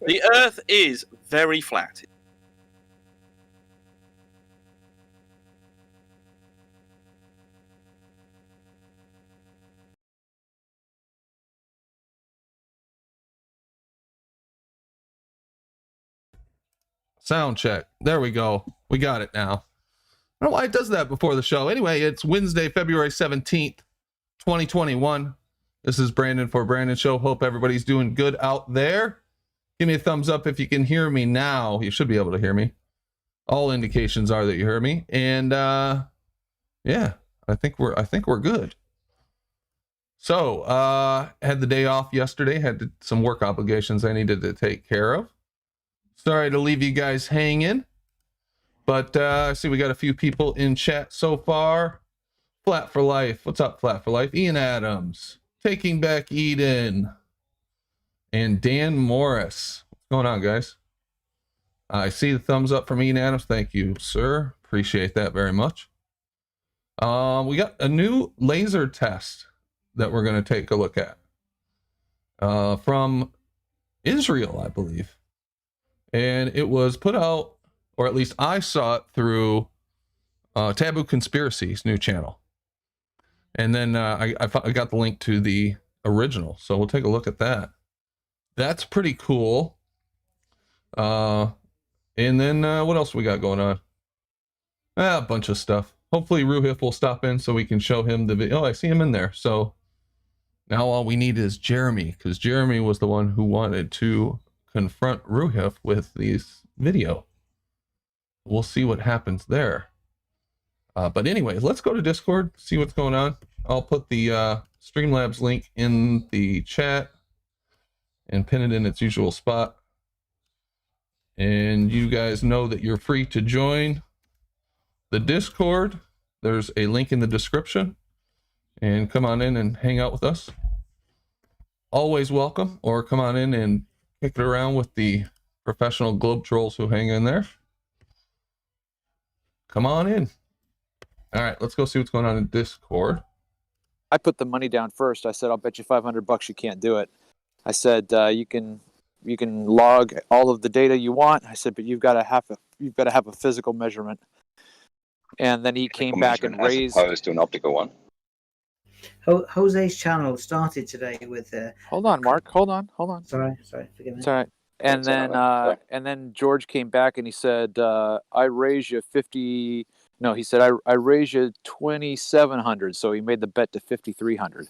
The Earth is very flat. Sound check. There we go. We got it now. I don't know why it does that before the show. Anyway, it's Wednesday, February 17th, 2021. This is Brandon for Brandon Show. Hope everybody's doing good out there. Give me a thumbs up if you can hear me now. You should be able to hear me. All indications are that you hear me. And yeah, I think we're good. So, had the day off yesterday, had some work obligations I needed to take care of. Sorry to leave you guys hanging, but I see we got a few people in chat so far. Flat for Life. What's up, Flat for Life? Ian Adams. Taking Back Eden. And Dan Morris. What's going on, guys? I see the thumbs up from Ian Adams. Thank you, sir. Appreciate that very much. We got a new laser test that we're going to take a look at. From Israel, I believe. And it was put out, or at least I saw it through Taboo Conspiracies new channel. And then I got the link to the original, so we'll take a look at that. That's pretty cool. And then what else we got going on? A bunch of stuff. Hopefully Ruhif will stop in so we can show him the video. Oh, I see him in there. So now all we need is Jeremy, because Jeremy was the one who wanted to confront Ruhif with these video. We'll see what happens there. But anyways, let's go to Discord, see what's going on. I'll put the Streamlabs link in the chat and pin it in its usual spot. And you guys know that you're free to join the Discord. There's a link in the description. And come on in and hang out with us. Always welcome, or come on in and kick it around with the professional globe trolls who hang in there. Come on in. All right, let's go see what's going on in Discord. I put the money down first. I said, I'll bet you $500 you can't do it. I said, you can log all of the data you want. I said, but you've got to have a physical measurement. And then he came back and raised, as opposed to an optical one. Jose's channel started today with. Hold on, Mark. Hold on. Sorry. Forgive me. It's all right. And then George came back and he said, I raise you 50. No, he said, I raise you 2,700. So he made the bet to 5,300.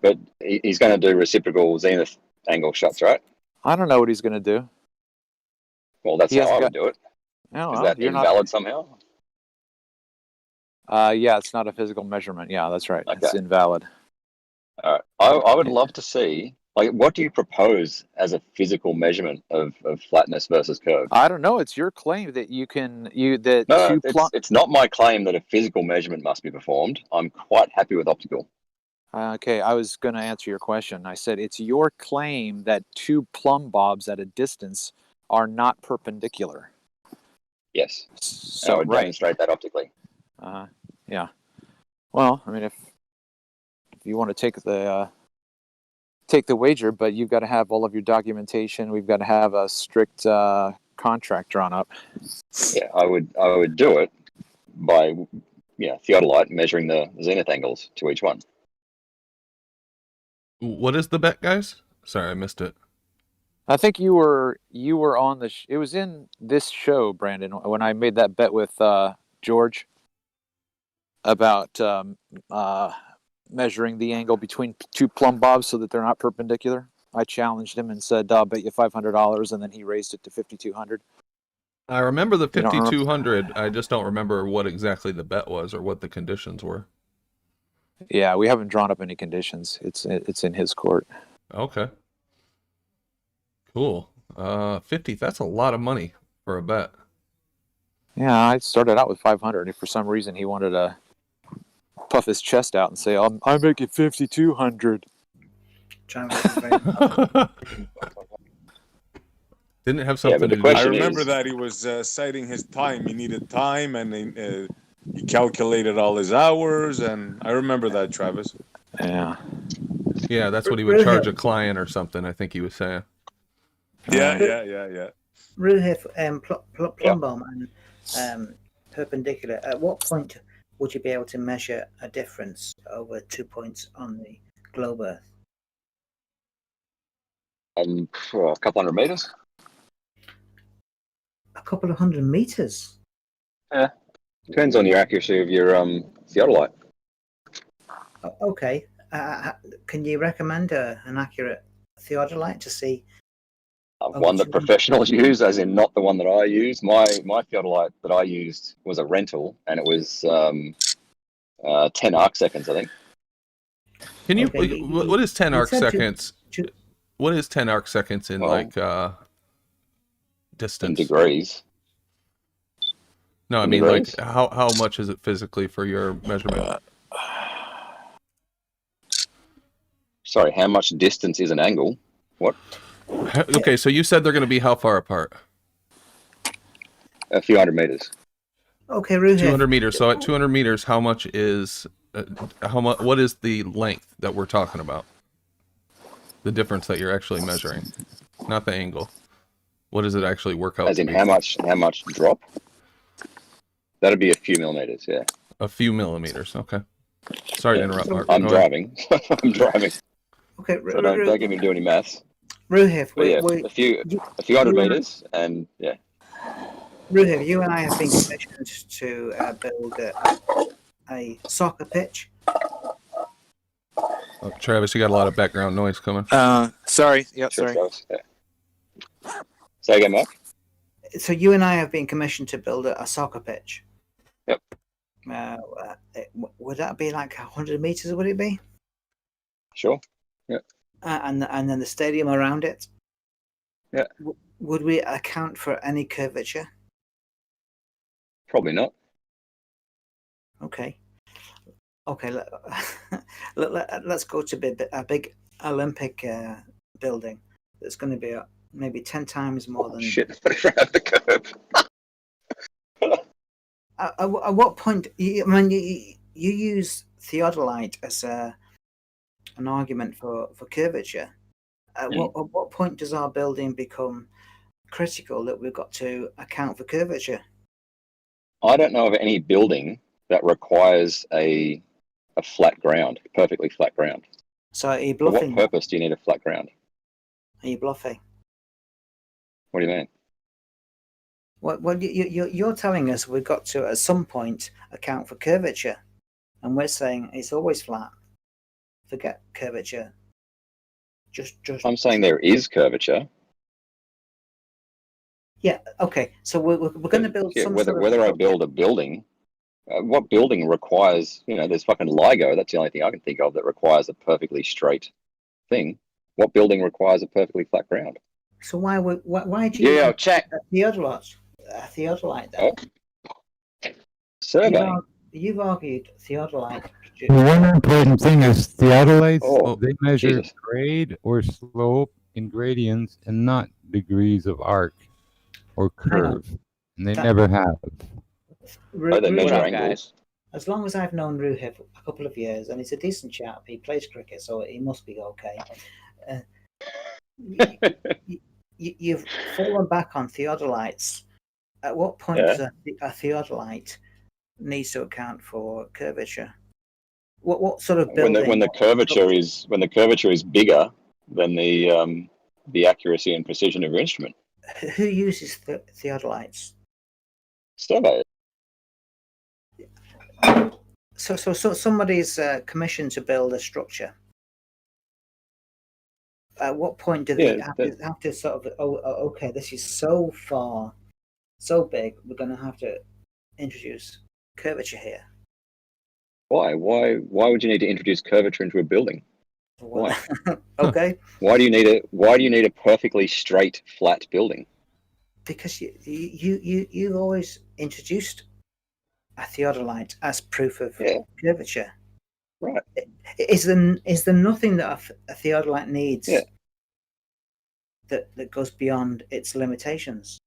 But he's going to do reciprocal zenith angle shots, right? I don't know what he's going to do. Well, that's how I would do it. No, is that invalid somehow? Yeah, it's not a physical measurement. Yeah, that's right. Okay. It's invalid. All right. I would love to see, like, what do you propose as a physical measurement of flatness versus curve? I don't know. It's your claim that it's not my claim that a physical measurement must be performed. I'm quite happy with optical. Okay, I was going to answer your question. I said it's your claim that two plumb bobs at a distance are not perpendicular. Yes. So I would demonstrate that optically. Yeah. Well, I mean, if you want to take the wager, but you've got to have all of your documentation. We've got to have a strict contract drawn up. Yeah, I would do it by theodolite measuring the zenith angles to each one. What is the bet, guys? Sorry, I missed it. I think you were on the. It was in this show, Brandon, when I made that bet with George about measuring the angle between two plumb bobs so that they're not perpendicular. I challenged him and said, "I'll bet you $500," and then he raised it to 5,200. I remember the 5,200. I just don't remember what exactly the bet was or what the conditions were. Yeah, we haven't drawn up any conditions. It's in his court. Okay. Cool. 50. That's a lot of money for a bet. Yeah, I started out with 500. If for some reason he wanted to puff his chest out and say, "I'm making 5,200." Didn't it have something to do? I remember that he was citing his time. He needed time, and he calculated all his hours, and I remember that, Travis. Yeah. Yeah, that's what he would charge a client or something, I think he was saying. Yeah. Ruhif, plumb bomb and perpendicular. At what point would you be able to measure a difference over 2 points on the globe Earth? For a couple hundred meters. A couple of 100 meters. Yeah, depends on your accuracy of your theodolite. Okay. Can you recommend an accurate theodolite to see? One that professionals use, as in not the one that I use. My theodolite that I used was a rental, and it was 10 arc seconds, I think. Can you? Okay, What is 10 arc seconds? What is 10 arc seconds in distance? In degrees. No, I mean like how much is it physically for your measurement? Sorry, how much distance is an angle? What? Okay, so you said they're going to be how far apart? A few hundred meters. Okay, Ruhif. 200 meters. So at 200 meters, how much is what is the length that we're talking about? The difference that you're actually measuring, not the angle. What does it actually work out? As in how much drop? That'd be a few millimeters, yeah. A few millimeters. Okay. Sorry to interrupt, Mark. I'm driving. I'm driving. Okay, So don't get me to do any maths. Ruhif, A few hundred meters, and yeah. Ruhif, you and I have been commissioned to build a soccer pitch. Oh, Travis, you got a lot of background noise coming. Sorry. Yep, Sure, sorry. yeah. Say again, Mark. So you and I have been commissioned to build a soccer pitch. Yep. Would that be like 100 meters? Would it be? Sure. Yeah. And then the stadium around it. Yeah. Would we account for any curvature? Probably not. Okay. Let's go to a big Olympic building that's going to be maybe 10 times more than. Shit! Around the curve. At what point? You use theodolite as an argument for curvature. At what point does our building become critical that we've got to account for curvature? I don't know of any building that requires a flat ground, perfectly flat ground. So are you For bluffing? what purpose do you need a flat ground? Are you bluffing? What do you mean? Well, you're telling us we've got to at some point account for curvature, and we're saying it's always flat. Forget curvature. Just. I'm saying there is curvature. Yeah. Okay. So we're going to build some. Whether I build a building, what building requires? There's fucking LIGO. That's the only thing I can think of that requires a perfectly straight thing. What building requires a perfectly flat ground? So why do you use check a theodolite then? Surveying. You've argued theodolite. One important thing is theodolites, they measure Jesus. grade or slope in gradients and not degrees of arc or curve. And they never have. They measure angles. As long as I've known Ruhif a couple of years, and he's a decent chap, he plays cricket, so he must be okay. You've fallen back on theodolites. At what point does a theodolite needs to account for curvature? What sort of building? When the curvature is bigger than the accuracy and precision of your instrument. Who uses theodolites? Surveyors. So somebody's commissioned to build a structure. At what point do they have to sort of? Okay, this is so far, so big. We're going to have to introduce curvature here. Why? Why would you need to introduce curvature into a building? Why? Okay. Why do you need a perfectly straight, flat building? Because you always introduced a theodolite as proof of curvature. Right. Is there nothing that a theodolite needs that goes beyond its limitations?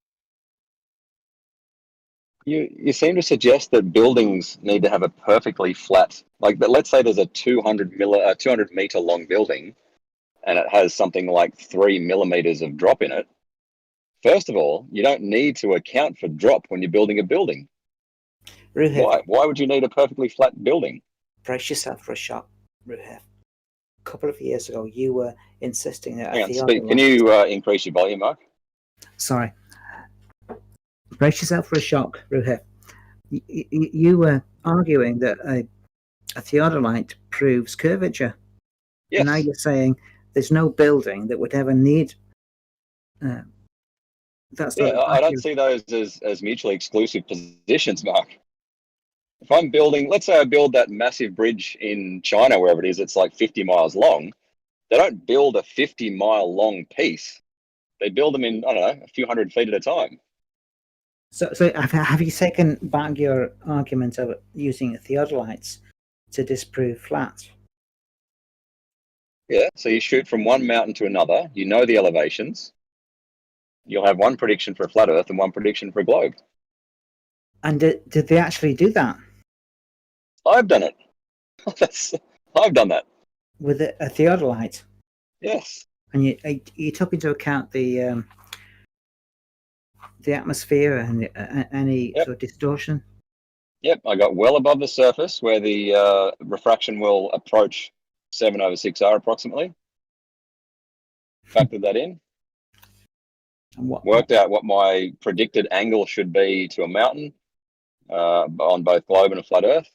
You seem to suggest that buildings need to have a perfectly flat, let's say there's a 200 meter long building, and it has something like 3 millimeters of drop in it. First of all, you don't need to account for drop when you're building a building. Ruhev, Why? Why would you need a perfectly flat building? brace yourself for a shock, Ruhev. A couple of years ago, you were insisting that Hang a on, speak. Can you increase your volume, Mark? Sorry. Brace yourself for a shock, Ruhev. You were arguing that a theodolite proves curvature. Yes. And now you're saying there's no building that would ever need. That's Yeah, not I don't see those as mutually exclusive positions, Mark. If I'm building, let's say I build that massive bridge in China, wherever it is, it's like 50 miles long. They don't build a 50-mile long piece. They build them in, I don't know, a few hundred feet at a time. So have you taken back your argument of using theodolites to disprove flat? Yeah, so you shoot from one mountain to another. You know the elevations. You'll have one prediction for a flat Earth and one prediction for a globe. And did they actually do that? I've done it. I've done that. With a theodolite? Yes. And you took into account the atmosphere and any Yep. sort of distortion? Yep, I got well above the surface where the refraction will approach 7/6R approximately. Factored that in. And Worked out what my predicted angle should be to a mountain on both globe and a flat Earth,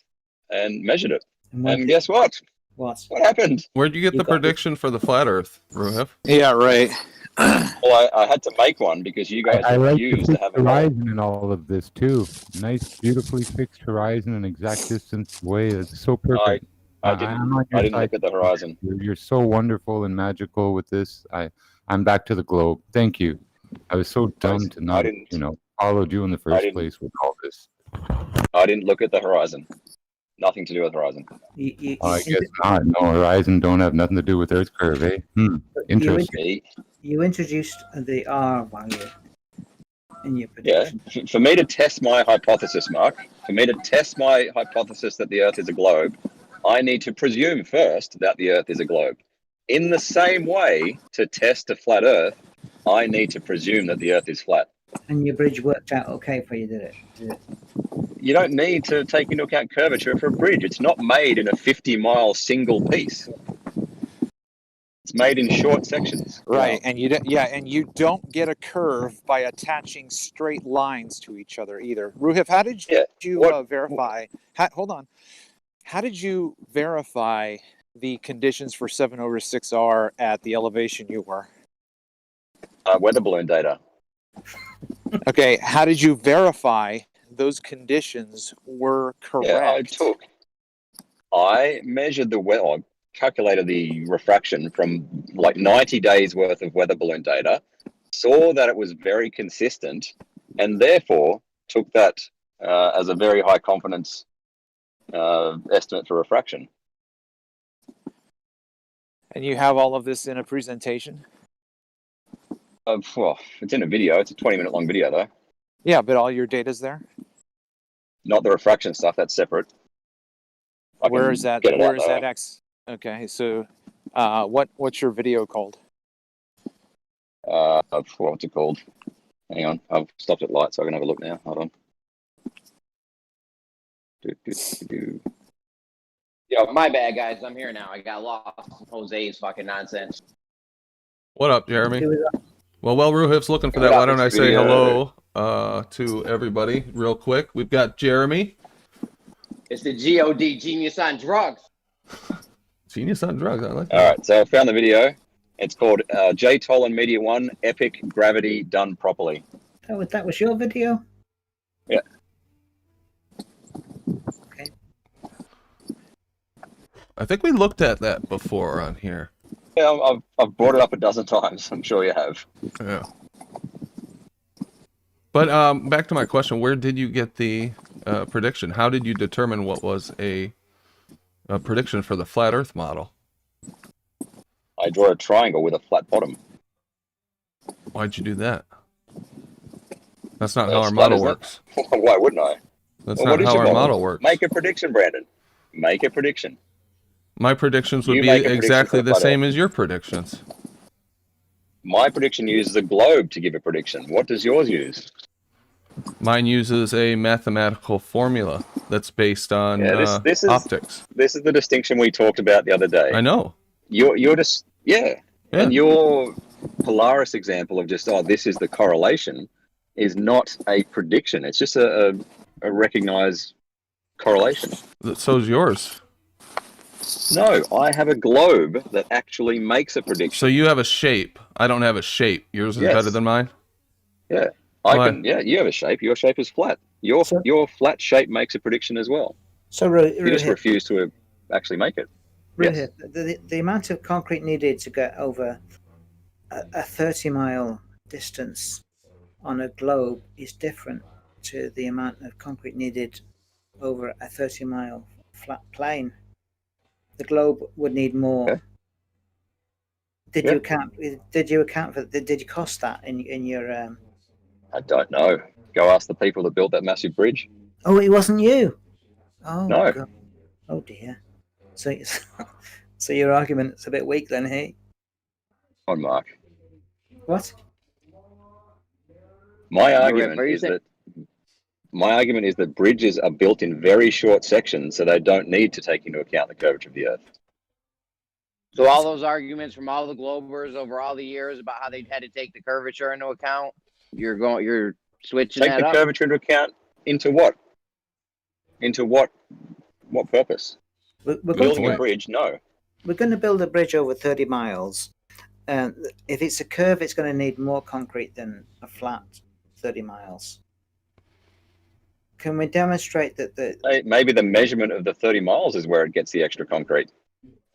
and measured it. And guess what? What? What happened? Where'd you get the prediction for the flat Earth, Ruhev? Yeah, right. Well, I had to make one because you guys I like the refused to fixed have a horizon in all of this too. Nice, beautifully fixed horizon and exact distance away. It's so perfect. I I'm on your didn't side. look at the horizon. You're so wonderful and magical with this. I'm back to the globe. Thank you. I was so dumb to not, followed you in the first place with all this. I didn't look at the horizon. Nothing to do with horizon. I guess not. No, horizon don't have nothing to do with Earth curve, eh? Interesting. You introduced the R value in your prediction. Yeah, for me to test my hypothesis, Mark, for me to test my hypothesis that the Earth is a globe, I need to presume first that the Earth is a globe. In the same way, to test a flat Earth, I need to presume that the Earth is flat. And your bridge worked out okay for you, did it? You don't need to take into account curvature for a bridge. It's not made in a 50-mile single piece. It's made in short sections. Right, and you don't get a curve by attaching straight lines to each other either. Ruhev, how did you verify? Hold on. How did you verify the conditions for 7/6R at the elevation you were? Weather balloon data. Okay, how did you verify those conditions were correct? Yeah, I measured the weather, calculated the refraction from like 90 days worth of weather balloon data, saw that it was very consistent, and therefore took that as a very high confidence estimate for refraction. And you have all of this in a presentation? Well, it's in a video. It's a 20-minute long video, though. Yeah, but all your data's there? Not the refraction stuff. That's separate. Where is that? Where is that X? Okay, so what's your video called? What's it called? Hang on. I've stopped at light, so I can have a look now. Hold on. Yo, my bad, guys. I'm here now. I got lost in Jose's fucking nonsense. What up, Jeremy? Well, while Ruhev's looking for that, why don't I say hello to everybody real quick? We've got Jeremy. It's the GOD, Genius on Drugs. Genius on Drugs, I like that. All right, so I found the video. It's called J. Tolan Media 1, Epic Gravity Done Properly. That was your video? Yeah. Okay. I think we looked at that before on here. Yeah, I've brought it up a dozen times. I'm sure you have. Yeah. But back to my question, where did you get the prediction? How did you determine what was a prediction for the flat Earth model? I draw a triangle with a flat bottom. Why'd you do that? That's not how our model works. Why wouldn't I? That's not how our model works. Make a prediction, Brandon. Make a prediction. My predictions would be exactly the same as your predictions. My prediction uses a globe to give a prediction. What does yours use? Mine uses a mathematical formula that's based on this is optics. This is the distinction we talked about the other day. I know. You're just Yeah. And your Polaris example of just this is the correlation is not a prediction. It's just a recognized correlation. So's yours. No, I have a globe that actually makes a prediction. So you have a shape. I don't have a shape. Yours is better than mine? Yeah. You have a shape. Your shape is flat. Your flat shape makes a prediction as well. So you just refuse to actually make it. Yes. The amount of concrete needed to get over a 30-mile distance on a globe is different to the amount of concrete needed over a 30-mile flat plane. The globe would need more. Okay. Did you account for? Did you cost that in your? I don't know. Go ask the people that built that massive bridge. Oh, it wasn't you. Oh no. God. Oh dear. So your argument's a bit weak then, hey? On Mark. What? My argument is that bridges are built in very short sections, so they don't need to take into account the curvature of the Earth. So all those arguments from all the globers over all the years about how they had to take the curvature into account, you're switching that up? Take the curvature into account into what? Into what purpose? We're building a bridge? No. We're going to build a bridge over 30 miles. If it's a curve, it's going to need more concrete than a flat 30 miles. Can we demonstrate that maybe the measurement of the 30 miles is where it gets the extra concrete?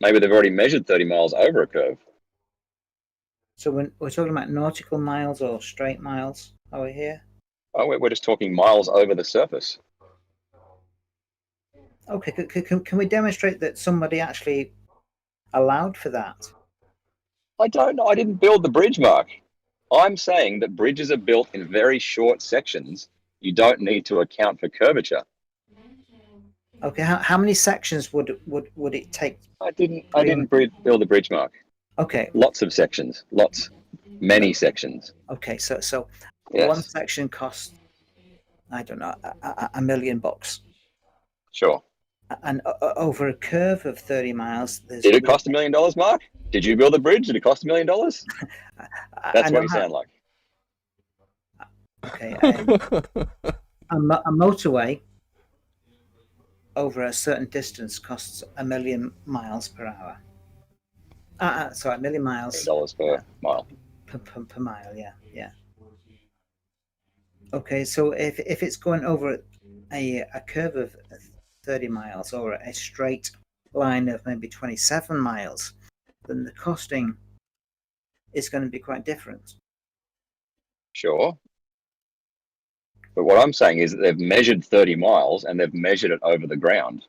Maybe they've already measured 30 miles over a curve. So we're talking about nautical miles or straight miles over here? Oh, we're just talking miles over the surface. Okay, can we demonstrate that somebody actually allowed for that? I don't know. I didn't build the bridge, Mark. I'm saying that bridges are built in very short sections. You don't need to account for curvature. Okay, how many sections would it take? I didn't build the bridge, Mark. Okay. Lots of sections. Many sections. Okay, so yes. One section costs, I don't know, $1 million. Sure. And over a curve of 30 miles, did it cost $1 million, Mark? Did you build a bridge? Did it cost $1 million? That's what you sound like. Okay. A motorway over a certain distance costs 1 million miles per hour. Sorry, 1 million miles. $1 per mile. Per mile, yeah. Okay, so if it's going over a curve of 30 miles or a straight line of maybe 27 miles, then the costing is going to be quite different. Sure. But what I'm saying is that they've measured 30 miles and they've measured it over the ground.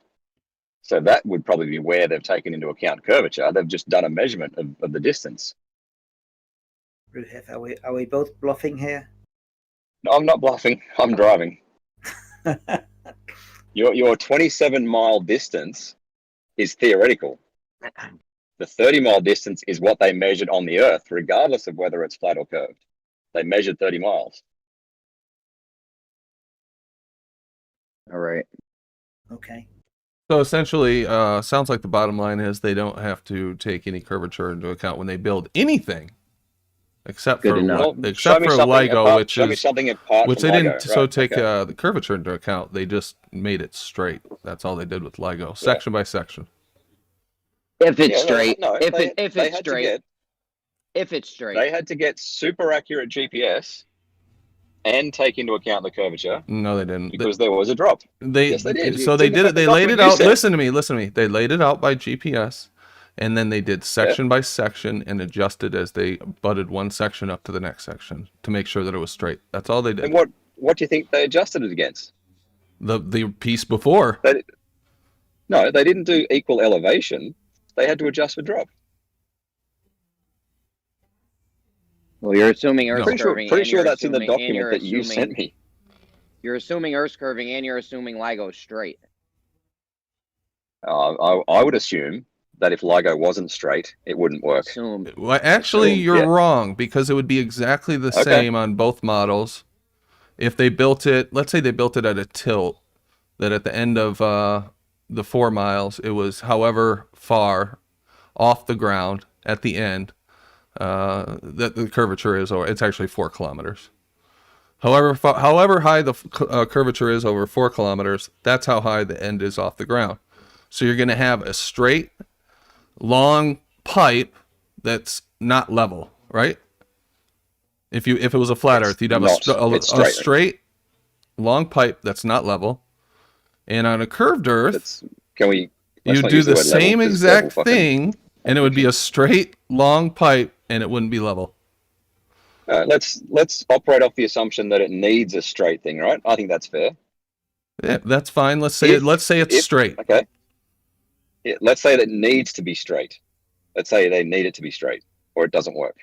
So that would probably be where they've taken into account curvature. They've just done a measurement of the distance. Ruhif, are we both bluffing here? No, I'm not bluffing. I'm driving. Your 27-mile distance is theoretical. The 30-mile distance is what they measured on the Earth, regardless of whether it's flat or curved. They measured 30 miles. All right. Okay. So essentially, sounds like the bottom line is they don't have to take any curvature into account when they build anything, except for LIGO, which they didn't take the curvature into account. They just made it straight. That's all they did with LIGO, section by section. If it's straight, if it's straight, they had to get super accurate GPS and take into account the curvature. No, they didn't, because there was a drop. Yes, they did. So they did it. They laid it out. Listen to me. They laid it out by GPS, and then they did section by section and adjusted as they butted one section up to the next section to make sure that it was straight. That's all they did. And what do you think they adjusted it against? The piece before. No, they didn't do equal elevation. They had to adjust for drop. Well, you're assuming Earth curving. Pretty sure that's in the document that you sent me. You're assuming Earth curving and you're assuming LIGO straight. I would assume that if LIGO wasn't straight, it wouldn't work. Assume. Well, actually, you're Yeah. wrong, because it would be exactly the same on both models. If they built it, let's say they built it at a tilt, that at the end of the 4 miles, it was however far off the ground at the end that the curvature is, or it's actually 4 kilometers. However high the curvature is over 4 kilometers, that's how high the end is off the ground. So you're going to have a straight, long pipe that's not level, right? If it was a flat Earth, you'd have a straight, long pipe that's not level. And on a curved Earth, you do the same exact thing, and it would be a straight, long pipe, and it wouldn't be level. Let's operate off the assumption that it needs a straight thing, right? I think that's fair. Yeah, that's fine. Let's say it's straight. Okay. Yeah, let's say that it needs to be straight. Let's say they need it to be straight, or it doesn't work.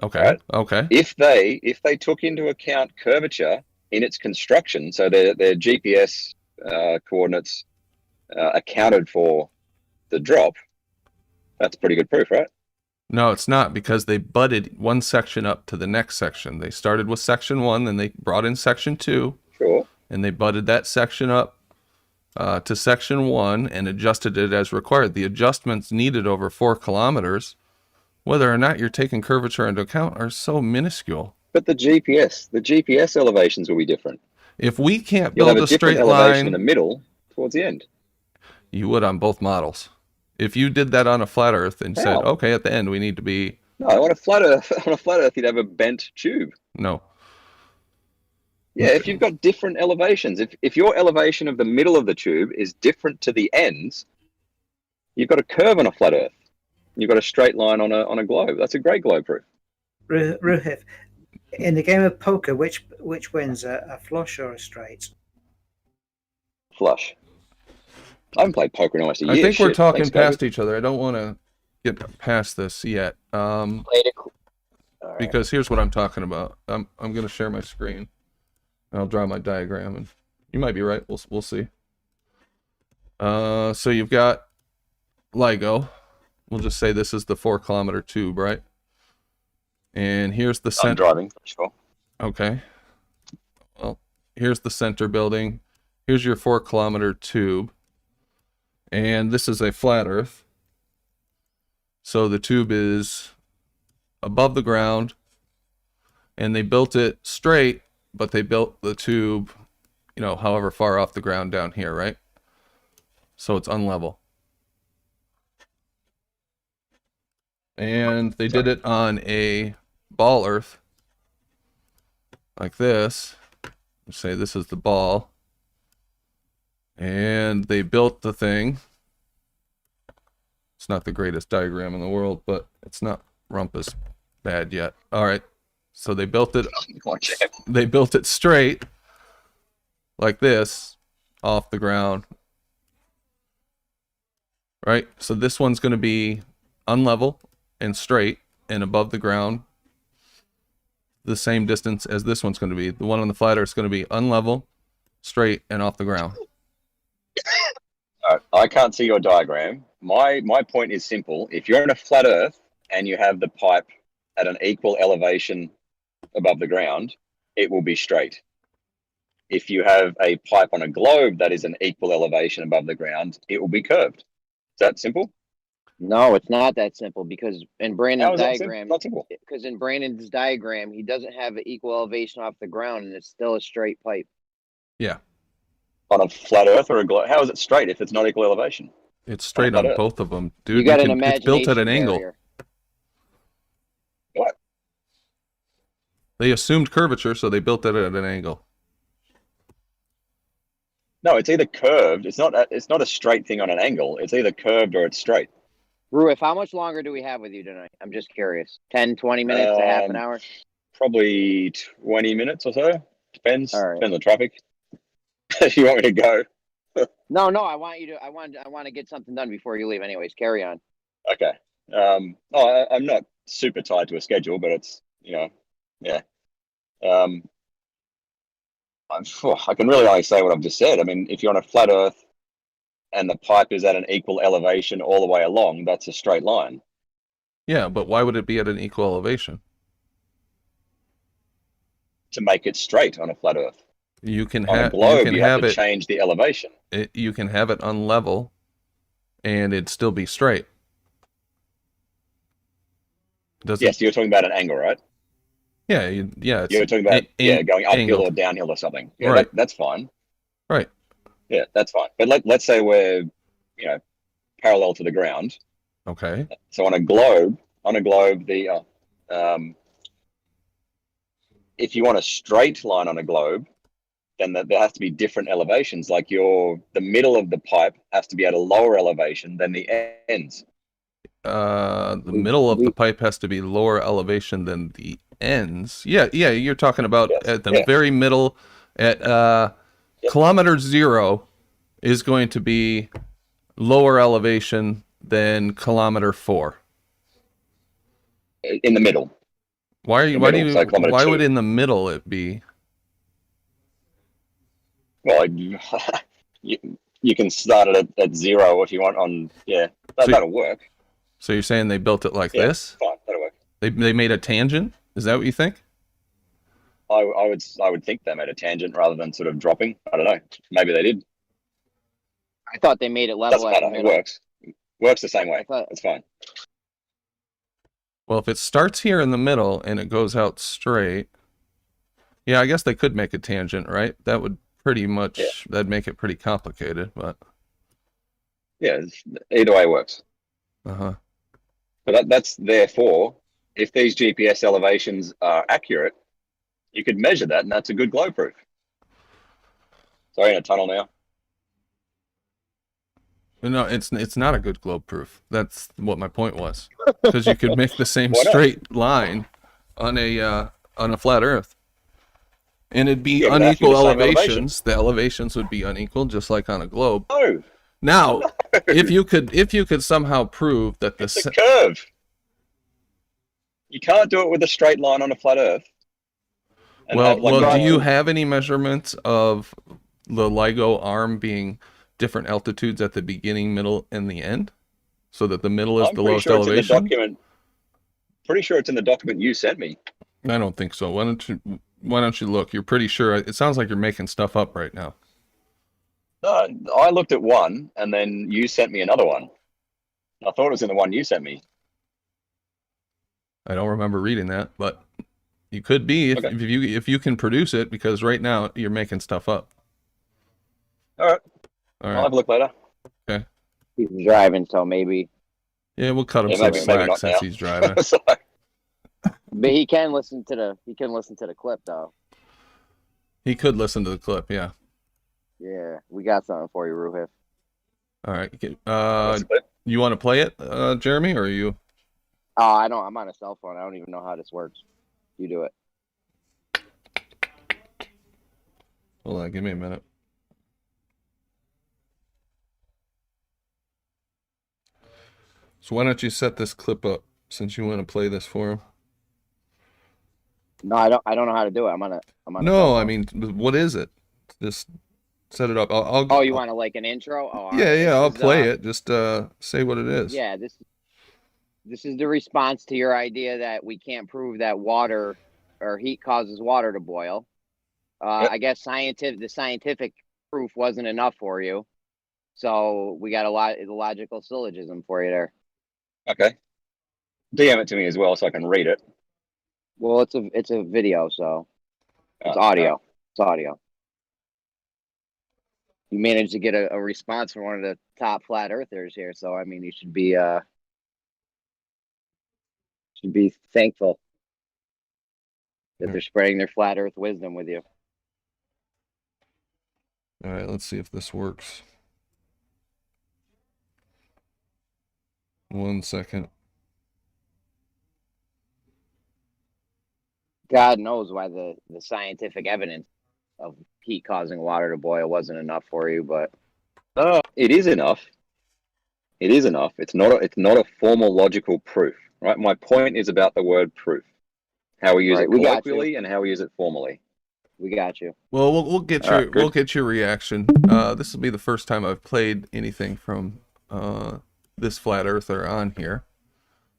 Okay. Right? Okay. If they took into account curvature in its construction, so their GPS coordinates accounted for the drop, that's pretty good proof, right? No, it's not, because they butted one section up to the next section. They started with section 1, then they brought in section 2. Sure. And they butted that section up to section 1 and adjusted it as required. The adjustments needed over 4 kilometers, whether or not you're taking curvature into account, are so minuscule. But the GPS elevations will be different. If we can't You'll build have a straight different elevation in line, the middle towards the end. you would on both models. If you did that on a flat Earth and said, okay, at the end we need to be... No, on a flat Earth, you'd have a bent tube. No. Yeah, if you've got different elevations, if your elevation of the middle of the tube is different to the ends, you've got a curve on a flat Earth. You've got a straight line on a globe. That's a great globe proof. Ruhif, in the game of poker, which wins, a flush or a straight? Flush. I haven't played poker in almost a year. I think we're talking Thanks, past David. each other. I don't want to get past this yet. Because here's what I'm talking about. I'm going to share my screen. I'll draw my diagram, and you might be right. We'll see. So you've got LIGO. We'll just say this is the 4 kilometer tube, right? And here's the center. I'm driving, sure. Okay. Well, here's the center building. Here's your 4 kilometer tube. And this is a flat Earth. So the tube is above the ground, and they built it straight, but they built the tube, however far off the ground down here, right? So it's unlevel. And they did it on a ball Earth, like this. Let's say this is the ball. And they built the thing. It's not the greatest diagram in the world, but it's not rumpus bad yet. All right. So they built it. They built it straight, like this, off the ground. Right. So this one's going to be unlevel and straight and above the ground, the same distance as this one's going to be. The one on the flat Earth is going to be unlevel, straight, and off the ground. I can't see your diagram. My point is simple. If you're in a flat Earth and you have the pipe at an equal elevation above the ground, it will be straight. If you have a pipe on a globe that is an equal elevation above the ground, it will be curved. Is that simple? No, it's not that simple, because in Brandon's diagram, not simple. because in Brandon's diagram, he doesn't have an equal elevation off the ground, and it's still a straight pipe. Yeah. On a flat Earth or a globe? How is it straight if it's not equal elevation? It's straight on both of them, dude. You got an imagination it's built at an angle. barrier. What? They assumed curvature, so they built it at an angle. No, it's either curved. It's not a straight thing on an angle. It's either curved or it's straight. Ruif, how much longer do we have with you tonight? I'm just curious. 10, 20 minutes, a half an hour? Probably 20 minutes or so. Depends. All right. Depends on traffic. If you want me to go. No, I want you to. I want to get something done before you leave. Anyways, carry on. Okay. I'm not super tied to a schedule, but it's yeah. I can really only say what I've just said. I mean, if you're on a flat Earth and the pipe is at an equal elevation all the way along, that's a straight line. Yeah, but why would it be at an equal elevation? To make it straight on a flat Earth. You can On a have globe, you have to change the elevation. you can have it unlevel, and it'd still be straight. Yes, you're talking about an angle, right? Yeah, yeah. You're talking about going uphill or downhill or something. Yeah, right. That's fine. Right. Yeah, that's fine. But let's say we're parallel to the ground. Okay. So on a globe, the if you want a straight line on a globe, then there has to be different elevations. Like the middle of the pipe has to be at a lower elevation than the ends. The middle of the pipe has to be lower elevation than the ends. Yeah, you're talking about at the very middle at kilometer 0 is going to be lower elevation than kilometer 4. In the middle. Why would in the middle it be? Well, you can start it at 0 if you want that'll work. So you're saying they built it like this? Fine, that'll work. They made a tangent? Is that what you think? I would think they made a tangent rather than sort of dropping. I don't know. Maybe they did. I thought they made it level. Doesn't matter. It works. Works the same way. It's fine. Well, if it starts here in the middle and it goes out straight, yeah, I guess they could make a tangent, right? That would pretty much that'd make it pretty complicated, but yeah, either way works. But that's therefore, if these GPS elevations are accurate, you could measure that, and that's a good globe proof. Sorry, in a tunnel now. No, it's not a good globe proof. That's what my point was. Because you could make the same straight line on a flat Earth, and it'd be unequal elevations. The elevations would be unequal, just like on a globe. No. Now, if you could somehow prove that it's a curve. You can't do it with a straight line on a flat Earth. Well, do you have any measurements of the LIGO arm being different altitudes at the beginning, middle, and the end, so that the middle is the lowest elevation? Pretty sure it's in the document you sent me. I don't think so. Why don't you look? You're pretty sure. It sounds like you're making stuff up right now. I looked at one, and then you sent me another one. I thought it was in the one you sent me. I don't remember reading that, but you could be if you can produce it, because right now you're making stuff up. All right. I'll have a look later. Okay. He's driving, so maybe. Yeah, we'll cut him some slack since he's driving. But he can listen to the clip though. He could listen to the clip, yeah. Yeah, we got something for you, Ruhif. All right. You want to play it, Jeremy, or are you? Oh, I don't. I'm on a cell phone. I don't even know how this works. You do it. Hold on, give me a minute. So why don't you set this clip up, since you want to play this for him? No, I don't know how to do it. I'm on a. No, I mean, what is it? Just set it up. Oh, you want to like an intro? Oh, yeah. I'll play it. Just say what it is. Yeah, this is the response to your idea that we can't prove that water or heat causes water to boil. I guess the scientific proof wasn't enough for you, so we got the logical syllogism for you there. Okay. DM it to me as well so I can read it. Well, it's a video, so it's audio. It's audio. You managed to get a response from one of the top flat earthers here, so I mean, you should be thankful that they're spreading their flat earth wisdom with you. All right, let's see if this works. 1 second. God knows why the scientific evidence of heat causing water to boil wasn't enough for you, but it is enough. It is enough. It's not a formal logical proof, right? My point is about the word proof, how we use it colloquially and how we use it formally. We got you. Well, we'll get All your right, good. we'll get your reaction. This will be the first time I've played anything from this flat earther on here,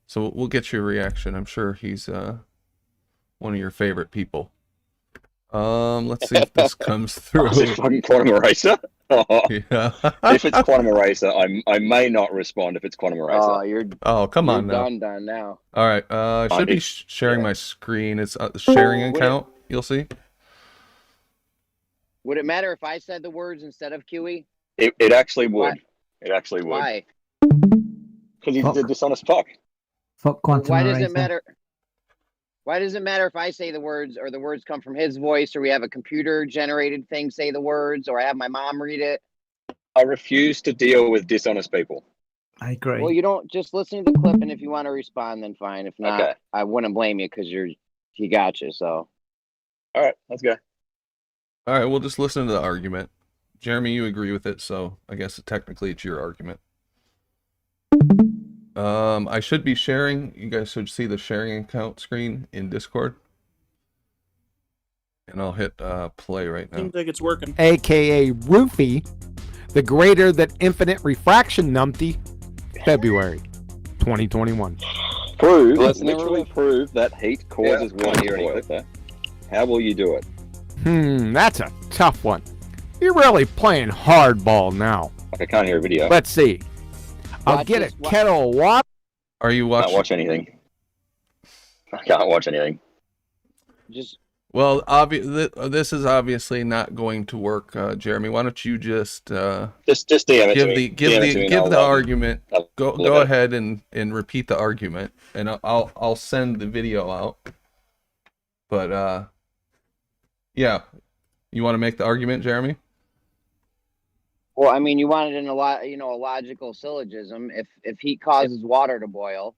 so we'll get your reaction. I'm sure he's one of your favorite people. Let's see if this comes through. Is it fucking Quantum Eraser? Yeah. If it's Quantum Eraser, I may not respond if it's Quantum Eraser. Oh, you're Oh, come on now. done now. All right. I should be it's- sharing yeah. my screen. It's the sharing Would account. You'll see. Would it matter if I said the words instead of QE? It actually would. Why? It actually would. Why? Because he's a Fuck. dishonest fuck. Fuck quantum Why does eraser. it matter? Why does it matter if I say the words or the words come from his voice, or we have a computer generated thing say the words, or I have my mom read it? I refuse to deal with dishonest people. I agree. Well, you don't just listen to the clip, and if you want to respond, then fine. If not, Okay. I wouldn't blame you because he got you. So All right, let's go. All right. We'll just listen to the argument. Jeremy, you agree with it, so I guess technically it's your argument. I should be sharing. You guys should see the sharing account screen in Discord. And I'll hit play right now. Seems like it's working. aka Roofy, the greater than infinite refraction numpty, February 2021. Prove, Let's literally prove that heat causes water to boil. How will you do it? That's a tough one. You're really playing hardball now. I can't hear a video. Let's see. I'll Watch get this, a kettle of water. Are you I can't watching? watch anything. I can't watch anything. just Well, this is obviously not going to work, Jeremy. Why don't you just Just DM it to me. give DM it to me and the I'll, argument. I'll Go look at it. ahead and repeat the argument, and I'll send the video out. But yeah, you want to make the argument, Jeremy? well, I mean, you wanted in a logical syllogism. If heat causes water to boil,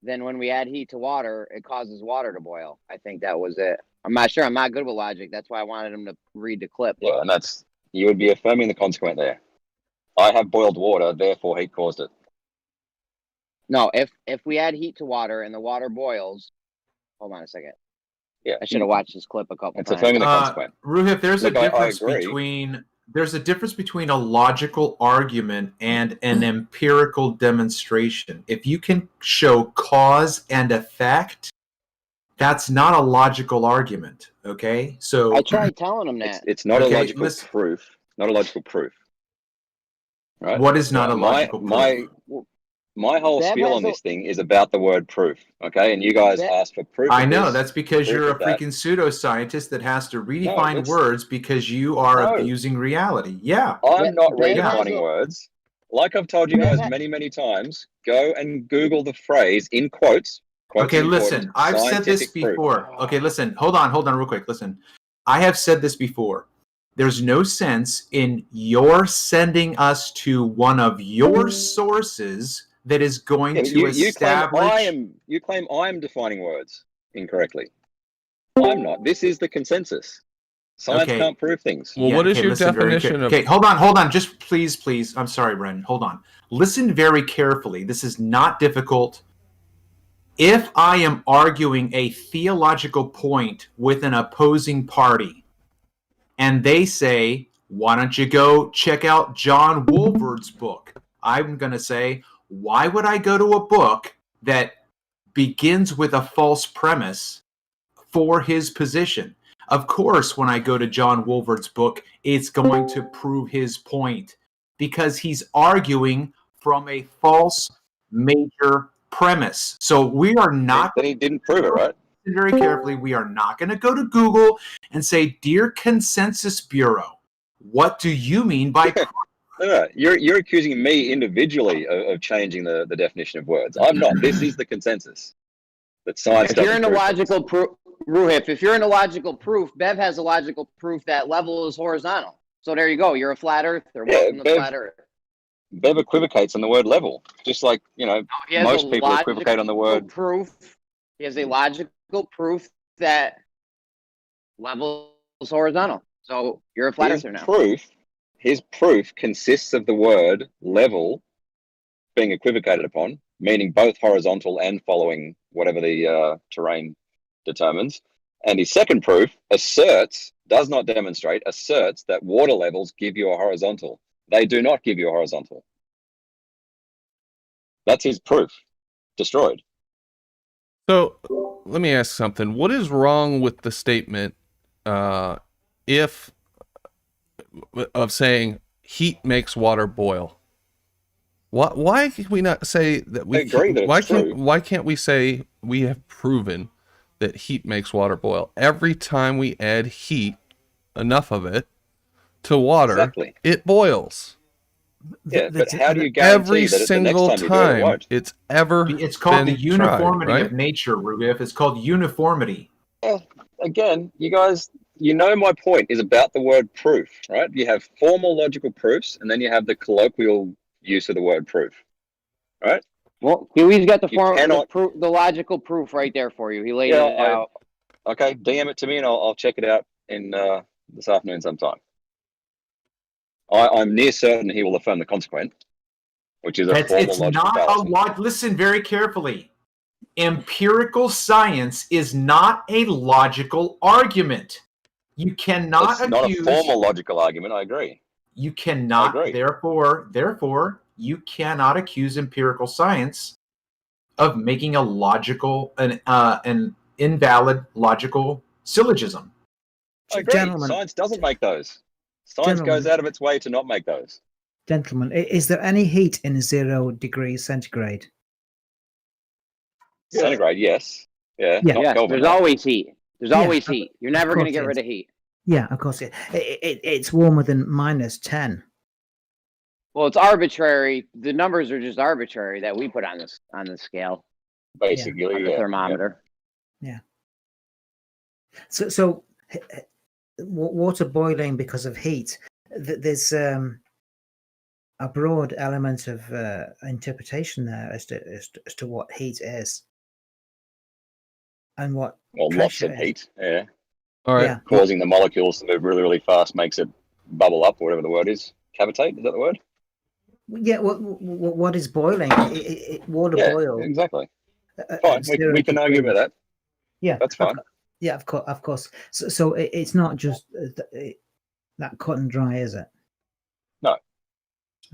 then when we add heat to water, it causes water to boil. I think that was it. I'm not sure. I'm not good with logic. That's why I wanted him to read the clip. Yeah, and you would be affirming the consequent there. I have boiled water, therefore heat caused it. No, if we add heat to water and the water boils, hold on a second. Yeah, I should have watched this clip a couple It's times. affirming the consequent. Ruhif, there's Look, a I difference agree. between a logical argument and an empirical demonstration. If you can show cause and effect, that's not a logical argument. Okay, so I tried telling him that. It's not Okay, a logical listen. proof. Not a logical proof. Right? what is not a logical proof? My whole That spiel has on a- this thing is about the word proof. Okay, and you guys That- asked for proof. I of know this. that's because proof you're a of that. freaking pseudoscientist that has to redefine that's- words because you are No. abusing reality. Yeah. I'm not Ben has redefining a- words. Like I've told you Ben guys ha- many, many times, go and Google the phrase in quotes. Quotes Okay, important, listen, I've said this scientific proof. before. Okay, listen, hold on real quick. Listen, I have said this before. There's no sense in your sending us to one of your sources that is going Yeah, to you establish. claim I am defining words incorrectly. I'm not. This is the consensus. Science Okay. can't prove things. Well, what is okay, your listen very definition of? Okay, hold on. Just please. I'm sorry, Brendan. Hold on. Listen very carefully. This is not difficult. If I am arguing a theological point with an opposing party, and they say, why don't you go check out John Wolford's book? I'm going to say, why would I go to a book that begins with a false premise for his position? Of course, when I go to John Wolford's book, it's going to prove his point because he's arguing from a false major premise. So we are not, Then he didn't prove it, right? very carefully, we are not going to go to Google and say, Dear Consensus Bureau, what do you mean by No. You're accusing me individually of changing the definition of words. I'm not. This is the consensus. That science If you're doesn't in a prove logical proof, Ruhif, if you're in a logical proof, Bev has a logical proof that level is horizontal. So there you go. You're a flat earther. Yeah, Welcome to Bev- flat earth. Bev equivocates on the word level, just like He has most a people logical equivocate on the word. proof. He has a logical proof that level is horizontal. So you're a flat His earther now. His proof consists of the word level being equivocated upon, meaning both horizontal and following whatever the terrain determines, And his second proof does not demonstrate, asserts that water levels give you a horizontal. They do not give you a horizontal. That's his proof. Destroyed. So let me ask something. What is wrong with the statement of saying heat makes water boil? Why can we not say that we? I agree that it's true. Why can't we say we have proven that heat makes water boil? Every time we add heat, enough of it, to water, it boils. Yeah, but how do you guarantee every that single the next time you do it, won't? it's ever It's called the been uniformity tried, right? of nature, Rugif. It's called uniformity. Well, again, you guys, you know my point is about the word proof, right? You have formal logical proofs, and then you have the colloquial use of the word proof, right? Well, Huey's got the cannot- the logical proof right there for you. He laid it out. Okay, DM it to me, and I'll check it out in this afternoon sometime. I'm near certain he will affirm the consequent, which is a formal It's logical not fallacy. a lot. Listen very carefully. Empirical science is not a logical argument. You cannot It's not a accuse. formal logical argument. I agree. You cannot. I agree. Therefore, you cannot accuse empirical science of making a logical, an invalid logical syllogism. I agree. Gentlemen. Science doesn't make those. Science goes out of its way to not make those. Gentlemen, is there any heat in 0 degrees centigrade? Centigrade, yes. Yeah. Yeah. not Yes, Kelvin, there's no. always heat. There's Yeah, always of- heat. You're never going to course get it rid is. of heat. Yeah, of course. It's warmer than -10. Well, it's arbitrary. The numbers are just arbitrary that we put on the scale, Basically, on the thermometer. Yeah. So water boiling because of heat. There's a broad element of interpretation there as to what heat is and what Well, lots pressure of is. heat, yeah. All right. Yeah. Causing the molecules to move really, really fast makes it bubble up, or whatever the word is. Cavitate, is that the word? Yeah. What is boiling? Water Yeah, boils. exactly. at Fine, 0 we can argue about degrees. that. Yeah, That's fine. Yeah, of course. So it's not just that cut and dry, is it? No.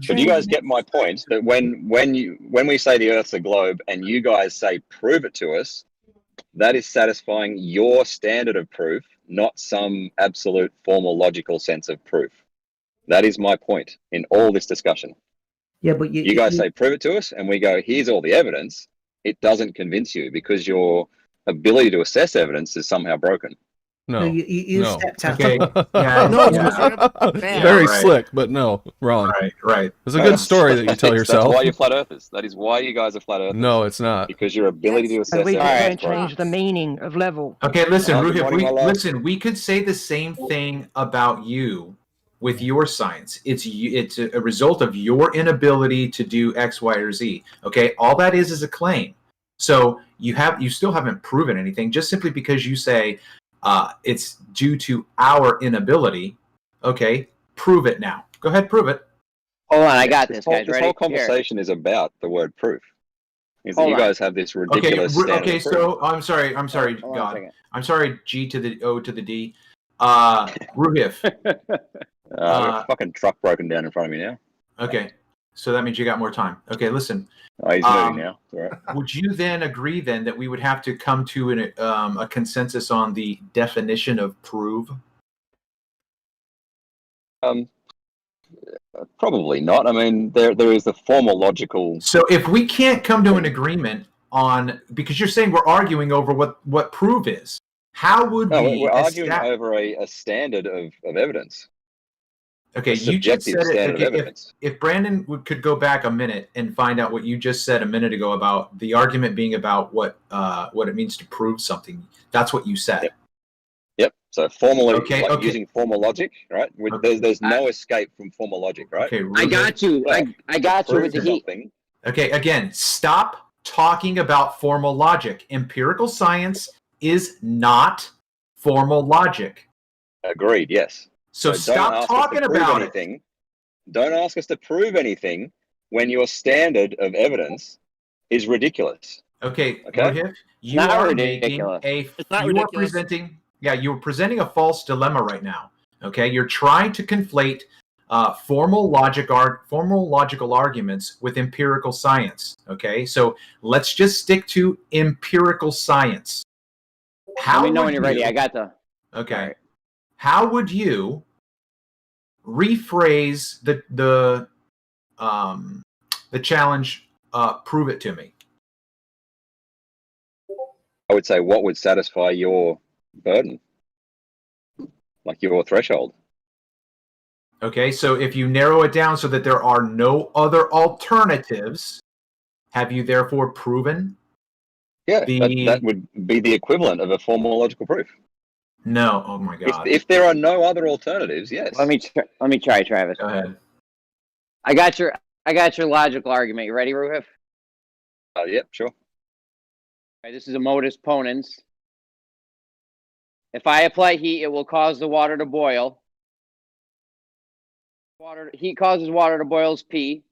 But you guys get my point that when we say the Earth's a globe and you guys say prove it to us, that is satisfying your standard of proof, not some absolute formal logical sense of proof. That is my point in all this discussion. Yeah, but You guys say prove it to us, and we go, here's all the evidence. It doesn't convince you because your ability to assess evidence is somehow broken. No. you no. stepped out. Okay. Yeah. No, yeah. Very right. slick, but no, wrong. Right. It's a good story that you tell yourself. That's why you're flat earthers. That is why you guys are flat earthers. No, it's not. Because your ability to assess And we evidence can is broken. change the meaning of level. Okay, listen, Good Ruhib, morning, my love. listen. We could say the same thing about you with your science. It's a result of your inability to do X, Y, or Z. Okay, all that is a claim. So you still haven't proven anything. Just simply because you say it's due to our inability. Okay, prove it now. Go ahead, prove it. Hold on, I got this, guys. This Ready? whole conversation is about the word proof. Is that Hold you on. guys have this ridiculous standard Okay. of proof. So I'm sorry, Hold on a God. second. I'm sorry, G to the O to the D. Ruhif. Fucking truck broken down in front of me now. Okay, so that means you got more time. Okay, listen. Oh, he's moving now. It's all right. Would you then agree then that we would have to come to a consensus on the definition of prove? Probably not. I mean, there is the formal logical. So if we can't come to an agreement on, because you're saying we're arguing over what prove is, how would No, we? we're arguing over a standard of evidence. Okay, A you just subjective said it. standard Okay, of evidence. if Brandon could go back a minute and find out what you just said a minute ago about the argument being about what it means to prove something, that's what you said. Yep. So formally, Okay, okay. using formal logic, right? There's no escape from formal logic, right? Okay, I got you. I got you with the heat. Okay, again, stop talking about formal logic. Empirical science is not formal logic. Agreed. Yes. So don't stop ask us to talking prove about it. anything. Don't ask us to prove anything when your standard of evidence is ridiculous. Okay, Okay. Rohit, you not are ridiculous. making It's not you are ridiculous. presenting, you're presenting a false dilemma right now. Okay, you're trying to conflate formal logical arguments with empirical science. Okay, so let's just stick to empirical science. Let me know when you're ready. I got the. Okay. All right. How would you rephrase the challenge? Prove it to me. I would say, what would satisfy your burden, like your threshold? Okay, so if you narrow it down so that there are no other alternatives, have you therefore proven? Yeah, that would be the equivalent of a formal logical proof. No. Oh my God. If there are no other alternatives, yes. Let me try, Travis. Go ahead. I got your logical argument. You ready, Ruhif? Yep, sure. Right, this is a modus ponens. If I apply heat, it will cause the water to boil. Heat causes water to boil is P.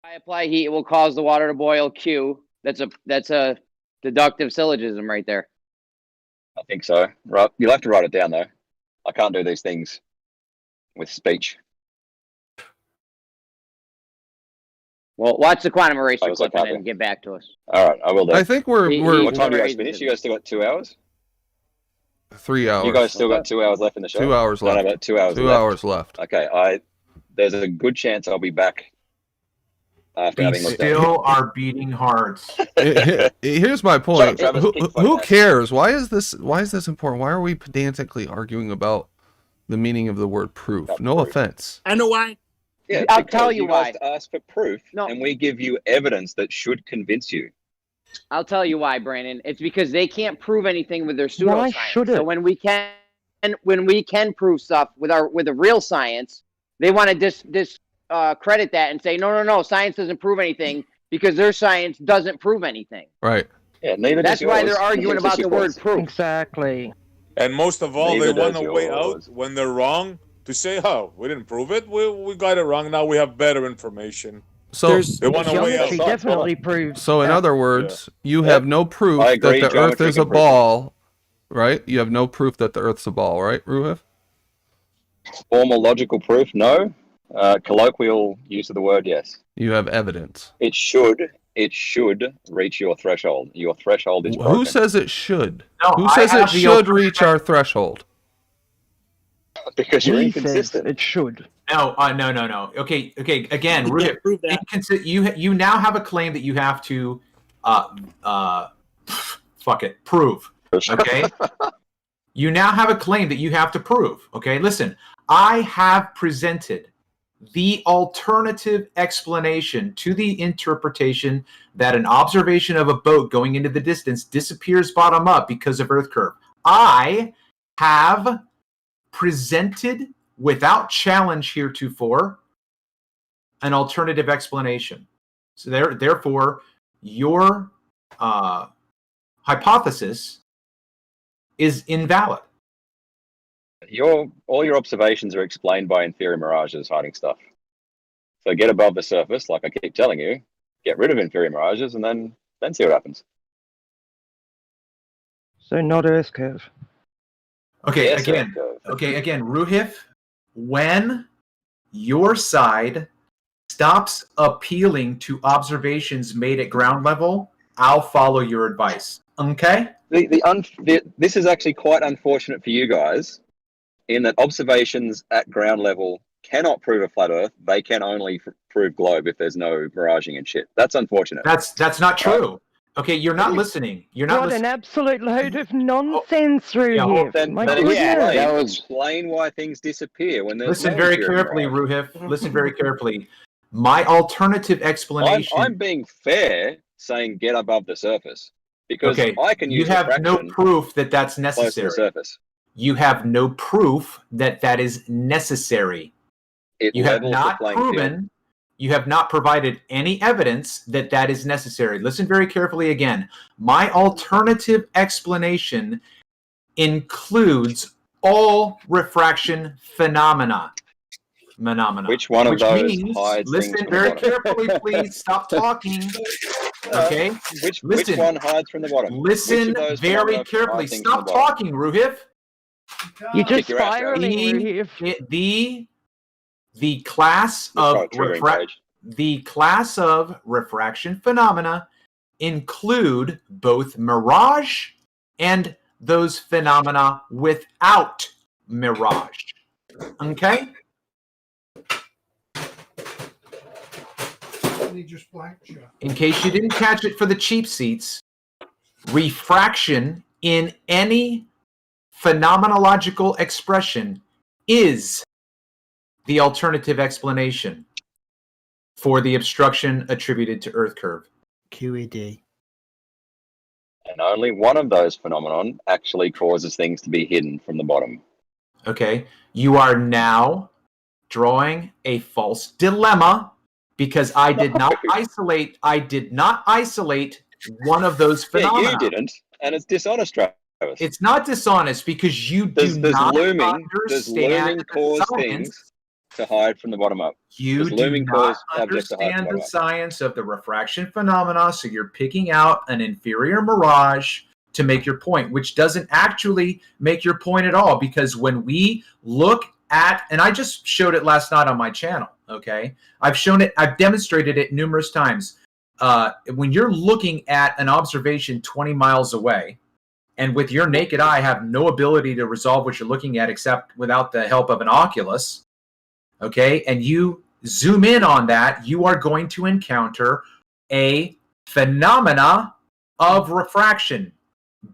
If I apply heat, it will cause the water to boil Q. That's a deductive syllogism right there. I think so. Right, you'll have to write it down though. I can't do these things with speech. Well, watch the quantum eraser was clip like, and then get back to us. All right, I will do. I think we're What time do you guys finish? You guys still got 2 hours? 3 hours. You guys still got 2 hours left in the show? 2 hours No, left. about 2 hours. 2 hours left. Okay, there's a good chance I'll be back after We having looked at it. still are beating hearts. Here's my point. Shut up, Travis. Keep Who fighting. cares? Why is this important? Why are we pedantically arguing about the meaning of the word proof? No offense. I know why. Yeah, I'll because tell you guys why. ask for proof, No. and we give you evidence that should convince you. I'll tell you why, Brandon. It's because they can't prove anything with their pseudoscience. should it? So when we can prove stuff with the real science, they want to credit that and say no, science doesn't prove anything because their science doesn't prove anything. Right. Yeah, neither does That's why yours. they're arguing Neither about does the word yours. proof. Exactly. And most of all, Neither they want does a way yours. out when they're wrong to say, "Oh, we didn't prove it. We got it wrong. Now we have better information." So They want a way out. Geometry definitely proves. So in that. other words, you Yeah. have no proof I that agree, the Earth geometry is a can prove ball, right? You have no proof that the Earth's a ball, right, Ruhif? Formal logical proof, no. Colloquial use of the word, yes. You have evidence. It should reach your threshold. Your threshold is broken. Who says it should? No, Who I says it have the should reach our threshold? Because you're He says inconsistent. it should. No. Okay. Again, You Ruhit, can't prove that. you now have a claim that you have to, prove. Okay. You now have a claim that you have to prove. Okay. Listen, I have presented the alternative explanation to the interpretation that an observation of a boat going into the distance disappears bottom up because of Earth curve. I have presented without challenge heretofore an alternative explanation. So therefore, your hypothesis is invalid. All your observations are explained by inferior mirages hiding stuff. So get above the surface, like I keep telling you, get rid of inferior mirages, and then see what happens. So not Earth curve. Okay, Yes, again, Ruhif, when your side stops appealing to observations made at ground level, I'll follow your advice. Okay? This is actually quite unfortunate for you guys, in that observations at ground level cannot prove a flat Earth. They can only prove globe if there's no miraging and shit. That's unfortunate. That's not true. Okay, you're not listening. You're not What an listening. absolute load of nonsense through Yeah, here. Then My explain, goodness. explain why things disappear when there's Listen no very inferior carefully, mirage. Ruhif. Listen very carefully. My alternative explanation. I'm being fair, saying get above the surface, because Okay, I can use you have no refraction proof that that's close to the necessary. surface. You have no proof that that is necessary. It You have levels the not playing field. proven, you have not provided any evidence that that is necessary. Listen very carefully again. My alternative explanation includes all refraction phenomena. phenomena. Which one of those means, hides things listen from the very bottom? carefully, please. Stop talking. Okay? Which Listen. one hides from the bottom? Listen Which of those very phenomena carefully. hide things from Stop the bottom? talking, Ruhif. You're just Kick your ass, Travis. spiraling, Ruhif. The class Let's try of a triggering page. the class of refraction phenomena include both mirage and those phenomena without mirage. Okay? In case you didn't catch it for the cheap seats, refraction in any phenomenological expression is the alternative explanation for the obstruction attributed to Earth curve. QED. And only one of those phenomenon actually causes things to be hidden from the bottom. Okay, you are now drawing a false dilemma because I did not isolate. I did not isolate one of those phenomena. Yeah, you didn't, and it's dishonest, Travis. It's not dishonest because you do not understand cause the science. Things to hide from the bottom up. You do not understand the science of the refraction phenomena, so you're picking out an inferior mirage to make your point, which doesn't actually make your point at all, because when we look at, and I just showed it last night on my channel, okay? I've shown it, I've demonstrated it numerous times. When you're looking at an observation 20 miles away, and with your naked eye have no ability to resolve what you're looking at except without the help of an oculus, okay, and you zoom in on that, you are going to encounter a phenomena of refraction,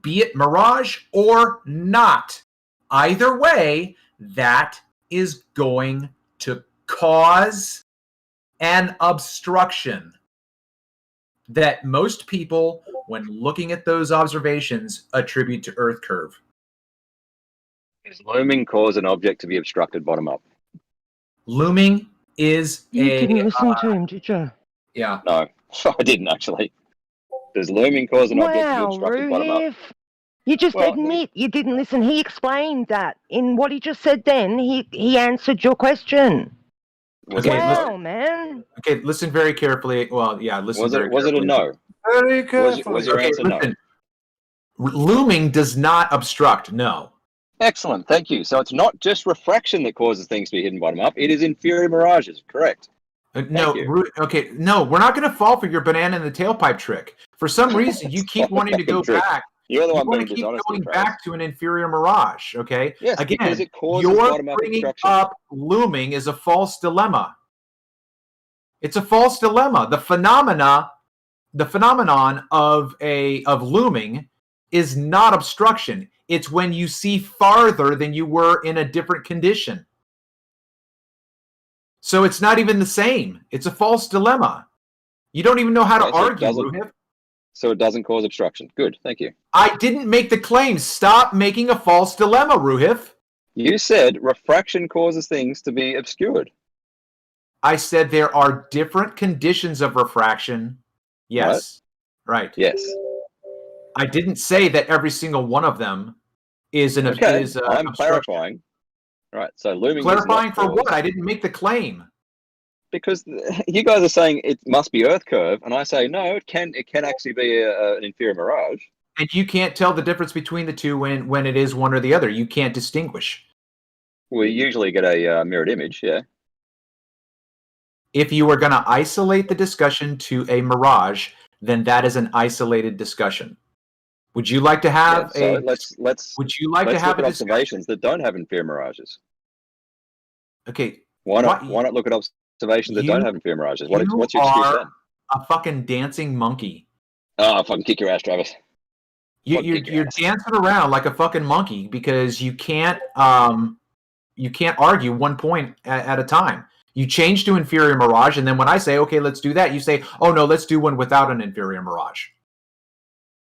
be it mirage or not. Either way, that is going to cause an obstruction that most people, when looking at those observations, attribute to Earth curve. Does looming cause an object to be obstructed bottom up? Looming is You didn't listen to him, did you? Yeah. No, I didn't actually. Does looming cause an object to be Wow, obstructed bottom up? Ruhif. You just Well, admit you didn't listen. He explained that in what he just said then. He answered your question. Wow, man. Okay, listen very carefully. Well, yeah, listen Was very it carefully. a no? Very carefully. Was your answer no? Looming does not obstruct, no. Excellent, thank you. So it's not just refraction that causes things to be hidden bottom up. It is inferior mirages, correct? No, okay, no, we're not going to fall for your banana in the tailpipe trick. For some reason, you keep wanting to go back. You're the one want being to keep dishonest. going back to an inferior mirage, okay? Yes, again, because it causes you're bottom-up bringing obstruction. up looming is a false dilemma. It's a false dilemma. The phenomenon of looming is not obstruction. It's when you see farther than you were in a different condition. So it's not even the same. It's a false dilemma. You don't even know how to argue, Ruhif. So it doesn't cause obstruction. Good, thank you. I didn't make the claim. Stop making a false dilemma, Ruhif. You said refraction causes things to be obscured. I said there are different conditions of refraction. Yes. Right. Yes. I didn't say that every single one of them is an Okay, obstruction. I'm clarifying. Right, so looming. Clarifying for what? I didn't make the claim. Because you guys are saying it must be Earth curve, and I say no, it can actually be an inferior mirage. And you can't tell the difference between the two when it is one or the other. You can't distinguish. We usually get a mirrored image, yeah. If you were going to isolate the discussion to a mirage, then that is an isolated discussion. Would you like to have Would you like to have look at observations that don't have inferior mirages? Okay. Why not look at observations that don't have inferior mirages? What's your excuse then? A fucking dancing monkey. Oh, I'll fucking kick your ass, Travis. You're dancing around like a fucking monkey because you can't argue one point at a time. You change to inferior mirage, and then when I say, okay, let's do that, you say, oh no, let's do one without an inferior mirage.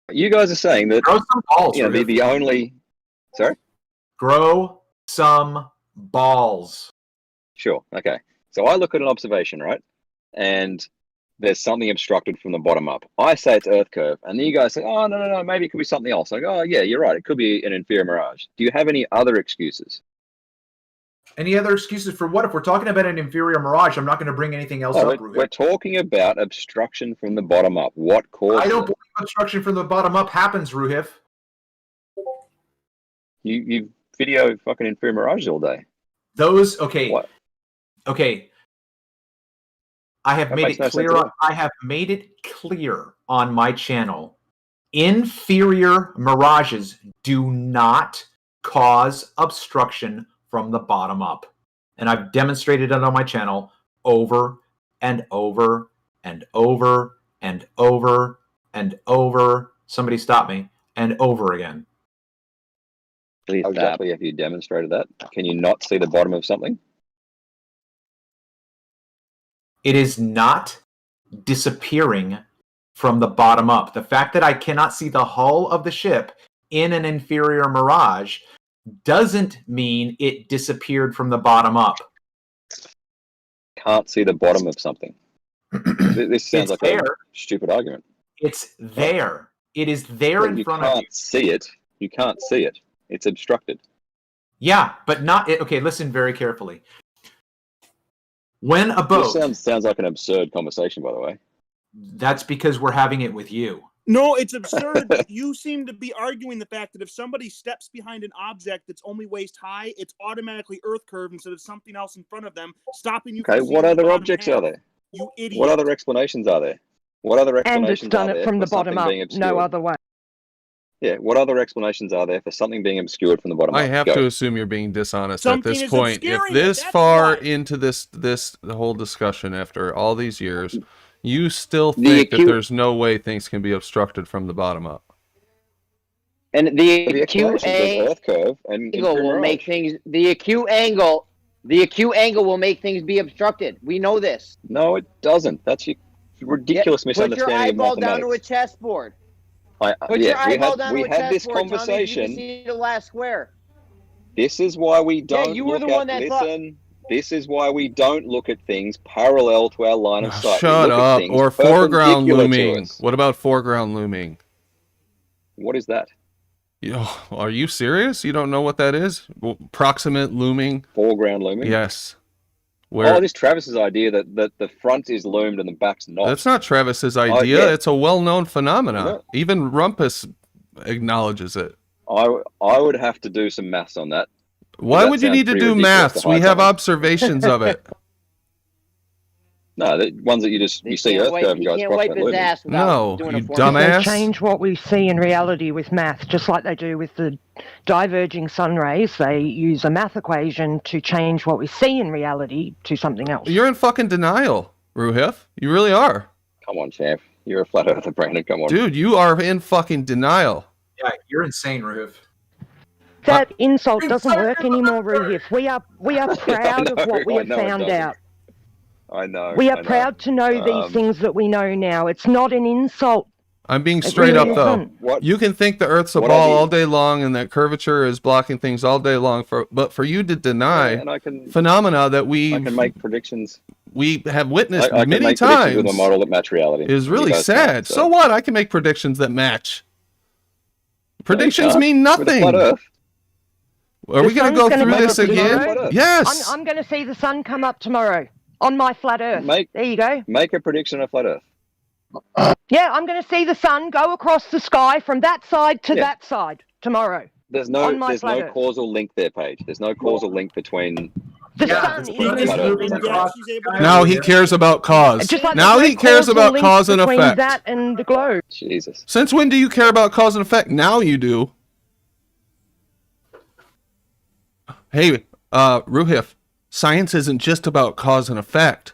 You guys are saying that grow some balls. The only grow some balls. Sure. Okay. So I look at an observation, right? And there's something obstructed from the bottom up. I say it's Earth curve, and then you guys say, oh, no, maybe it could be something else. I go, oh, yeah, you're right. It could be an inferior mirage. Do you have any other excuses? Any other excuses for what? If we're talking about an inferior mirage, I'm not going to bring anything else up. We're talking about obstruction from the bottom up. What causes I don't it? believe obstruction from the bottom up happens, Ruhif. You video fucking inferior mirages all day. Those okay. What? Okay. I have That made makes it no clear. sense at all. I have made it clear on my channel. Inferior mirages do not cause obstruction from the bottom up. And I've demonstrated it on my channel over and over and over and over and over. Somebody stop me. And over again. How exactly have you demonstrated that? Can you not see the bottom of something? It is not disappearing from the bottom up. The fact that I cannot see the hull of the ship in an inferior mirage doesn't mean it disappeared from the bottom up. Can't see the bottom of something. This sounds like a stupid argument. It's there. It is there in front of you. You can't see it. You can't see it. It's obstructed. Yeah, but not... Okay, listen very carefully. When a boat... This sounds like an absurd conversation, by the way. That's because we're having it with you. No, it's absurd. But you seem to be arguing the fact that if somebody steps behind an object that's only waist high, it's automatically earth curve instead of something else in front of them, stopping you. Okay, from what seeing other the bottom objects half. are there? You idiot. What other explanations are there? What other And explanations it's done are it there from the for something bottom up, being obscured? no other way. Yeah, what other explanations are there for something being obscured from the bottom up? I have Go. to assume you're being dishonest Something at this is point. If obscuring this it, that's far why. into the whole discussion after all these years, you still think that there's no way things can be obstructed from the bottom up. And the acute explanation is Earth curve and angle will inferior make mirage. things. The acute angle will make things be obstructed. We know this. No, it doesn't. That's your ridiculous Put your misunderstanding eyeball of down to a mathematics. chessboard. Put your Yeah, eyeball down we to a had this chessboard. Tell me if you can conversation. see the last square. This is why we don't you were look the one at, that thought- listen, this is why we don't look at things parallel to our line of sight. We Shut look at up. things Or foreground perpendicular to looming. us. What about foreground looming? What is that? Are you serious? You don't know what that is? Proximate looming? Foreground looming? Yes. Oh, this Travis's idea that the front is loomed and the back's not. That's not Travis's idea. yeah. It's a well-known phenomenon. No. Even Rumpus acknowledges it. I would have to do some maths on that. Why That would you sounds need to pretty do ridiculous maths? to We hide have behind. observations of it. No, the ones that you see Earth curve and goes approximately looming. No, doing you a formula. dumbass. They change what we see in reality with math, just like they do with the diverging sun rays. They use a math equation to change what we see in reality to something else. You're in fucking denial, Ruhif. You really are. Come on, champ. You're a flat earther, Brandon. Come on. Dude, you are in fucking denial. Yeah, you're insane, Ruhif. That insult doesn't work anymore, Ruhif. We are proud of what we I have know it found doesn't. out. I know. We I are know. proud to know these things that we know now. It's not an insult. I'm being It straight really up, though. isn't. What? You can think the Earth's a What ball I all did- day long and that curvature is blocking things all day long. But for you to deny and I can phenomena that I can make predictions. we have witnessed I can many make predictions with times a model that match reality. is You really guys sad. can't, So what? I can make predictions that match. Predictions can't. mean With a nothing. flat Earth. Are we going to go sun's gonna through come this up again? tomorrow. Yes. I'm going to see the sun come up tomorrow on my flat Earth. There you go. Make a prediction of flat Earth. Yeah, I'm going to see the sun go across the sky from that side to Yeah. that side tomorrow. There's On my no flat Earth. causal link there, Paige. There's no causal link between. The Yeah, sun the is sun is Flat Earth. moving across the sky. Now he cares about cause. Just like Now there's he no cares causal about link cause and between effect. that and the globe. Jesus. Since when do you care about cause and effect? Now you do. Hey, Ruhif, science isn't just about cause and effect.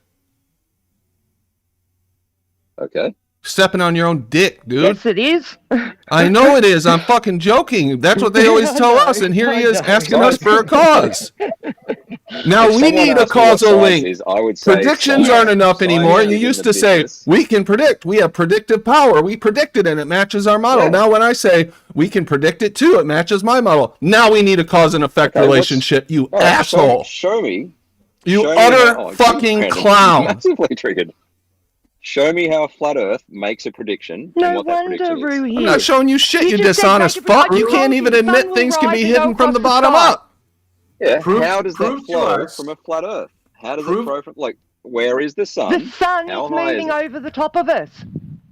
Okay. Stepping on your own dick, dude. Yes, it is. I know it is. I'm fucking joking. That's what they always tell us, and here he is asking us for a cause. Now If we someone need a asked me what causal science link. is, I would say Predictions science. aren't enough anymore. Science You is in used the to say, business. we can predict. We have predictive power. We predict it and it matches our model. Yeah. Now when I say, we can predict it too, it matches my model. Now we need a cause and effect Okay, relationship, you All right, asshole. Show me. You show me utter how- fucking Brandon, clown. Massively triggered. Show me how a flat Earth makes a prediction. and No what that wonder, prediction is. Ruhi. I'm not showing you shit, you just said dishonest make a prediction. fuck. You I can't told even you the admit sun will things can rise be and go hidden from across the the bottom sky. up. Yeah. Prove- How does that prove to flow us- from a flat Earth? How does prove- it flow from like? Where is the sun? The sun How is high moving is it? over the top of us.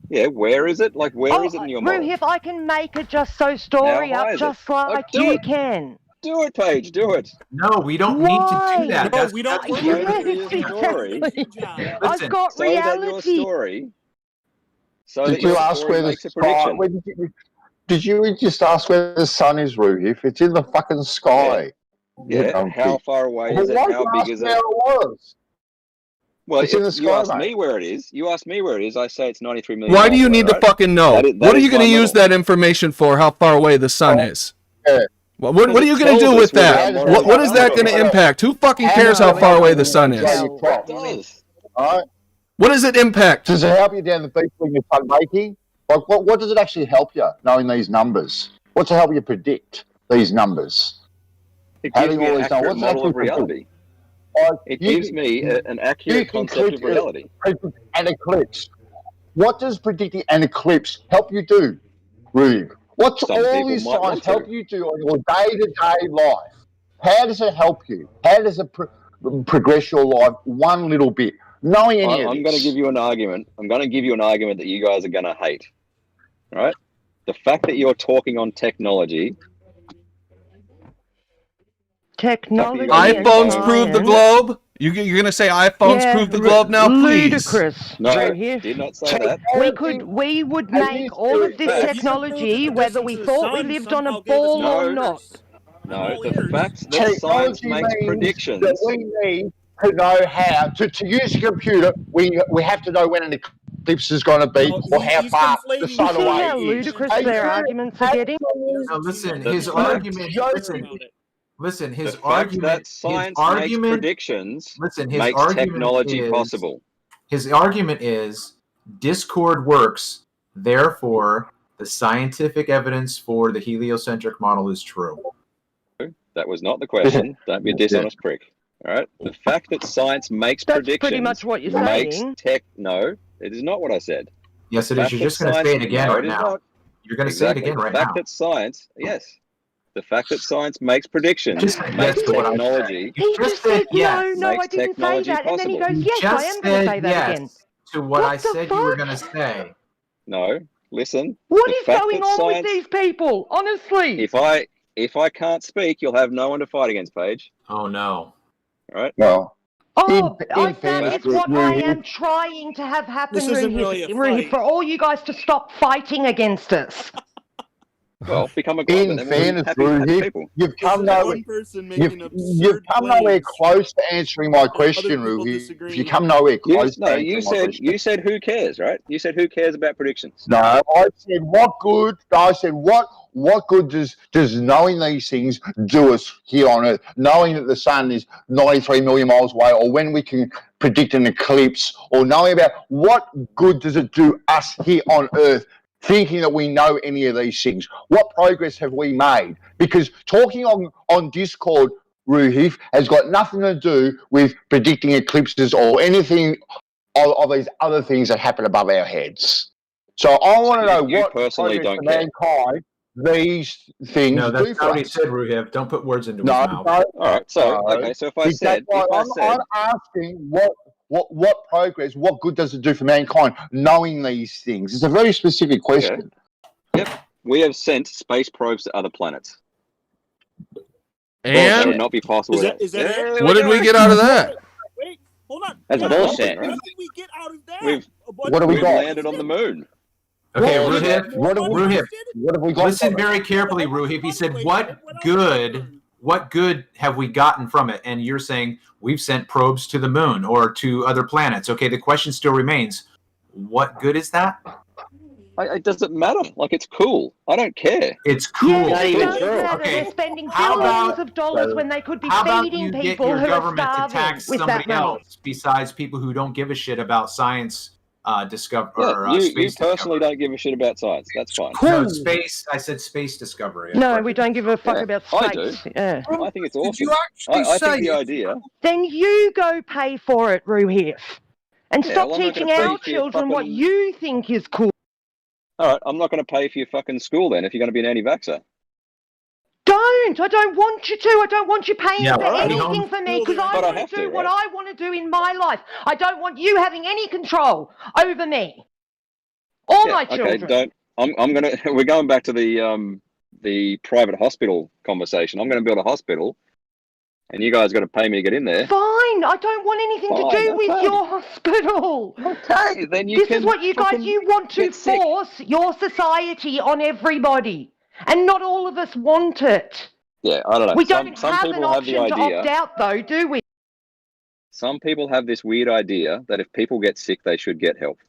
Yeah. Where is it? Like where is it in your model? Ruhif, I can make a just so story How high up is just it? like do you it. can. Do it, Paige. Do it. No, we don't need to Why? do that. No, That's, we don't. that's- We're Show not me doing your that. story. Good job. Listen, I've got So that your reality. story. So Did that your you ask story where the makes a sky? prediction. Did you just ask where the sun is, Ruhif? It's in the fucking sky. Yeah. donkey. How far away Well, is it? why How you big ask is where it? it was? Well, It's in the if you sky, ask mate. me where it is, you ask me where it is, I say it's 93 million. Why do you miles need away, to right? fucking know? That is What are you going to my use model. that information for? How far away the sun is? Yeah. What are you going to do with that? What is that going to impact? Who fucking cares how far away the sun is? Grow your crop. does. All right. What does it impact? Does it help you down the beach when you're fun making? Like, what does it actually help you knowing these numbers? What's it help you predict these numbers? It How gives do me you an always know? accurate What's it model of actually predict? reality. It You gives can- me an accurate can concept click of reality. predict an eclipse. What does predicting an eclipse help you do, Rube? What's Some all people these might signs want to. help you do on your day-to-day life? How does it help you? How does it progress your life one little bit? Knowing any of I'm this. going to give you an argument. I'm going to give you an argument that you guys are going to hate. Right? The fact that you're talking on technology. Technology iPhones and prove the science. globe? You're going to say iPhones Yeah, prove the globe now, please? ludicrous. No, Ruhif. did not say that. We would make all of this facts. technology whether we thought we lived on a ball or not. No, the fact that science Technology makes means predictions. that we need to know how to use a computer. We have to know when an eclipse is going to be or how far the sun You see away how is. ludicrous their arguments are getting? No, listen, The his fact- argument. Listen, his The fact argument. that science makes predictions Listen, his makes argument technology is, possible. His argument is Discord works, therefore the scientific evidence for the heliocentric model is true. That was not the question. Don't be a dishonest prick. All right. The fact that science makes That's predictions pretty much what you're makes saying. No, it is not what I said. Yes, it is. You're just going to say it again right now. You're going to say it again right The now. fact that science, yes. The fact that science makes predictions Just makes yes to what I technology. said. He just said yes. No, I Makes didn't say technology that. And then he possible. goes, yes, I am going to say that again. To what I What the said you were going to say. No, listen. What the is fact going that on science, with these people? Honestly. If I can't speak, you'll have no one to fight against, Paige. Oh no. All right. Well, Oh, in that fairness, is what I Ruhif, am trying to have happen, This isn't really a Ruhif, fight. for all you guys to stop fighting against us. Well, become a god, in and then we'll be fairness, happy Ruhif, people. you've This come is nowhere. one person making You've absurd come nowhere claims. close to answering my Other question, people Ruhif. disagreeing. You come nowhere close to answering You my said question. you said who cares, right? You said who cares about predictions. No, I said what good. I said what good does knowing these things do us here on Earth? Knowing that the sun is 93 million miles away, or when we can predict an eclipse, or knowing about what good does it do us here on Earth? Thinking that we know any of these things. What progress have we made? Because talking on Discord, Ruhif, has got nothing to do with predicting eclipses or anything of these other things that happen above our heads. So I want to know you what personally progress don't for care. mankind these things No, do that's for not what he us. said, Ruhif. Don't put words into his No, mouth. no, All right. So no. okay. So if I said, I'm asking what progress, what good does it do for mankind knowing these things? It's a very specific question. Yep, we have sent space probes to other planets. And that would not be possible. Is that it? what did we get out of that? Wait, hold on. That's bullshit. What did we get out of that? What have we We've got? landed on the moon. Okay, Well, Ruhif. what have we got? Listen very carefully, Ruhif. He said, what good have we gotten from it? And you're saying we've sent probes to the moon or to other planets. Okay, the question still remains, what good is that? It doesn't matter. Like, it's cool. I don't care. It's cool. Yeah, it does true. matter. Okay. They're spending How billions about- of dollars when they could be How about feeding you get people your who are government to starving tax with that somebody money. else besides people who don't give a shit about science discovery or you space personally discovery? don't give a shit about science. That's fine. No, space. I said space discovery. No, we don't give a fuck Yeah, about I do. space. Yeah. I think it's awesome. you actually I say think the it? idea. Then you go pay for it, Ruhif. And Yeah, stop well, I'm not teaching gonna pay our for your children what fucking- you think is cool. All right, I'm not going to pay for your fucking school then if you're going to be an anti-vaxxer. don't. I don't want you to. I don't want you paying Yeah, for well, anything for me because I But I want have to do to, what right? I want to do in my life. I don't want you having any control over me or my children. We're going back to the private hospital conversation. I'm going to build a hospital, and you guys got to pay me to get in there. Fine. I don't want anything to do with your hospital. Okay, then This is what you guys, you want to force your society on everybody. And not all of us want it. Yeah, I don't know. We don't Some have an people have the option to idea. opt out, though, do we? Some people have this weird idea that if people get sick, they should get help.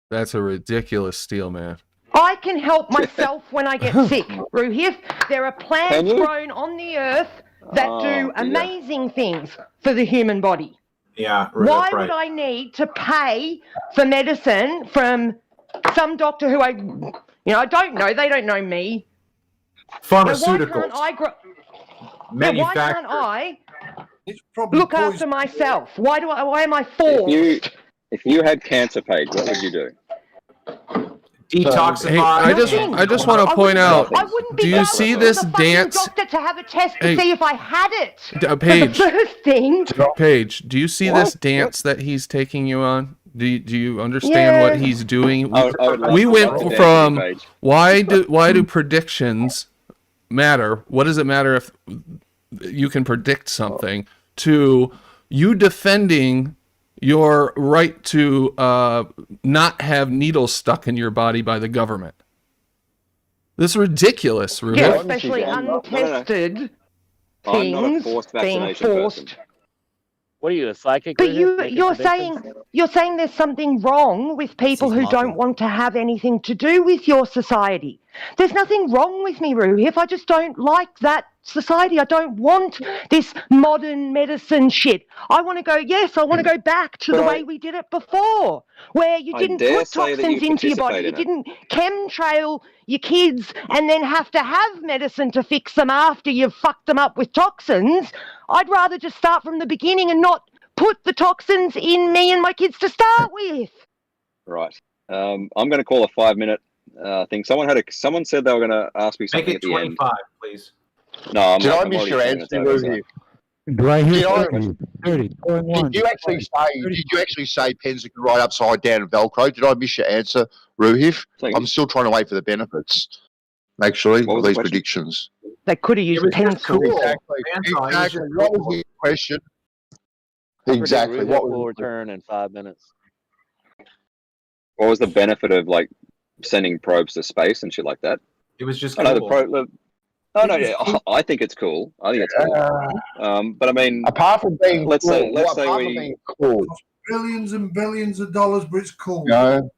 That's a ridiculous steal, man. I can help myself when I get sick, Ruhif. There are plants grown on the earth that do amazing things for the human body. Yeah, Why would I need to pay for medicine from some doctor who I don't know? They don't know me. Pharmaceuticals. Why can't I grow? Manufactured. Why can't I look after myself? Why am I forced? If you had cancer, Paige, what would you do? Detoxify. Hey, I just want to point out. I wouldn't be Do you going see to this the fucking dance? doctor to have a test to see if I had it. Paige. For the first thing. Paige, do you see this dance that he's taking you on? Do you understand what he's doing? We went from why do predictions matter? What does it matter if you can predict something? To you defending your right to not have needles stuck in your body by the government. This is ridiculous, Ruben. Yeah, especially untested things being forced. What are you, a psychic? But you're saying there's something wrong with people who don't want to have anything to do with your society. There's nothing wrong with me, Ruhif. I just don't like that society. I don't want this modern medicine shit. I want to go back to the way we did it before, where you didn't put toxins into your body. You didn't chemtrail your kids and then have to have medicine to fix them after you've fucked them up with toxins. I'd rather just start from the beginning and not put the toxins in me and my kids to start with. Right. I'm going to call a 5-minute thing. Someone said they were going to ask me something at the end. Make it 25, please. No, Did I miss your answer, Ruby? Do I hear 30? Did you actually say pens that can write upside down and Velcro? Did I miss your answer, Ruhif? I'm still trying to wait for the benefits, actually, of these predictions. They could have used pencils. Exactly. What was the question? Exactly. What will return in 5 minutes? What was the benefit of like sending probes to space and shit like that? It was just cool. I think it's cool. But I mean, apart from being let's cool, say cool. Billions and billions of dollars, but it's cool. No.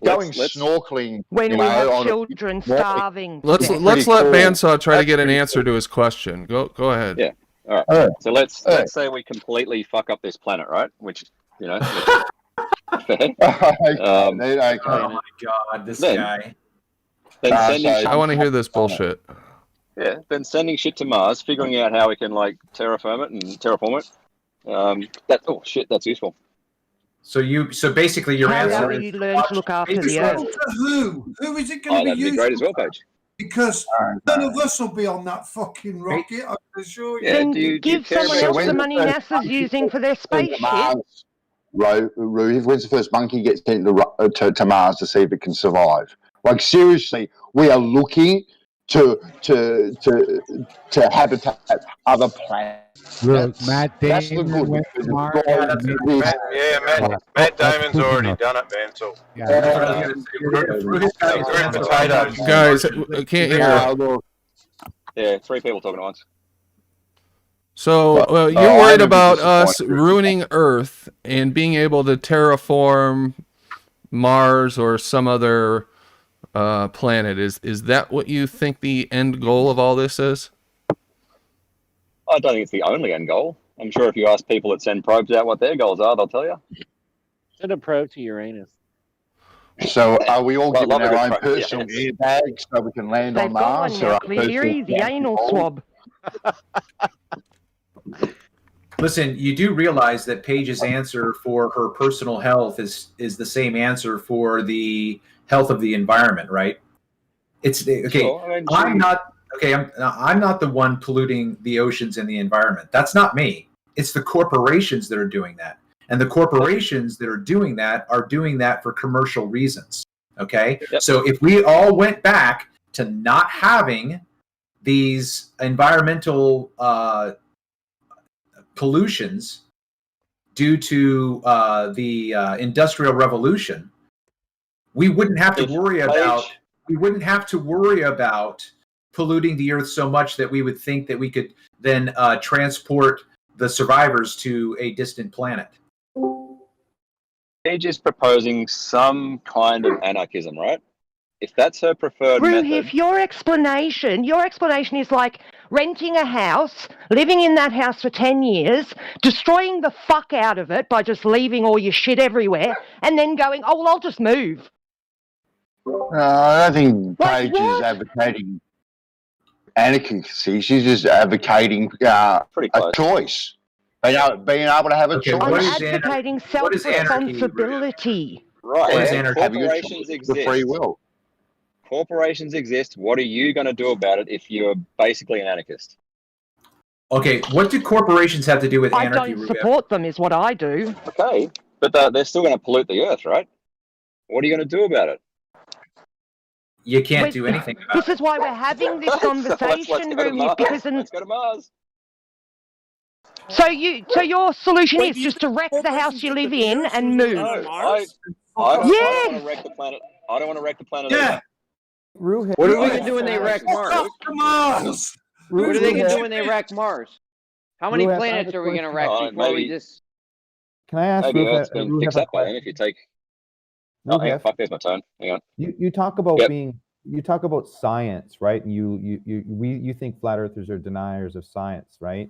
Going snorkeling when we have children starving. Let's let Bandsaw try to get an answer to his question. Go ahead. Yeah. All right. So let's say we completely fuck up this planet, right? Which fair. Oh my God, this guy. I want to hear this bullshit. Yeah, then sending shit to Mars, figuring out how we can like terraform it. That's useful. So basically your answer is you learn to look after the earth. Who is it going to be that'd used? be great as well, Paige. Because none of us will be on that fucking rocket, I can assure you. Then give someone else the money NASA's using for their spaceship. When's the first monkey gets sent to Mars to see if it can survive? Like seriously, we are looking to habitat other planets. Look, Matt Damon went to Mars. Matt Damon's already done it, man. So Guys, I can't hear. Yeah, 3 people talking at once. So you're worried about us ruining Earth and being able to terraform Mars or some other planet. Is that what you think the end goal of all this is? I don't think it's the only end goal. I'm sure if you ask people that send probes out what their goals are, they'll tell you. Send a probe to Uranus. So are we all given our own personal airbags so we can land on Mars? The anal swab. Listen, you do realize that Paige's answer for her personal health is the same answer for the health of the environment, right? It's okay. Sure, I mean, I'm not okay. I'm not the one polluting the oceans and the environment. That's not me. It's the corporations that are doing that, and the corporations that are doing that for commercial reasons. Okay, so if we all went back to not having these environmental pollutions due to the Industrial Revolution, we wouldn't have to worry about. We wouldn't have to worry about polluting the earth so much that we would think that we could then transport the survivors to a distant planet. Paige is proposing some kind of anarchism, right? If that's her preferred method. If your explanation is like renting a house, living in that house for 10 years, destroying the fuck out of it by just leaving all your shit everywhere, and then going, oh, well, I'll just move. I don't think Paige is advocating anarchy. She's just advocating a choice. Being able to have a choice. I'm advocating self-responsibility. Right. Corporations exist. Free will. Corporations exist. What are you going to do about it if you're basically an anarchist? Okay, what do corporations have to do with anarchy? I don't support them, is what I do. Okay, but they're still going to pollute the earth, right? What are you going to do about it? You can't do anything about This is why we're having this conversation, Rumi, because let's go to Mars. So your solution is just to wreck the house you live in and move. No, I don't want to wreck the planet. I don't want to wreck the planet. Yeah. What are we going to do when they wreck Mars? What are they going to do when they wreck Mars? How many planets are we going to wreck before we just... Can I ask maybe Earth's been fixed up by then if you take... Oh, hang on, fuck, there's my turn. Hang on. You talk about you talk about science, right? And you think flat earthers are deniers of science, right?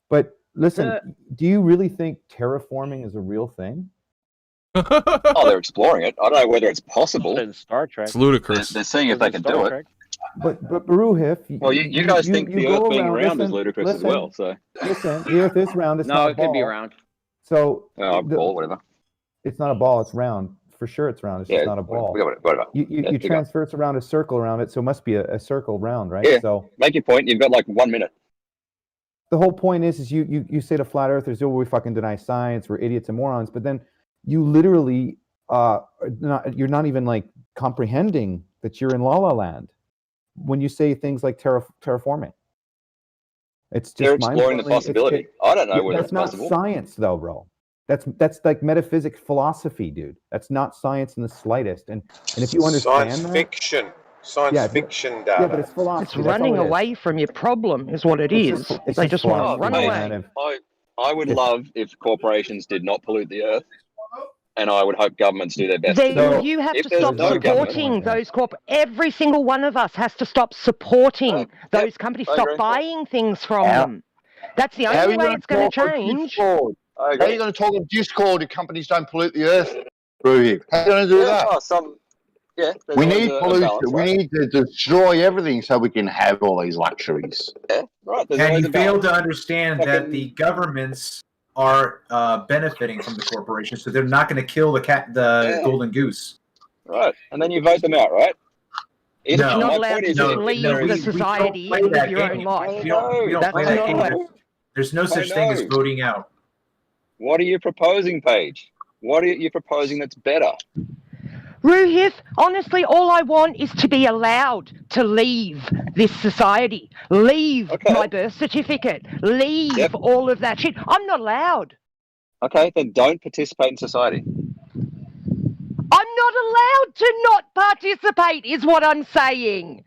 But listen, do you really think terraforming is a real thing? Oh, they're exploring it. I don't know whether it's possible. In Star Trek. It's ludicrous. They're seeing if they can do it. But Ruhif, well, you guys think the Earth being round is ludicrous as well. So listen, the Earth is round. It's no, not it could be round. So ball, whatever. It's not a ball. It's round. For sure, it's round. It's just not a ball. Whatever. You transfer it around a circle around it, so it must be a circle round, right? Yeah. So make your point. You've got like 1 minute. The whole point is you say to flat earthers, oh, we fucking deny science, we're idiots and morons, but then you literally you're not even like comprehending that you're in La La Land when you say things like terraforming. It's just they're exploring the possibility. I don't know whether it's possible. That's not science, though, bro. That's like metaphysics philosophy, dude. That's not science in the slightest. And if you understand science fiction data. Yeah, but it's philosophy. It's running away from your problem, is what it is. They just want to run away. I would love if corporations did not pollute the earth, and I would hope governments do their best. You have to stop supporting those Every single one of us has to stop supporting those companies. Stop buying things from them. That's the only way it's going to change. How are you going to talk on Discord if companies don't pollute the earth? How are you going to do that? We need pollution. We need to destroy everything so we can have all these luxuries. Yeah, right. And you fail to understand that the governments are benefiting from the corporations, so they're not going to kill the golden goose. Right, and then you vote them out, right? You're not allowed to leave the society and live your own life. We don't play that game. There's no such thing as voting out. What are you proposing, Paige? What are you proposing that's better? Ruhith, honestly, all I want is to be allowed to leave this society, leave my birth certificate, leave all of that shit. I'm not allowed. Okay, then don't participate in society. I'm not allowed to not participate, is what I'm saying.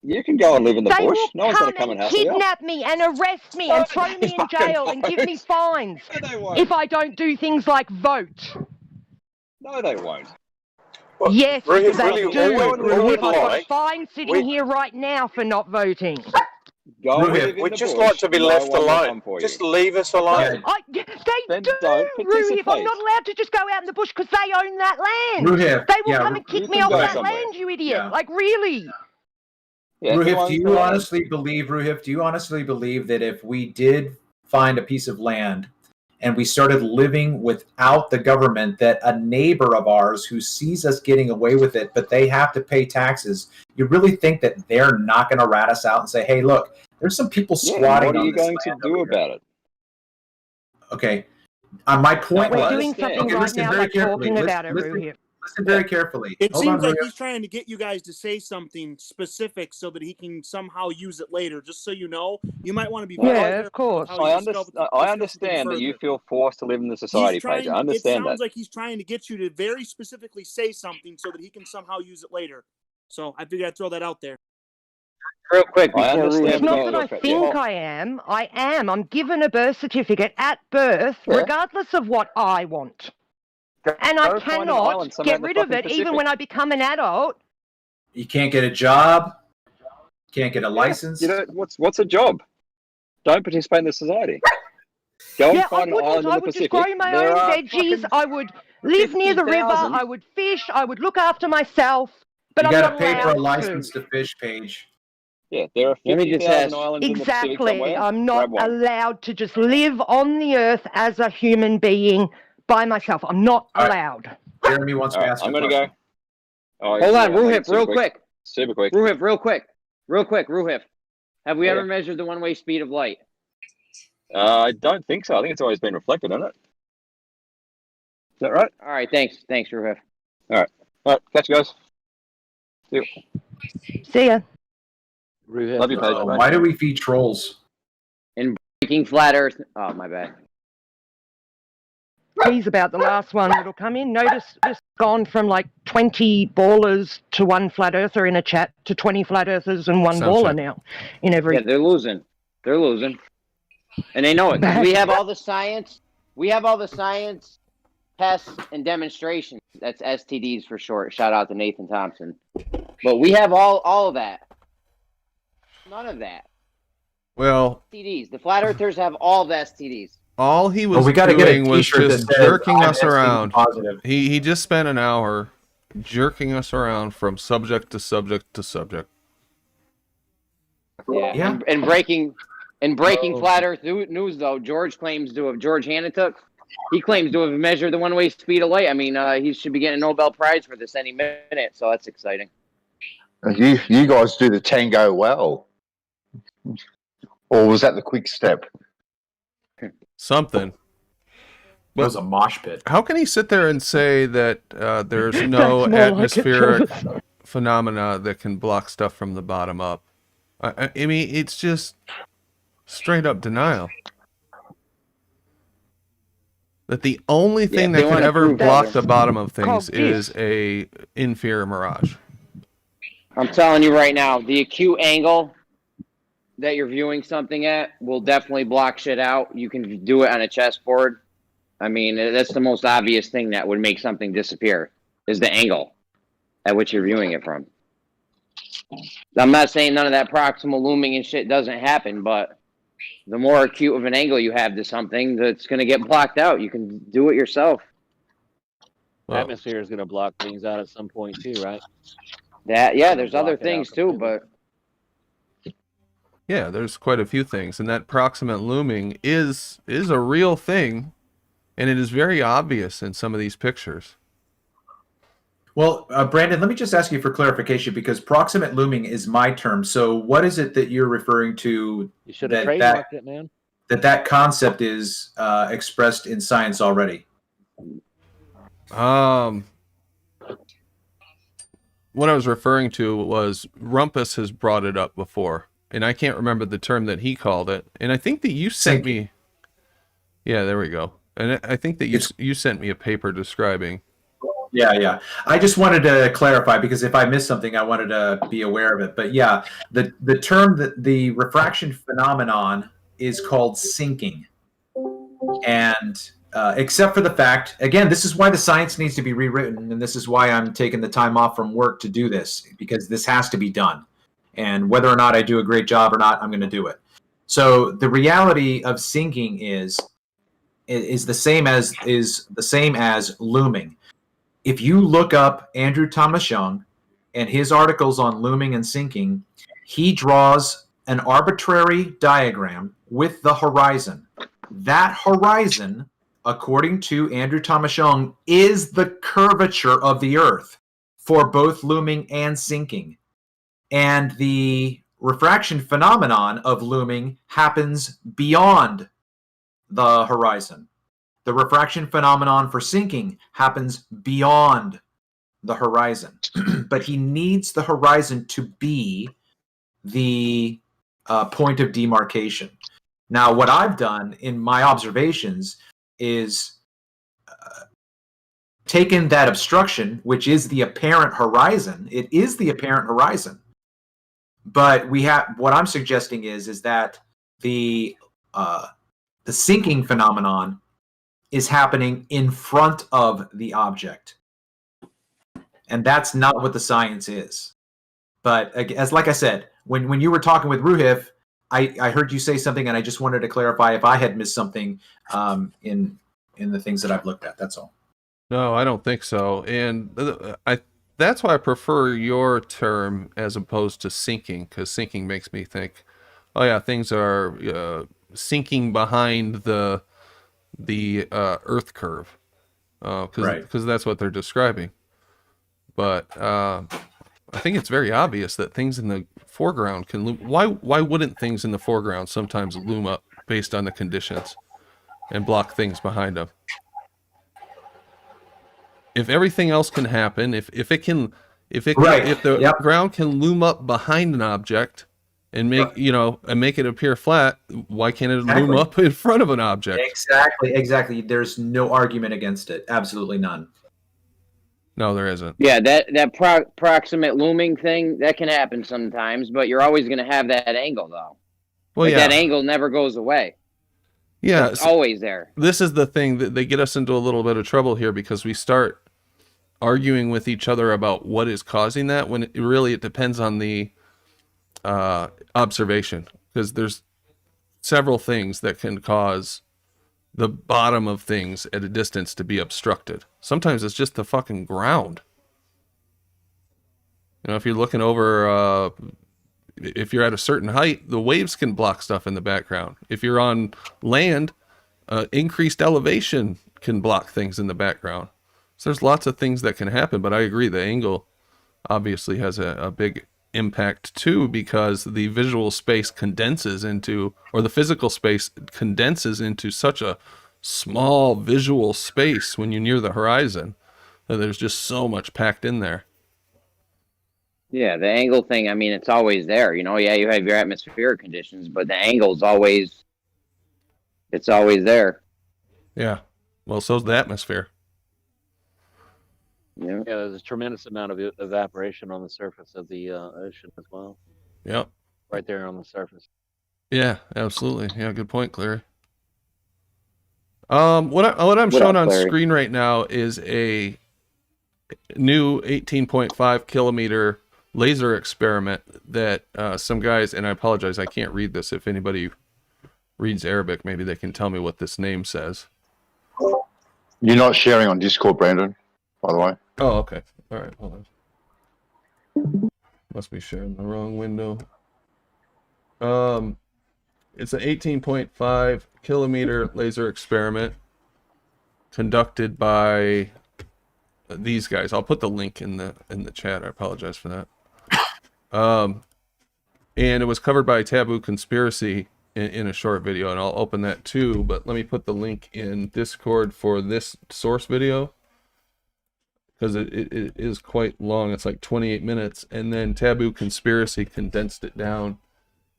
You can go and live in the bush. No one's going to Come come and and hassle you. kidnap me and arrest me and throw me in jail and give me fines if I don't do things like vote. No, they won't. Well, yes, really, they really, do. Ruhith, I've got fines sitting here right now for not voting. We'd just like to be left alone. Just leave us alone. They do, Ruhith. I'm not allowed to just go out in the bush because they own that land. Ruhith, they will come and kick me off that land, you idiot. Yeah. Like, really? Yeah, Ruhith, do you honestly believe that if we did find a piece of land and we started living without the government, that a neighbor of ours who sees us getting away with it, but they have to pay taxes, you really think that they're not going to rat us out and say, hey, look, there's some people squatting what are on you this going to land do over about it? Okay. My point We're was, doing something okay, right listen now, very like carefully. talking about it, Ruhi. Listen very carefully. It Hold seems on, like Ruhi. he's trying to get you guys to say something specific so that he can somehow use it later. Just so you know, you might want to be very Yeah, of course. how you discuss I understand that you feel forced to live in the society, Paige. I It understand sounds that. like he's trying to get you to very specifically say something so that he can somehow use it later. So I figured I'd throw that out there. Real quick, I before understand. It's not that I Yeah. think I am. I am. I'm given a birth certificate at birth, regardless of what I want. And I Go find an cannot island somewhere get in the rid of fucking it, even Pacific. when I become an adult. You can't get a job. Can't get a license. You know, what's a job? Don't participate in the society. Go and Yeah, I find an island wouldn't. in I the would just Pacific. grow my There own are veggies. fucking I would live near the river. 50,000. I would fish. I would look after myself. But You I'm got not to pay for a allowed license to. to fish, Paige. Yeah, there are Let me just 50,000 ask- islands in the Pacific Exactly. somewhere. I'm not Grab one. allowed to just live on the earth as a human being by myself. I'm not allowed. Jeremy wants to All right, ask I'm a going to question. go. Oh, Hold on, yeah, make it Ruhif, super real quick. quick. Super quick. Ruhif, real quick. Ruhif. Have we Yeah. ever measured the one-way speed of light? I don't think so. I think it's always been reflected on it. Is that right? All right, thanks, Ruhif. All right, catch you guys. See you. See ya. Love you, Paige. Bye. Why do we feed trolls? In Breaking Flat Earth. Oh, my bad. He's about the last one that'll come in. Notice it's gone from like 20 ballers to one flat earther in a chat to 20 flat earthers and one Sound baller check. now in every. Yeah, they're losing. And they know it. 'Cause we have all the science. We have all the science, tests, and demonstrations. That's STDs for short. Shout out to Nathan Thompson. But we have all of that. None of that. Well, STDs. The flat earthers have all the STDs. all he was we gotta get a doing was t-shirt just that says, jerking "I'm us STD around. positive." He just spent an hour jerking us around from subject to subject to subject. Yeah. And breaking flat Earth news though, George Hannatuk, he claims to have measured the one-way speed of light. I mean, he should be getting a Nobel Prize for this any minute, so that's exciting. You guys do the tango well. Or was that the quick step? Something. It was a mosh pit. How can he sit there and say that there's no That's more like it, atmospheric George. phenomena that can block stuff from the bottom up? I mean, it's just straight up denial. That the only thing they that can wanna ever prove block that. the bottom of things Called is a inferior mirage. I'm telling you right now, the acute angle that you're viewing something at will definitely block shit out. You can do it on a chessboard. I mean, that's the most obvious thing that would make something disappear, is the angle at which you're viewing it from. I'm not saying none of that proximal looming and shit doesn't happen, but the more acute of an angle you have to something, that's going to get blocked out. You can do it yourself. Atmosphere is going to block things out at some point too, right? There's other things too, but Yeah, there's quite a few things, and that proximate looming is a real thing, and it is very obvious in some of these pictures. Well, Brandon, let me just ask you for clarification, because proximate looming is my term. So what is it that you're referring to? You should have trademarked it, man. That concept is expressed in science already. What I was referring to was Rumpus has brought it up before, and I can't remember the term that he called it. And I think that you sent me. Yeah, there we go. And I think that you sent me a paper describing. Yeah. I just wanted to clarify, because if I missed something, I wanted to be aware of it. But yeah, the term that the refraction phenomenon is called sinking. And except for the fact, again, this is why the science needs to be rewritten, and this is why I'm taking the time off from work to do this, because this has to be done. And whether or not I do a great job or not, I'm going to do it. So the reality of sinking is the same as looming. If you look up Andrew Thomas Young and his articles on looming and sinking, he draws an arbitrary diagram with the horizon. That horizon, according to Andrew Thomas Young, is the curvature of the Earth for both looming and sinking. And the refraction phenomenon of looming happens beyond the horizon. The refraction phenomenon for sinking happens beyond the horizon. But he needs the horizon to be the point of demarcation. Now, what I've done in my observations is taken that obstruction, which is the apparent horizon. It is the apparent horizon. But what I'm suggesting is that the sinking phenomenon is happening in front of the object. And that's not what the science is. But as like I said, when you were talking with Ruhif, I heard you say something, and I just wanted to clarify if I had missed something in the things that I've looked at. That's all. No, I don't think so. And that's why I prefer your term as opposed to sinking, because sinking makes me think, oh yeah, things are sinking behind the Earth curve, because that's what they're describing. But I think it's very obvious that things in the foreground can loom. Why wouldn't things in the foreground sometimes loom up based on the conditions and block things behind them? If everything else can happen, if the ground can loom up behind an object and make it appear flat, why can't it loom up in front of an object? Exactly. There's no argument against it. Absolutely none. No, there isn't. Yeah, that proximate looming thing, that can happen sometimes, but you're always going to have that angle, though. Well, that angle never goes away. Yeah, it's always there. This is the thing that they get us into a little bit of trouble here, because we start arguing with each other about what is causing that, when it depends on the observation, because there's several things that can cause the bottom of things at a distance to be obstructed. Sometimes it's just the fucking ground. If you're looking over, if you're at a certain height, the waves can block stuff in the background. If you're on land, increased elevation can block things in the background. So there's lots of things that can happen, but I agree the angle obviously has a big impact too, because the visual space condenses into, or the physical space condenses into such a small visual space when you're near the horizon that there's just so much packed in there. Yeah, the angle thing, I mean, it's always there. You have your atmospheric conditions, but the angle's always there. Yeah. Well, so's the atmosphere. Yeah, there's a tremendous amount of evaporation on the surface of the ocean as well. Yep. Right there on the surface. Yeah, absolutely. Yeah, good point, Clary. What I'm showing on screen right now is a new 18.5 kilometer laser experiment that some guys, and I apologize, I can't read this. If anybody reads Arabic, maybe they can tell me what this name says. You're not sharing on Discord, Brandon, by the way. Oh, okay. All right, hold on. Must be sharing the wrong window. It's an 18.5 kilometer laser experiment conducted by these guys. I'll put the link in the chat. I apologize for that. And it was covered by Taboo Conspiracy in a short video, and I'll open that too, but let me put the link in Discord for this source video, because it is quite long. It's like 28 minutes, and then Taboo Conspiracy condensed it down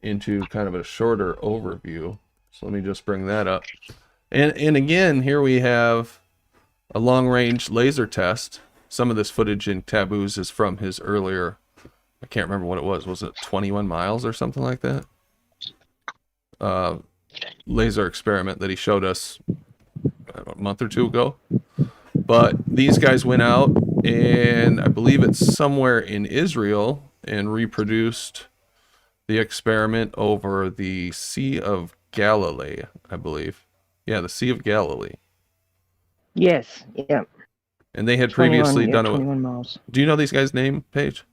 into kind of a shorter overview. So let me just bring that up. And again, here we have a long-range laser test. Some of this footage in Taboo's is from his earlier, I can't remember what it was. Was it 21 miles or something like that? Laser experiment that he showed us a month or two ago. But these guys went out, and I believe it's somewhere in Israel, and reproduced the experiment over the Sea of Galilee, I believe. Yeah, the Sea of Galilee. Yes, yeah. And they had previously done 21 miles. Do you know these guys' name, Paige?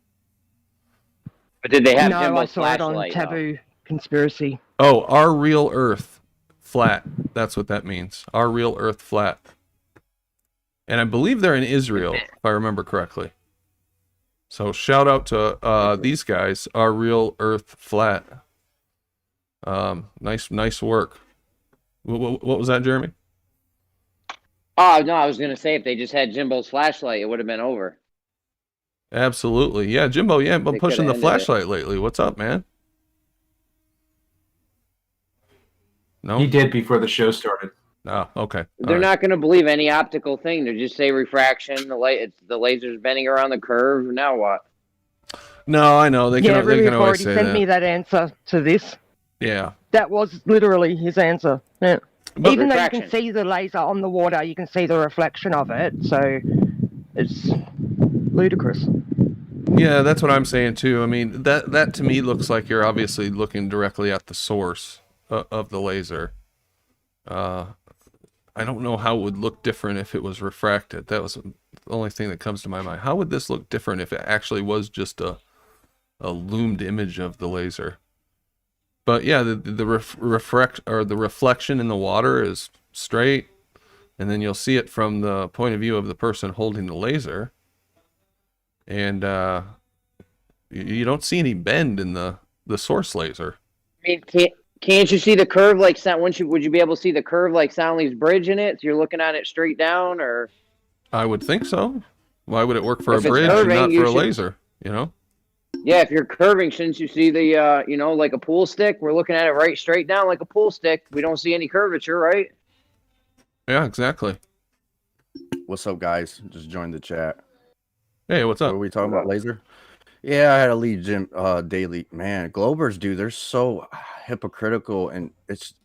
But did they have No, I saw it on Taboo Conspiracy. Oh, Our Real Earth flat. That's what that means. Our real Earth flat. And I believe they're in Israel, if I remember correctly. So shout out to these guys. Our real Earth flat. Nice work. What was that, Jeremy? Oh no, I was gonna say if they just had Jimbo's flashlight, it would have been over. Absolutely. Yeah, Jimbo, yeah, I'm They pushing coulda the ended flashlight lately. What's up, man? No? He did before the show started. Oh, okay. They're not going to believe any optical thing. They just say refraction. The laser's bending around the curve. Now what? No, I know. They can Ruby always already say sent that. me that answer to this. Yeah. That was literally his answer. Yeah. But Even though you refraction. can see the laser on the water, you can see the reflection of it. So it's ludicrous. Yeah, that's what I'm saying too. I mean, that to me looks like you're obviously looking directly at the source of the laser. I don't know how it would look different if it was refracted. That was the only thing that comes to my mind. How would this look different if it actually was just a loomed image of the laser? But yeah, the reflection in the water is straight, and then you'll see it from the point of view of the person holding the laser, and you don't see any bend in the source laser. I mean, can't you see the curve like would you be able to see the curve like Soundly's bridge in it? So you're looking at it straight down, or? I would think so. Why would it work for a If it's bridge curving, and not you for a should- laser? You know? Yeah, if you're curving, shouldn't you see the like a pool stick? We're looking at it right straight down like a pool stick. We don't see any curvature, right? Yeah, exactly. What's up, guys? Just joined the chat. Hey, what's up? What are we talking about? Laser? Yeah, I had a lead gym daily. Man, Globers, dude, they're so hypocritical, and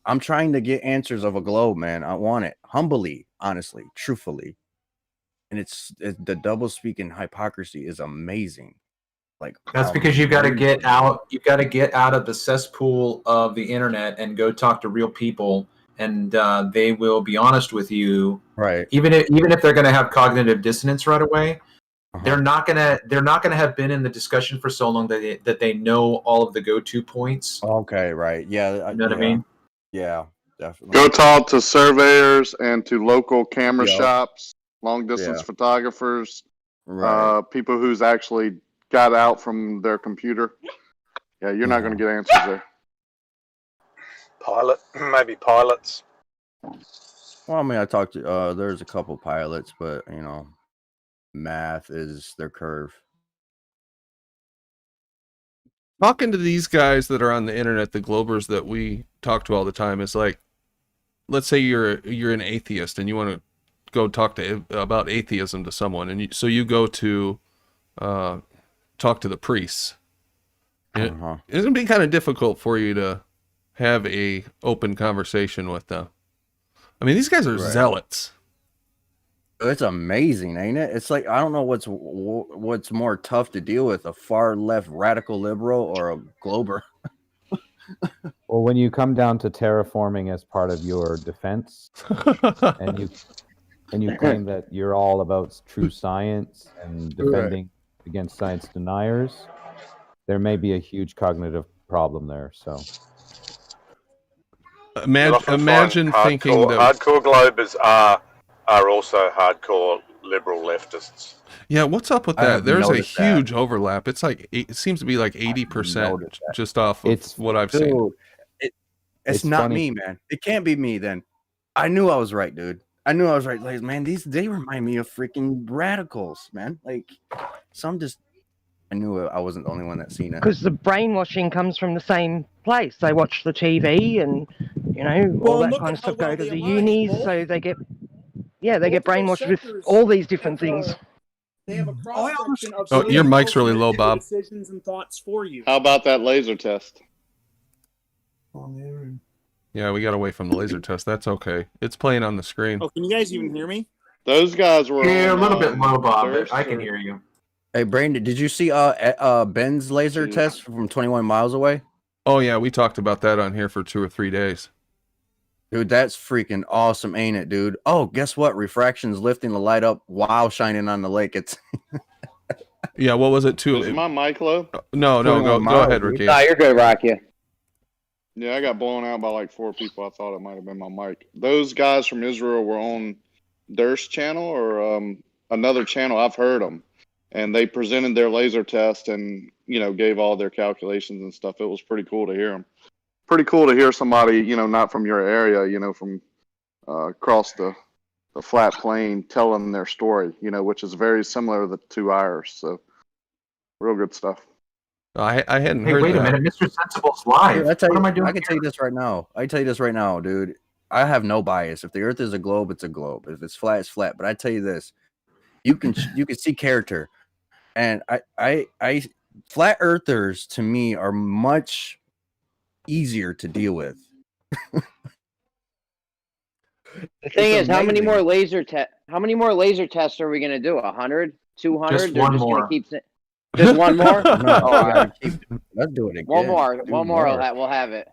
I'm trying to get answers of a globe, man. I want it humbly, honestly, truthfully. And the double speak and hypocrisy is amazing. Like That's because you've got to get out. You've got to get out of the cesspool of the internet and go talk to real people, and they will be honest with you. Right. Even if they're going to have cognitive dissonance right away, they're not gonna have been in the discussion for so long that they know all of the go-to points. Okay. Right. Yeah. You know what I mean? Yeah. Definitely. Go talk to surveyors and to local camera Yeah. shops, long distance Yeah. photographers, Right. people who's actually got out from their computer. Yeah, you're not going to get answers there. Maybe pilots. Well, I mean, I talked to there's a couple pilots, but math is their curve. Talking to these guys that are on the internet, the Globers that we talk to all the time, is like, let's say you're an atheist and you want to go talk about atheism to someone, and so you go to talk to the priests. It's gonna be kind of difficult for you to have a open conversation with them. I mean, these guys are zealots. It's amazing, ain't it? It's like I don't know what's more tough to deal with, a far left radical liberal or a Glober. Well, when you come down to terraforming as part of your defense, and you claim that you're all about true science and defending against science deniers, there may be a huge cognitive problem there. So imagine thinking that hardcore Globers are also hardcore liberal leftists. Yeah, what's up with I that? have There's a noticed that. huge overlap. It's like it seems to be like 80% just off of what I've seen. Dude, it's not funny. me, man. It can't be me then. I knew I was right, dude. I knew I was right. Like, man, they remind me of freaking radicals, man. Like, I knew I wasn't the only one that seen it. Because the brainwashing comes from the same place. They watch the TV and, all that kind of stuff, go to the unis, so they get brainwashed with all these different things. They have a cross-section of Oh, your mic's really low, Bob. decisions and thoughts for you. How about that laser test? Yeah, we got away from the laser test. That's okay. It's playing on the screen. Oh, can you guys even hear me? Those guys were Yeah, a on, little bit low, Bob, but Thirst I can or- hear you. Hey, Brandon, did you see Ben's laser test from 21 miles away? Oh yeah, we talked about that on here for 2 or 3 days. Dude, that's freaking awesome, ain't it, dude? Oh, guess what? Refraction's lifting the light up while shining on the lake. It's Yeah, what was it too? Is my mic low? No, go ahead, Ricky. Nah, you're good, Rocky. Yeah, I got blown out by like 4 people. I thought it might have been my mic. Those guys from Israel were on Durst's channel or another channel. I've heard them, and they presented their laser test and gave all their calculations and stuff. It was pretty cool to hear them. Pretty cool to hear somebody not from your area, from across the flat plain telling their story, which is very similar to ours. So, real good stuff. I hadn't heard wait that. a minute, Mr. Sensible's live. Dude, What am I doing? I can tell you this right now. I can tell you this right now, dude. I have no bias. If the Earth is a globe, it's a globe. If it's flat, it's flat. But I tell you this, you can see character, and I flat earthers to me are much easier to deal with. The thing is, how many more laser tests are we gonna do? 100, 200? Just one more. Gonna keep just one more? No, let's do it again. One more. We'll have it.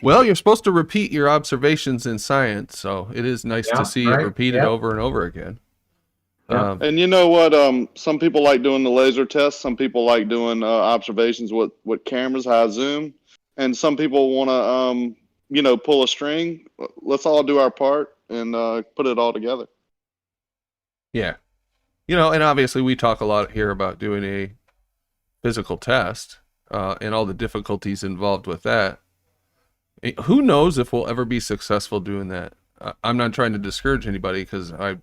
Well, you're supposed to repeat your observations in science, so it is nice to see it repeated over and over again. And you know what? Some people like doing the laser tests. Some people like doing observations with cameras, high zoom, and some people want to, pull a string. Let's all do our part and put it all together. Yeah. And obviously we talk a lot here about doing a physical test and all the difficulties involved with that. Who knows if we'll ever be successful doing that? I'm not trying to discourage anybody because I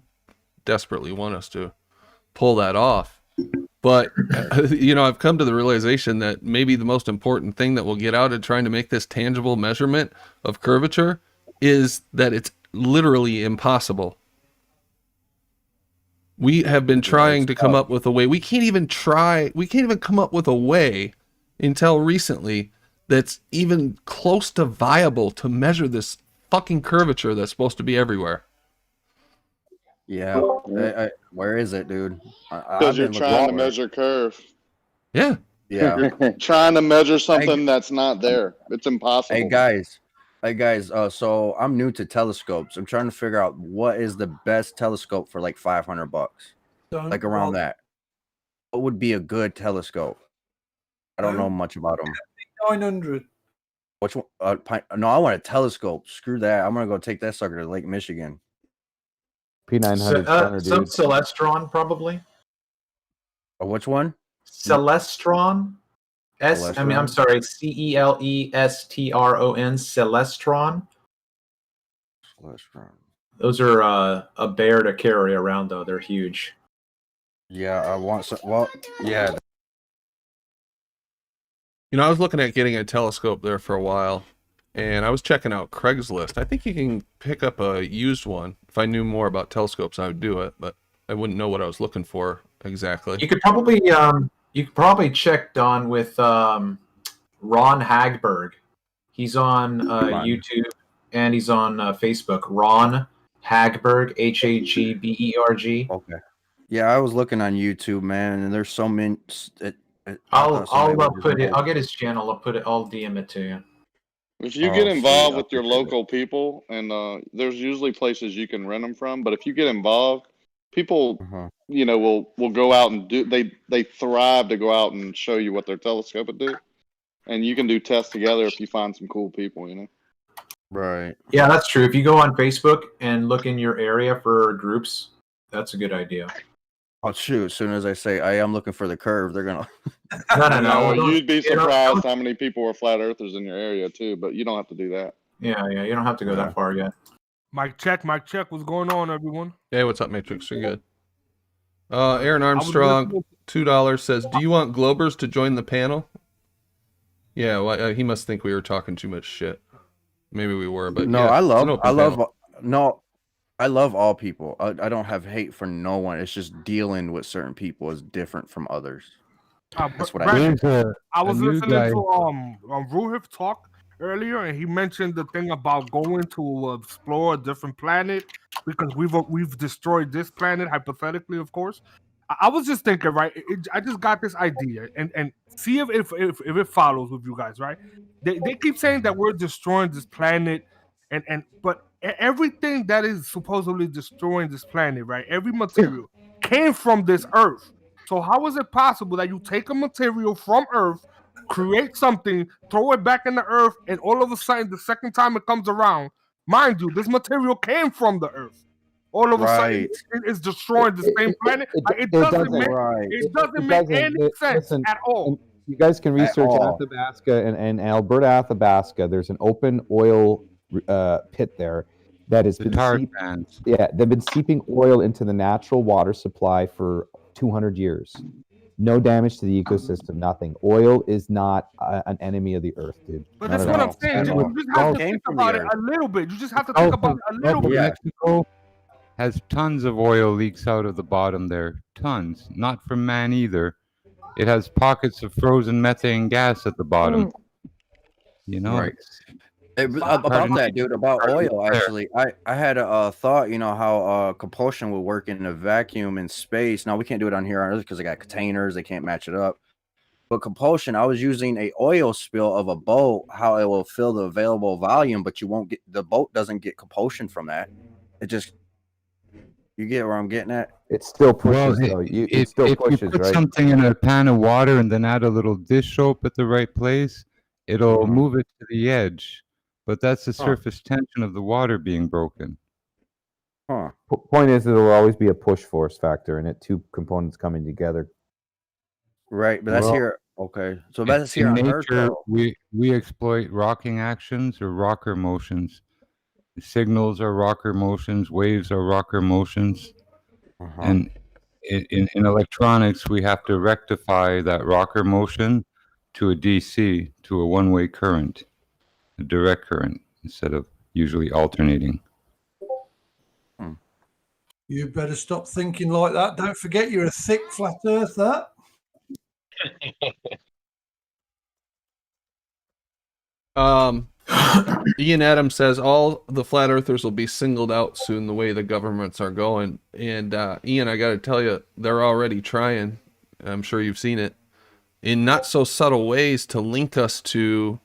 desperately want us to pull that off. But, I've come to the realization that maybe the most important thing that we'll get out of trying to make this tangible measurement of curvature is that it's literally impossible. We have been trying to come up with a way. We can't even come up with a way until recently that's even close to viable to measure this fucking curvature that's supposed to be everywhere. Yeah. Where is it, dude? Because you're trying to measure curve. Yeah. Yeah. You're trying to measure something that's not there. It's impossible. Hey guys, so I'm new to telescopes. I'm trying to figure out what is the best telescope for like $500, like around that. What would be a good telescope? I don't know much about them. 900. Which one? No, I want a telescope. Screw that. I'm gonna go take that sucker to Lake Michigan. P900. Some Celestron, probably. Which one? Celestron. I'm sorry, Celestron. Celestron. Those are a bear to carry around, though. They're huge. Yeah, I want some. Well, yeah. I was looking at getting a telescope there for a while, and I was checking out Craigslist. I think you can pick up a used one. If I knew more about telescopes, I would do it, but I wouldn't know what I was looking for exactly. You could probably check, Don, with Ron Hagberg. He's on YouTube and he's on Facebook. Ron Hagberg, Hagberg. Okay. Yeah, I was looking on YouTube, man, and there's so many. I'll get his channel. I'll DM it to you. If you get involved with your local people, and there's usually places you can rent them from, but if you get involved, people, will go out and do. They thrive to go out and show you what their telescope would do, and you can do tests together if you find some cool people. Right. Yeah, that's true. If you go on Facebook and look in your area for groups, that's a good idea. Oh shoot! As soon as I say I am looking for the curve, they're gonna. No. You'd be surprised how many people are flat earthers in your area too, but you don't have to do that. Yeah, you don't have to go that far yet. Mic check. What's going on, everyone? Hey, what's up, Matrix? You're good. Aaron Armstrong, $2 says, "Do you want Globers to join the panel?" Yeah, well, he must think we were talking too much shit. Maybe we were, but no, yeah, I love all people. I don't have hate for no one. It's just dealing with certain people is different from others. That's what I was listening to Ruhif talk earlier, and he mentioned the thing about going to explore a different planet because we've destroyed this planet, hypothetically, of course. I was just thinking, right? I just got this idea, and see if it follows with you guys, right? They keep saying that we're destroying this planet, but everything that is supposedly destroying this planet, right? Every material came from this Earth. So how is it possible that you take a material from Earth, create something, throw it back in the earth, and all of a sudden, the second time it comes around, mind you, this material came from the earth. All of a sudden, it's destroying the same planet. It doesn't make any sense at all. You guys can research Athabasca and Alberta, Athabasca. There's an open oil pit there that has been they've been seeping oil into the natural water supply for 200 years. No damage to the ecosystem, nothing. Oil is not an enemy of the earth, dude. But that's what I'm saying. You just have to think about it a little bit. You just have to think about it a little bit. Mexico has tons of oil leaks out of the bottom there. Tons. Not from man either. It has pockets of frozen methane gas at the bottom. You know? Right. About that, dude, about oil, actually. I had a thought, you know, how compulsion would work in a vacuum in space. Now, we can't do it on here on Earth because they got containers. They can't match it up. But compulsion, I was using a oil spill of a boat, how it will fill the available volume, but you won't get, the boat doesn't get compulsion from that. It just, you get where I'm getting at? It still pushes, though. It still pushes, you put right? something in a pan of water and then add a little dish soap at the right place, it'll move it to the edge. But that's the surface tension of the water being broken. Point is, that there will always be a push force factor in it, two components coming together. Right, but that's here. Okay, so that's here in on Earth. nature. We exploit rocking actions or rocker motions. Signals are rocker motions. Waves are rocker motions. And in electronics, we have to rectify that rocker motion to a DC, to a one-way current. A direct current instead of usually alternating. You better stop thinking like that. Don't forget you're a thick flat earther. Ian Adams says all the flat earthers will be singled out soon the way the governments are going. And Ian, I got to tell you, they're already trying. I'm sure you've seen it in not so subtle ways to link us to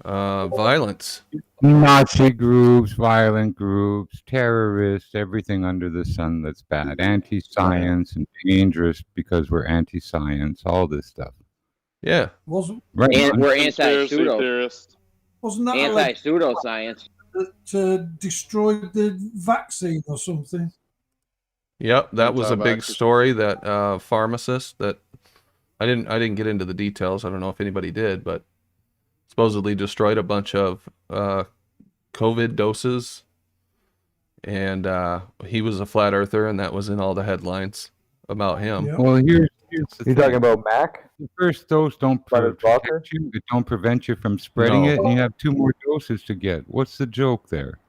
violence. Nazi groups, violent groups, terrorists, everything under the sun that's bad. Anti-science and dangerous because we're anti-science, all this stuff. Yeah. Wasn't we're anti-pseudo. Wasn't that anti-pseudoscience? To destroy the vaccine or something? Yep, that was a big story. That pharmacist that I didn't get into the details. I don't know if anybody did, but supposedly destroyed a bunch of COVID doses, and he was a flat earther, and that was in all the headlines about him. Yep. Well, here's the You're talking about Mac? The first dose don't protect you. It don't prevent you from spreading it, and you have 2 more doses to get. What's the joke there?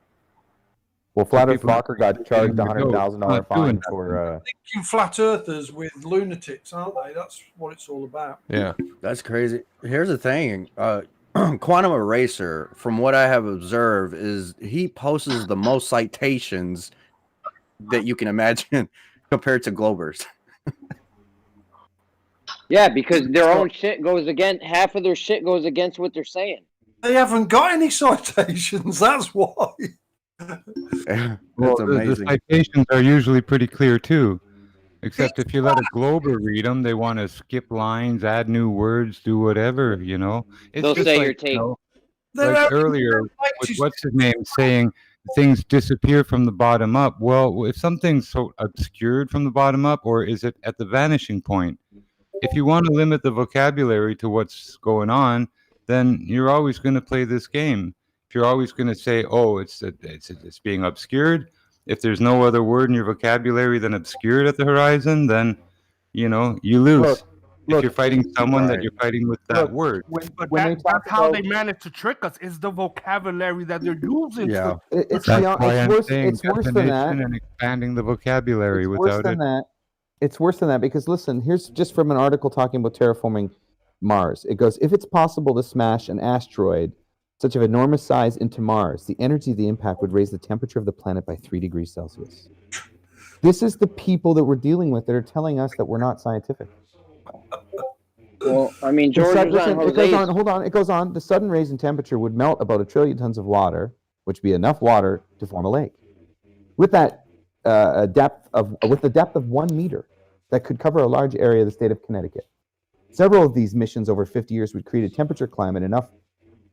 Well, Flat Earth Walker got charged $100,000 fine for. Thinking flat earthers with lunatics, aren't they? That's what it's all about. Yeah, that's crazy. Here's the thing. Quantum Eraser, from what I have observed, is he posts the most citations that you can imagine compared to Globers. Yeah, because their own shit goes against, half of their shit goes against what they're saying. They haven't got any citations, that's why. Well, the citations are usually pretty clear too. Except if you let a Glober read them, they want to skip lines, add new words, do whatever, you know. It's They'll just say like, your take. you know, like earlier, with what's his name saying things disappear from the bottom up. Well, if something's so obscured from the bottom up, or is it at the vanishing point? If you want to limit the vocabulary to what's going on, then you're always going to play this game. If you're always going to say, "Oh, it's being obscured," if there's no other word in your vocabulary than obscured at the horizon, then you know you lose. If you're fighting someone that you're fighting with that word. But that's how they manage to trick us. Is the vocabulary that they're using. Yeah, it's that's beyond, why it's I'm worse. saying It's worse than that. definition and expanding the vocabulary It's worse without than it. that. It's worse than that because listen, here's just from an article talking about terraforming Mars. It goes, if it's possible to smash an asteroid such of enormous size into Mars, the energy of the impact would raise the temperature of the planet by 3 degrees Celsius. This is the people that we're dealing with that are telling us that we're not scientific. Well, I mean, George was on it goes on. Hold on. It goes on. The sudden raise in temperature would melt about 1 trillion tons of water, which would be enough water to form a lake. With that with the depth of 1 meter, that could cover a large area of the state of Connecticut. Several of these missions over 50 years would create a temperature climate enough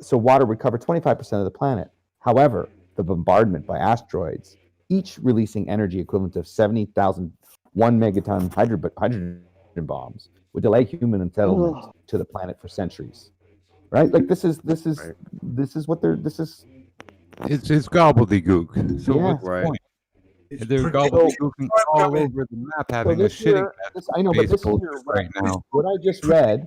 so water would cover 25% of the planet. However, the bombardment by asteroids, each releasing energy equivalent to 70,000 1 megaton hydrogen bombs, would delay human entitlement to the planet for centuries. Right? Like this is what they're It's gobbledygook. So Yeah. what's the Right. point? They're gobbledygooking all over the map, having a this shitting here, match I know, but this baseball here, right now. what I just read,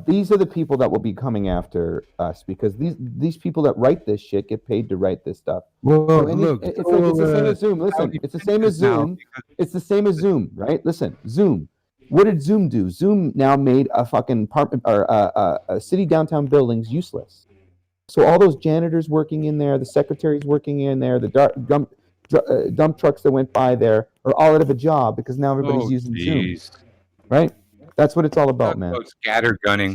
these are the people that will be coming after us, because these people that write this shit get paid to write this stuff. Well, So look, it's the same as Zoom. Listen, it's the same as Zoom. It's the same as Zoom, right? Listen, Zoom. What did Zoom do? Zoom now made a fucking apartment or a city downtown buildings useless. So all those janitors working in there, the secretaries working in there, the dump trucks that went by there are all out of a job because now everybody's using Zoom, right? That's what it's all about, man. Scattergunning.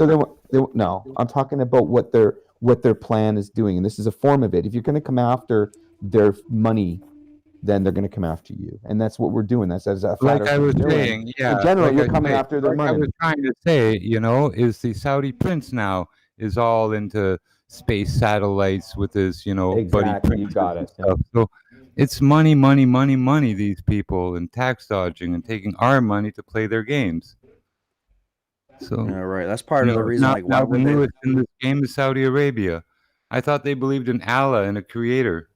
So no, I'm talking about what their plan is doing, and this is a form of it. If you're going to come after their money, then they're going to come after you, and that's what we're doing. That's as a Like I was saying, yeah. In general, like you're I coming say- after their like I money. was trying to say, is the Saudi prince now is all into space satellites with his, buddy Exactly, you princes got and it. stuff. So it's money, money, money, money. These people and tax dodging and taking our money to play their games. So Yeah, right. That's part of the reason. Now, Like, why now the would they? newest in this game is Saudi Arabia. I thought they believed in Allah and a creator,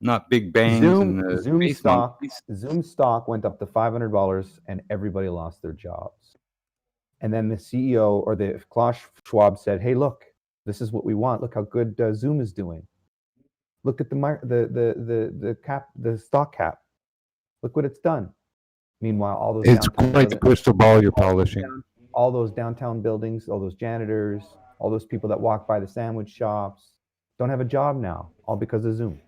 not Big Bangs and Zoom stock went up to $500, and everybody lost their jobs. And then the CEO or the Klaus Schwab said, "Hey, look, this is what we want. Look how good Zoom is doing. Look at the stock cap. Look what it's done." Meanwhile, all those It's downtown quite the crystal ball you're polishing. all those downtown buildings, all those janitors, all those people that walk by the sandwich shops don't have a job now, all because of Zoom.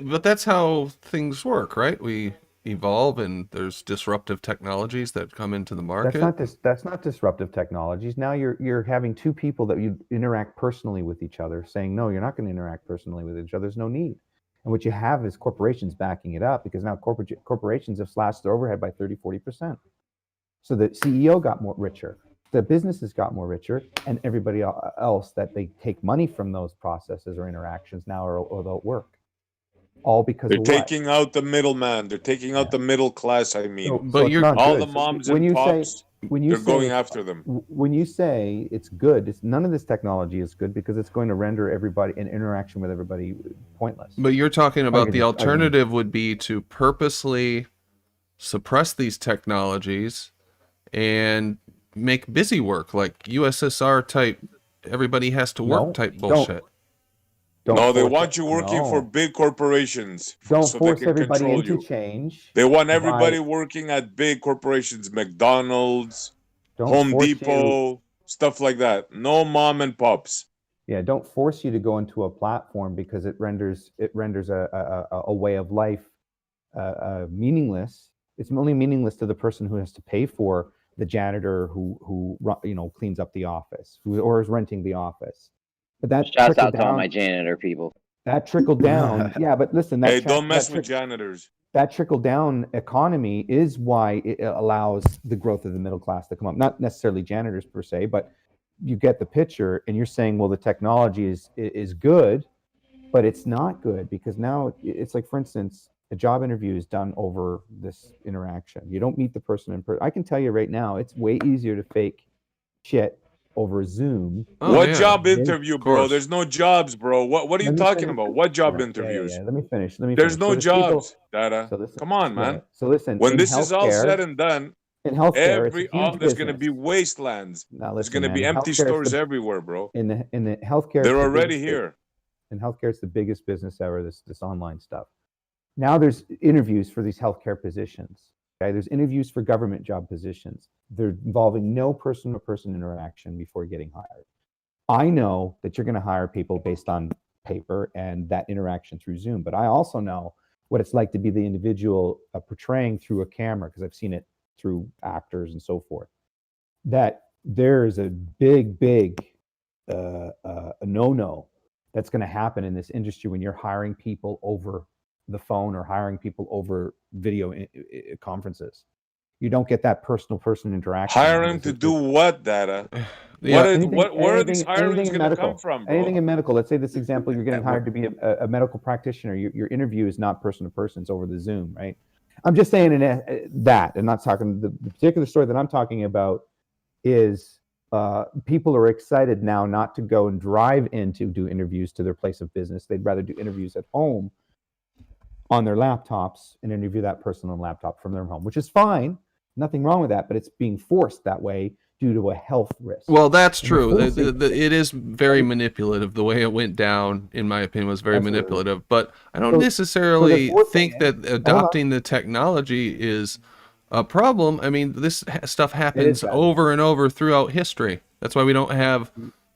But that's how things work, right? We evolve, and there's disruptive technologies that come into the market. That's not disruptive technologies. Now you're having two people that you interact personally with each other saying, no, you're not going to interact personally with each other. There's no need. And what you have is corporations backing it up, because now corporations have slashed their overhead by 30-40%. So the CEO got more richer, the businesses got more richer, and everybody else that they take money from those processes or interactions now are without work. All because They're of what? taking out the middleman. They're taking out the middle class. I mean, So it's not all good. the moms When and you say- pops. when you they're going say- after them. When you say it's good, none of this technology is good, because it's going to render everybody an interaction with everybody pointless. But you're talking about the I can- alternative would be to purposely suppress these technologies and make busy work, like USSR type, everybody has to work type bullshit. No, they want you working for big corporations. Don't so force they can everybody control into you. change. They want by- everybody working at big corporations, McDonald's, Don't Home force Depot, stuff like that. No mom and pops. Yeah, don't force you to go into a platform, because it renders a way of life meaningless. It's only meaningless to the person who has to pay for the janitor who cleans up the office, or is renting the office. But that Shouts trickled out to all down- my janitor people. That trickled down. Yeah, but listen, Hey, don't mess with janitors. that trickle down economy is why it allows the growth of the middle class to come up. Not necessarily janitors per se, but you get the picture. And you're saying, well, the technology is good, but it's not good, because now it's like, for instance, a job interview is done over this interaction. You don't meet the person in person. I can tell you right now, it's way easier to fake shit over Zoom. What job interview, bro? There's no jobs, bro. What are you Let me talking finish. about? What job Yeah, interviews? Let me finish. There's no So there's people- jobs, Dada. So listen- Come on, man. yeah. So listen, when in this is all healthcare- said and done, in healthcare, it's a huge there's going to business. be wastelands. Now, There's listen, going to be man, in empty healthcare, it's stores the- everywhere, bro. In the healthcare, They're it's the already biggest- here. In healthcare, it's the biggest business ever. This online stuff. Now there's interviews for these healthcare positions. Okay, there's interviews for government job positions. They're involving no person-to-person interaction before getting hired. I know that you're going to hire people based on paper and that interaction through Zoom, but I also know what it's like to be the individual portraying through a camera, because I've seen it through actors and so forth. That there is a big no-no that's going to happen in this industry when you're hiring people over the phone or hiring people over video conferences. You don't get that person interaction. Hiring to do what, Data? Yeah. Where are these hirings going to come from, bro? Anything in medical. Let's say this example, you're getting hired to be a medical practitioner. Your interview is not person to person, it's over the Zoom, right? I'm just saying that, and not talking, the particular story that I'm talking about is people are excited now not to go and drive in to do interviews to their place of business. They'd rather do interviews at home on their laptops and interview that person on a laptop from their home, which is fine. Nothing wrong with that, but it's being forced that way due to a health risk. Well, that's true. It is very manipulative. The way it went down, in my opinion, was very manipulative. But I don't necessarily think that adopting the technology is a problem. I mean, this stuff happens over and over throughout history. That's why we don't have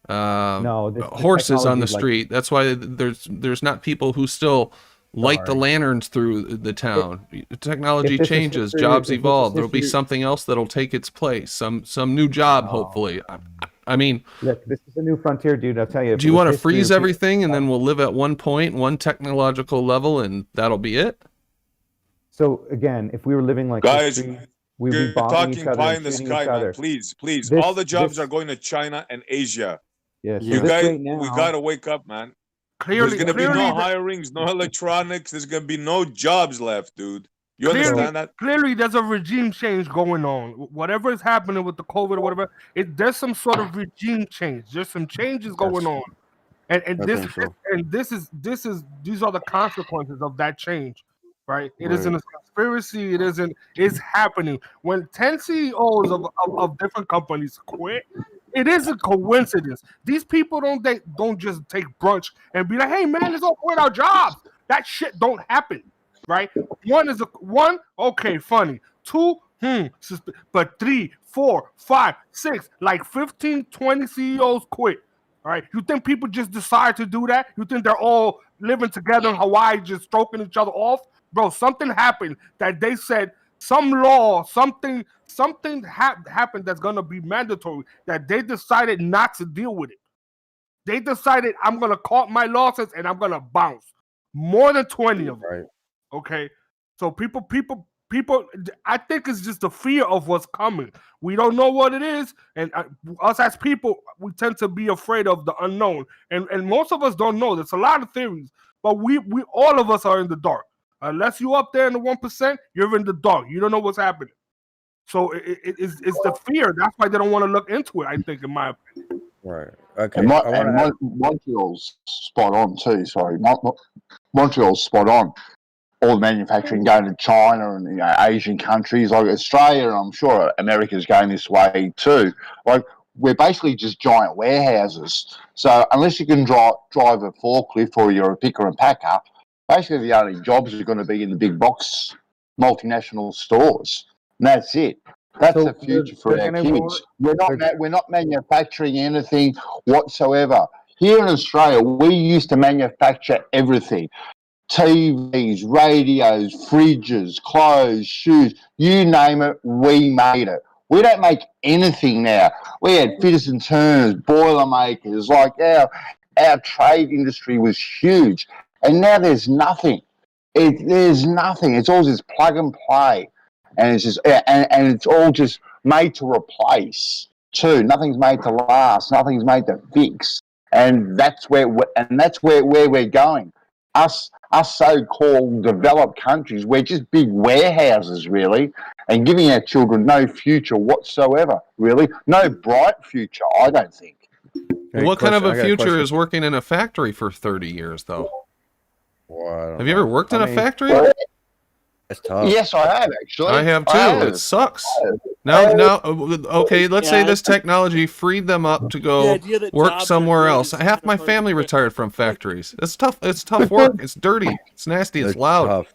horses on the street. That's why there's not people who still light the lanterns through the town. Technology changes, jobs evolve. There'll be something else that'll take its place. Some new job, hopefully. I mean, look, this is a new frontier, dude. I'll tell you. Do you want to freeze everything and then we'll live at one point, one technological level, and that'll be it? So again, if we were living like guys, history, we'd be you're bombing talking each other pie and in the shooting sky, each man. other. Please. All the jobs are going to China and Asia. Yes, you guys, we gotta wake up, man. Clearly, there's gonna be no hirings, no electronics. There's gonna be no jobs left, dude. You understand that? Clearly, there's a regime change going on. Whatever is happening with the COVID or whatever, there's some sort of regime change. There's some changes going on, and these are the consequences of that change, right? It isn't a conspiracy. It's happening. When 10 CEOs of different companies quit, it is a coincidence. These people don't just take brunch and be like, "Hey man, let's all quit our jobs." That shit don't happen, right? One, okay, funny. Two, but 3, 4, 5, 6, like 15, 20 CEOs quit. All right, you think people just decide to do that? You think they're all living together in Hawaii, just stroking each other off, bro? Something happened that they said. Some law, something happened that's gonna be mandatory that they decided not to deal with it. They decided I'm gonna cut my losses and I'm gonna bounce. More than 20 of them. Right. Okay. So people, I think it's just the fear of what's coming. We don't know what it is, and us as people, we tend to be afraid of the unknown. And most of us don't know. There's a lot of theories, but we all of us are in the dark. Unless you up there in the 1%, you're in the dark. You don't know what's happening. So it's the fear. That's why they don't want to look into it, I think, in my opinion. Right. Okay. And Montreal's spot on too. Sorry, Montreal's spot on. All the manufacturing going to China and Asian countries like Australia, and I'm sure America's going this way too. Like we're basically just giant warehouses. So unless you can drive a forklift or you're a picker and packer, basically the only jobs are going to be in the big box multinational stores, and that's it. That's the future for our kids. We're not manufacturing anything whatsoever. Here in Australia, we used to manufacture everything. TVs, radios, fridges, clothes, shoes, you name it, we made it. We don't make anything now. We had fitters and turners, boiler makers, like our trade industry was huge. And now there's nothing. There's nothing. It's all just plug and play. And it's just and it's all just made to replace too. Nothing's made to last. Nothing's made to fix. And that's where we're going. Us so-called developed countries, we're just big warehouses, really, and giving our children no future whatsoever, really. No bright future, I don't think. What kind of a future is working in a factory for 30 years, though? Well, have you ever worked in a factory? It's tough. Yes, I have, actually. I have too. It sucks. Now, okay, let's say this technology freed them up to go work somewhere else. Half my family retired from factories. It's tough. It's tough work. It's dirty. It's nasty. It's loud. Tough.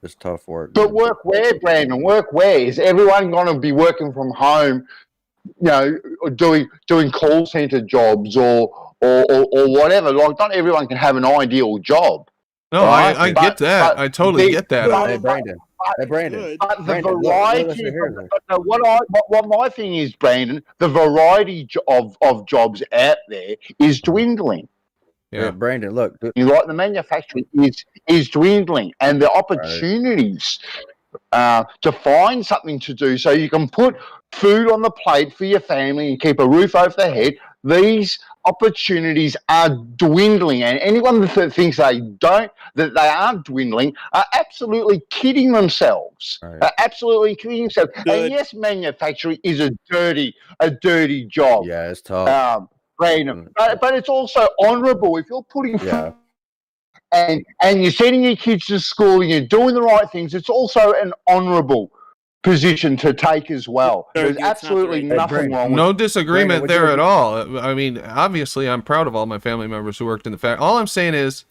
It's tough work. But work where, Brandon? Work where? Is everyone going to be working from home, or doing call center jobs or whatever? Like, not everyone can have an ideal job. No, right? I get that. I totally get that. Hey, Brandon. But the variety. What my thing is, Brandon, the variety of jobs out there is dwindling. Yeah, Brandon, look. You like the manufacturing is dwindling, and the opportunities to find something to do so you can put food on the plate for your family and keep a roof over their head. These opportunities are dwindling, and anyone that thinks that they aren't dwindling are absolutely kidding themselves. Absolutely kidding themselves. And yes, manufacturing is a dirty job. Yeah, it's tough. Random, but it's also honourable if you're putting and you're sending your kids to school and you're doing the right things. It's also an honourable position to take as well. There's absolutely nothing wrong with no disagreement there at all. I mean, obviously, I'm proud of all my family members who worked in the factory. All I'm saying is,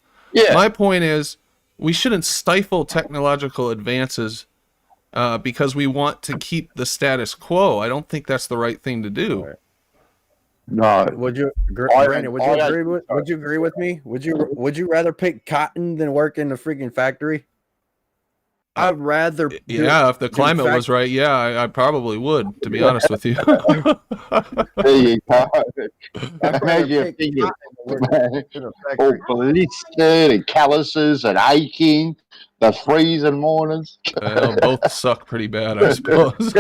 my point is, we shouldn't stifle technological advances because we want to keep the status quo. I don't think that's the right thing to do. No. Would you, Brandon? Would you agree with me? Would you rather pick cotton than work in the freaking factory? I'd rather. If the climate was right, I probably would, to be honest with you. There you go. Imagine you're thinking, all blistered and calluses and aching, the freezing mornings. Both suck pretty bad, I suppose.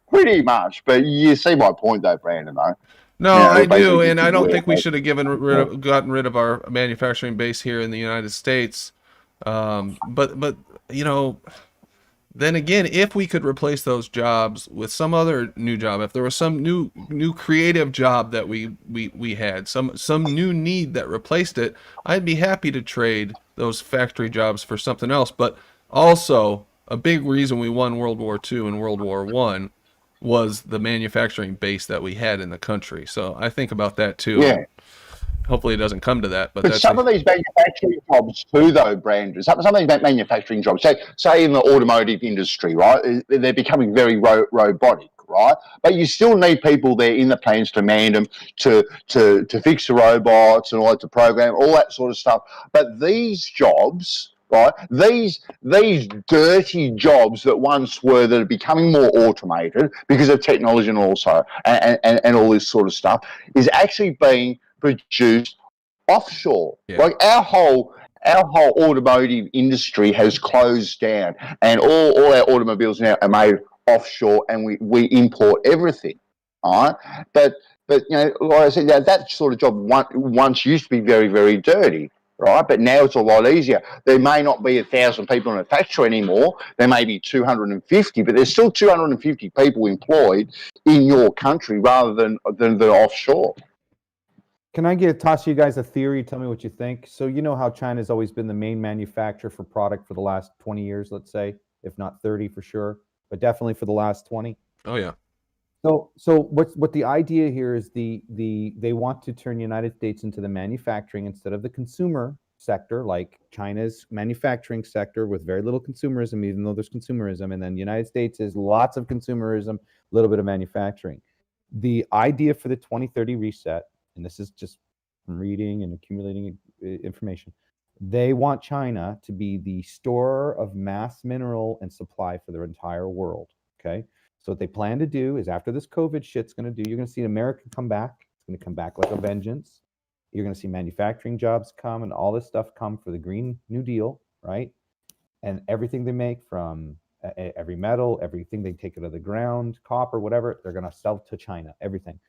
pretty much. But you see my point, though, Brandon. Though. No, I do, and I don't think we should have gotten rid of our manufacturing base here in the United States. But you know, then again, if we could replace those jobs with some other new job, if there was some new creative job that we had, some new need that replaced it, I'd be happy to trade those factory jobs for something else. But also, a big reason we won World War II and World War I was the manufacturing base that we had in the country. So I think about that too. Yeah. Hopefully it doesn't come to that, but that's some of these manufacturing jobs too, though, Brandon. Some of these manufacturing jobs, say in the automotive industry, right? They're becoming very robotic, right? But you still need people there in the plants to man them, to fix the robots and all that, to program all that sort of stuff. But these jobs, right? These dirty jobs that once were, that are becoming more automated because of technology and also and all this sort of stuff, is actually being produced offshore. Like our whole automotive industry has closed down, and all our automobiles now are made offshore, and we import everything. All right, but you know, like I said, that sort of job once used to be very, very dirty. Right, but now it's a lot easier. There may not be 1,000 people in a factory anymore. There may be 250, but there's still 250 people employed in your country rather than offshore. Can I toss you guys a theory? Tell me what you think. So you know how China's always been the main manufacturer for product for the last 20 years, let's say, if not 30 for sure, but definitely for the last 20. Oh yeah. So what the idea here is they want to turn the United States into the manufacturing instead of the consumer sector, like China's manufacturing sector with very little consumerism, even though there's consumerism, and then the United States is lots of consumerism, a little bit of manufacturing. The idea for the 2030 reset, and this is just from reading and accumulating information, they want China to be the storer of mass mineral and supply for their entire world. Okay. So what they plan to do is, after this COVID shit's going to do, you're going to see America come back. It's going to come back like a vengeance. You're going to see manufacturing jobs come and all this stuff come for the Green New Deal, right? And everything they make from every metal, everything they take out of the ground, copper, whatever, they're going to sell to China, everything.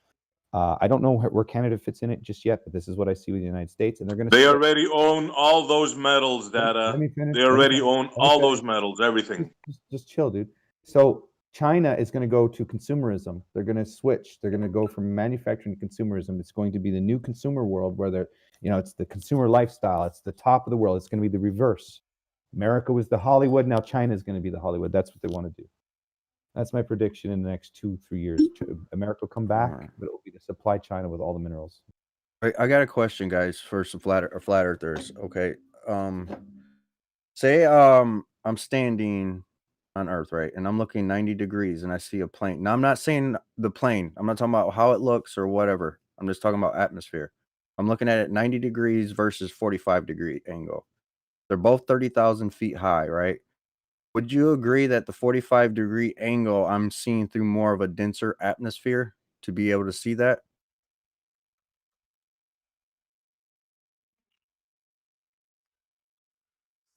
I don't know where Canada fits in it just yet, but this is what I see with the United States, and they're going to. They already own all those metals, Data. They already own all those metals, everything. Just chill, dude. So China is going to go to consumerism. They're going to switch. They're going to go from manufacturing to consumerism. It's going to be the new consumer world where they're, you know, it's the consumer lifestyle. It's the top of the world. It's going to be the reverse. America was the Hollywood. Now China is going to be the Hollywood. That's what they want to do. That's my prediction in the next 2-3 years. America will come back, but it will be to supply China with all the minerals. I got a question, guys, for some flat earthers. Okay. Say I'm standing on Earth, right? And I'm looking 90 degrees and I see a plane. Now, I'm not saying the plane. I'm not talking about how it looks or whatever. I'm just talking about atmosphere. I'm looking at it 90 degrees versus 45-degree angle. They're both 30,000 feet high, right? Would you agree that the 45-degree angle, I'm seeing through more of a denser atmosphere to be able to see that?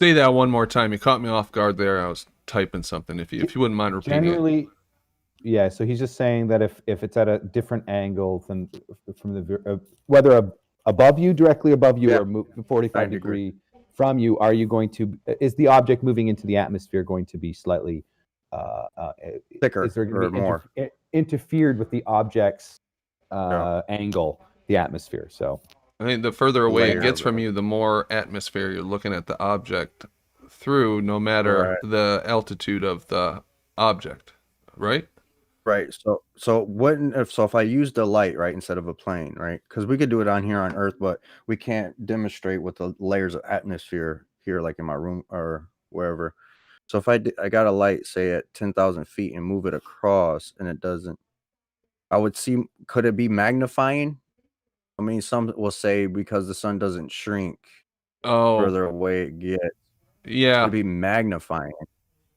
Say that one more time. You caught me off guard there. I was typing something. If you wouldn't mind repeating Generally, yeah. So he's just saying that if it's at a different angle than from the whether above you, directly above you, or 45 degree from you, are you going to? Is the object moving into the atmosphere going to be slightly thicker is there going to be more interfered with the object's angle, the atmosphere? So I mean, the further away it gets from you, the more atmosphere you're looking at the object through, no matter the altitude of the object, right? Right. So wouldn't if I use the light, right, instead of a plane, right? Because we could do it on here on Earth, but we can't demonstrate with the layers of atmosphere here, like in my room or wherever. So if I got a light, say at 10,000 feet, and move it across, and it doesn't, I would see. Could it be magnifying? I mean, some will say because the sun doesn't shrink further away it gets. Yeah. It'd be magnifying.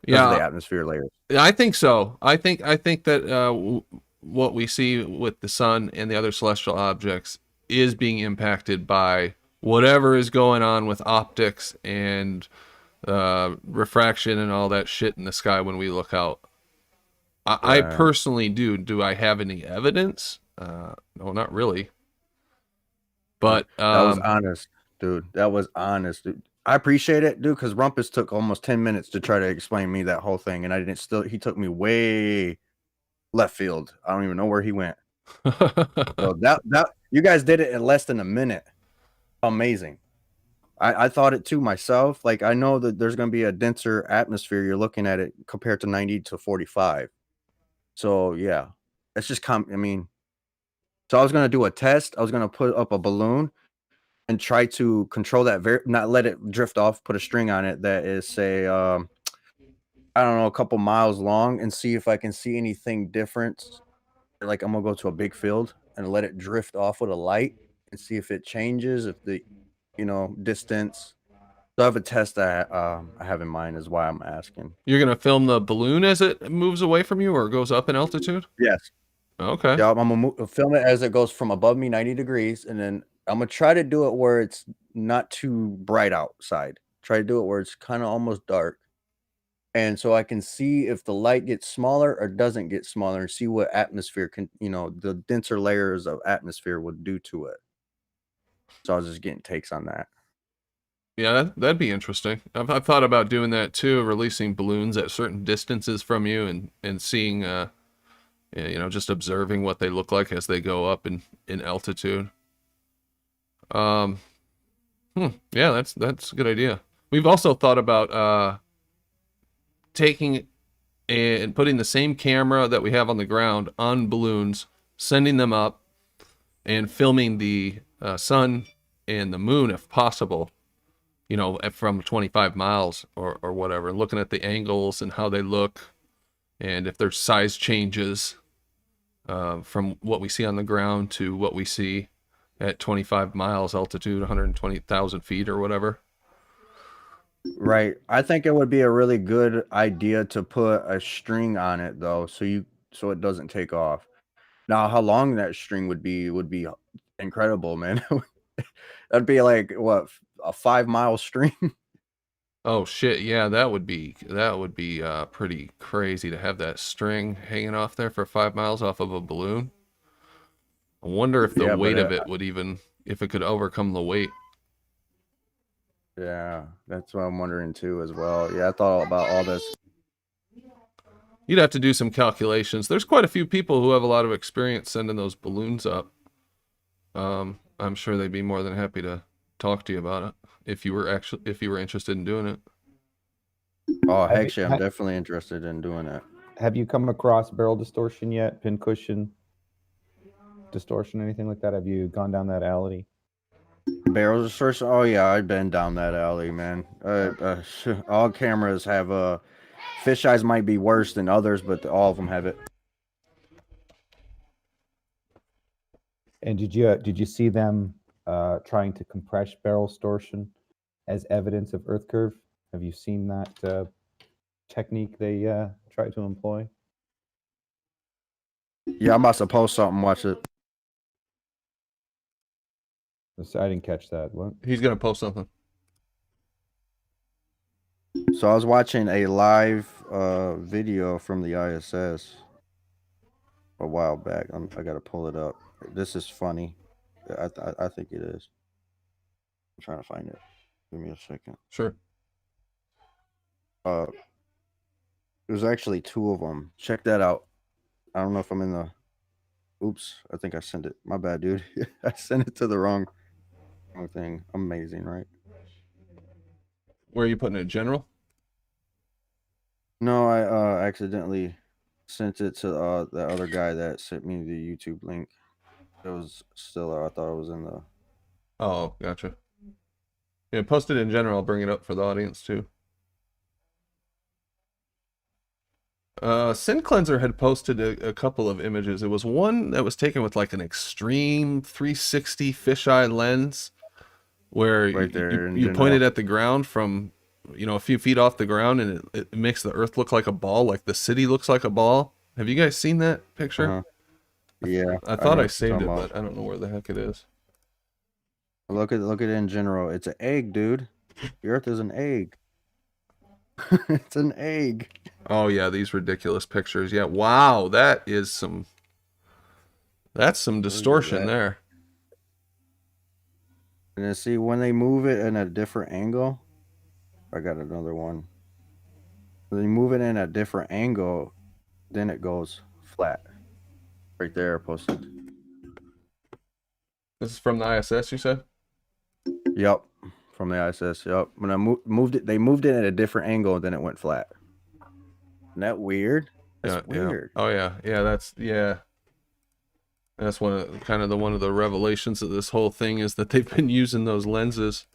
Yeah. Of the atmosphere layers. I think so. I think that what we see with the sun and the other celestial objects is being impacted by whatever is going on with optics and refraction and all that shit in the sky when we look out. I personally do. Do I have any evidence? No, not really. But that was honest, dude. That was honest, dude. I appreciate it, dude, because Rumpus took almost 10 minutes to try to explain me that whole thing, and I didn't he took me way left field. I don't even know where he went. So that you guys did it in less than a minute. Amazing. I thought it too myself. Like, I know that there's going to be a denser atmosphere. You're looking at it compared to 90 to 45. So yeah, it's just so I was going to do a test. I was going to put up a balloon and try to control that, not let it drift off, put a string on it that is, say, I don't know, a couple miles long, and see if I can see anything different. Like, I'm going to go to a big field and let it drift off with a light and see if it changes, if the, distance. So I have a test that I have in mind is why I'm asking. You're going to film the balloon as it moves away from you or goes up in altitude? Yes. Okay. Yeah, I'm going to film it as it goes from above me 90 degrees, and then I'm going to try to do it where it's not too bright outside. Try to do it where it's kind of almost dark. And so I can see if the light gets smaller or doesn't get smaller, and see what atmosphere can, the denser layers of atmosphere would do to it. So I was just getting takes on that. Yeah, that'd be interesting. I've thought about doing that too, releasing balloons at certain distances from you and seeing, just observing what they look like as they go up in altitude. Yeah, that's a good idea. We've also thought about taking and putting the same camera that we have on the ground on balloons, sending them up, and filming the sun and the moon if possible, from 25 miles or whatever, looking at the angles and how they look, and if there's size changes from what we see on the ground to what we see at 25 miles altitude, 120,000 feet or whatever. Right. I think it would be a really good idea to put a string on it, though, so it doesn't take off. Now, how long that string would be incredible, man. That'd be like, what, a 5-mile string? Oh shit, yeah, that would be pretty crazy to have that string hanging off there for 5 miles off of a balloon. I wonder if the weight of it would if it could overcome the weight. Yeah, that's what I'm wondering too as well. Yeah, I thought about all this. You'd have to do some calculations. There's quite a few people who have a lot of experience sending those balloons up. I'm sure they'd be more than happy to talk to you about it if you were interested in doing it. Oh, heck yeah, I'm definitely interested in doing it. Have you come across barrel distortion yet? Pincushion distortion, anything like that? Have you gone down that alley? Barrel distortion? Oh yeah, I've been down that alley, man. All cameras have fish eyes might be worse than others, but all of them have it. And did you see them trying to compress barrel distortion as evidence of Earth curve? Have you seen that technique they try to employ? Yeah, I'm about to post something. Watch it. I didn't catch that. What? He's gonna post something. So I was watching a live video from the ISS a while back. I gotta pull it up. This is funny. I think it is. I'm trying to find it. Give me a second. Sure. There's actually 2 of them. Check that out. I don't know if I'm in the. Oops, I think I sent it. My bad, dude. I sent it to the wrong thing. Amazing, right? Where are you putting it, general? No, I accidentally sent it to the other guy that sent me the YouTube link. It was still, I thought it was in the. Oh, gotcha. Yeah, post it in general. I'll bring it up for the audience too. Sin Cleanser had posted a couple of images. It was one that was taken with like an extreme 360 fisheye lens, where Right there in you general. pointed at the ground from, you know, a few feet off the ground, and it makes the Earth look like a ball, like the city looks like a ball. Have you guys seen that picture? Yeah, I know thought I what you're saved it, talking but I don't know where the heck it is. Look at it in general. It's an egg, dude. The Earth is an egg. It's an egg. Oh yeah, these ridiculous pictures. Yeah, wow, that's some distortion there. And then see when they move it in a different angle. I got another one. When they move it in a different angle, then it goes flat. Right there, posted. This is from the ISS, you said? Yep, from the ISS. Yep. When I moved it, they moved it at a different angle, then it went flat. Isn't that weird? That's weird. Yeah. Oh yeah, that's one of the revelations of this whole thing is that they've been using those lenses,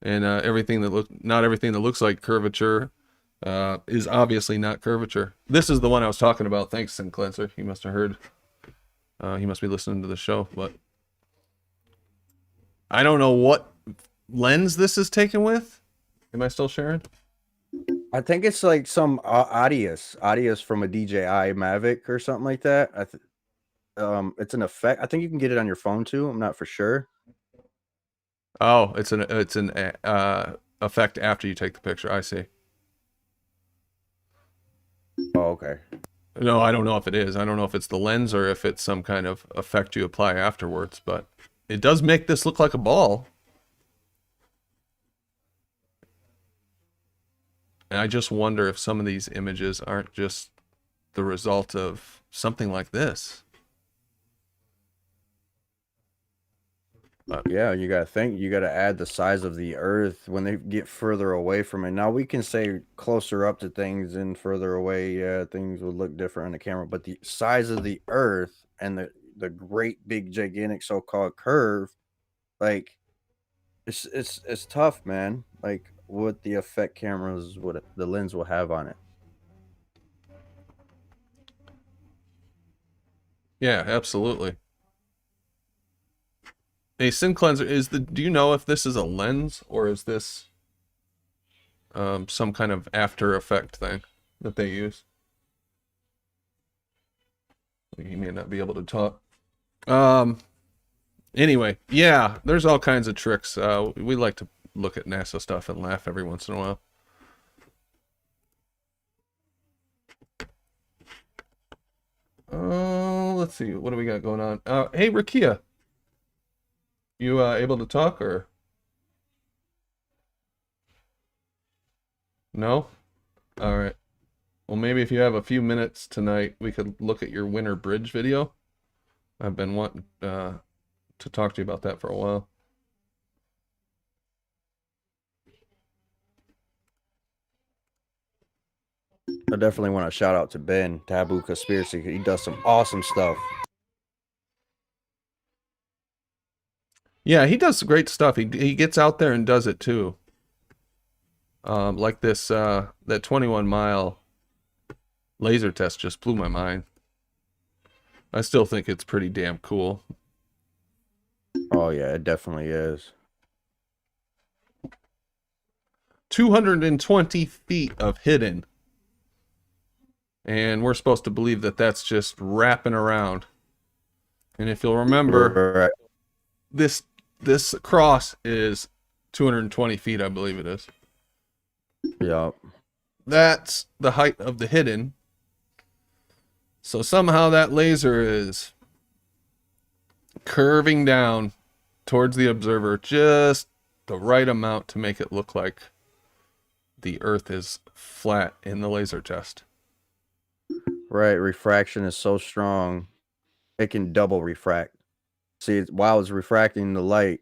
and not everything that looks like curvature is obviously not curvature. This is the one I was talking about. Thanks, Sin Cleanser. He must have heard. He must be listening to the show, but I don't know what lens this is taken with. Am I still sharing? I think it's like some Audius from a DJI Mavic or something like that. It's an effect. I think you can get it on your phone too. I'm not for sure. Oh, it's an effect after you take the picture. I see. Oh, okay. No, I don't know if it is. I don't know if it's the lens or if it's some kind of effect you apply afterwards, but it does make this look like a ball. And I just wonder if some of these images aren't just the result of something like this. Yeah, you gotta think. You gotta add the size of the Earth when they get further away from it. Now we can say closer up to things and further away, yeah, things would look different on the camera. But the size of the Earth and the great big gigantic so-called curve, like it's tough, man. Like what the effect cameras, what the lens will have on it. Yeah, absolutely. A Sin Cleanser do you know if this is a lens or is this some kind of after effect thing that they use? You may not be able to talk. Anyway, yeah, there's all kinds of tricks. We like to look at NASA stuff and laugh every once in a while. Let's see, what do we got going on? Hey, Rakia. You able to talk or no? All right. Well, maybe if you have a few minutes tonight, we could look at your winter bridge video. I've been wanting to talk to you about that for a while. I definitely want to shout out to Ben, Taboo Conspiracy. He does some awesome stuff. Yeah, he does great stuff. He gets out there and does it too. Like this, that 21-mile laser test just blew my mind. I still think it's pretty damn cool. Oh yeah, it definitely is. 220 feet of hidden. And we're supposed to believe that that's just wrapping around. And if you'll remember, this cross is 220 feet, I believe it is. Yeah. That's the height of the hidden. So somehow that laser is curving down towards the observer just the right amount to make it look like the Earth is flat in the laser test. Right. Refraction is so strong, it can double refract. See, while it's refracting the light,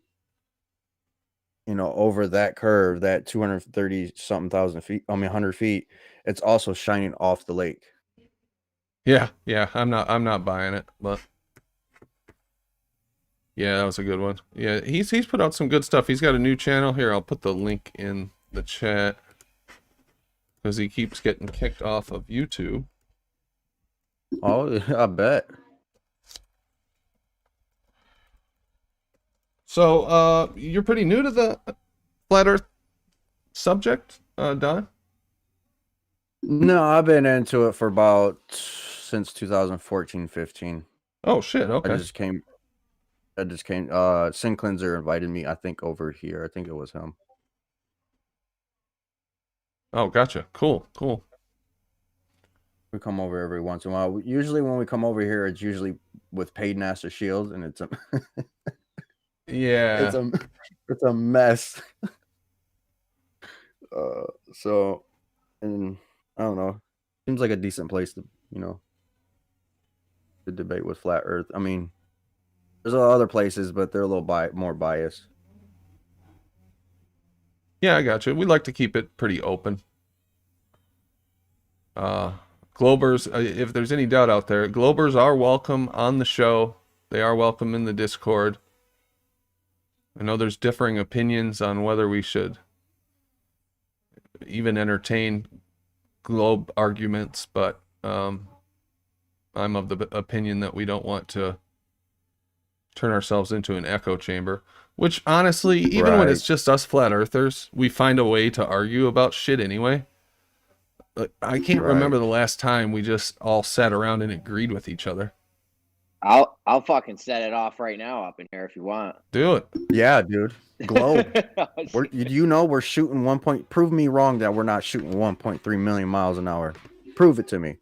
over that curve, that 230 something thousand feet, 100 feet, it's also shining off the lake. Yeah, I'm not buying it, but yeah, that was a good one. Yeah, he's put out some good stuff. He's got a new channel here. I'll put the link in the chat because he keeps getting kicked off of YouTube. Oh, I bet. So, you're pretty new to the flat Earth subject, Don? No, I've been into it for about since 2014, 15. Oh shit! Okay. I just came. Sin Cleanser invited me, I think, over here. I think it was him. Oh, gotcha. Cool. We come over every once in a while. Usually when we come over here, it's usually with paid NASA shields, and it's a yeah, it's a mess. And I don't know. Seems like a decent place to to debate with flat Earth. I mean, there's other places, but they're a little more biased. Yeah, I got you. We like to keep it pretty open. Globers, if there's any doubt out there, Globers are welcome on the show. They are welcome in the Discord. I know there's differing opinions on whether we should even entertain globe arguments, but I'm of the opinion that we don't want to turn ourselves into an echo chamber, which honestly, even when it's just us flat earthers, we find a way to argue about shit anyway. I can't remember the last time we just all sat around and agreed with each other. I'll fucking set it off right now up in here if you want. Do it. Yeah, dude. Globe. We're shooting prove me wrong that we're not shooting 1.3 million miles an hour. Prove it to me.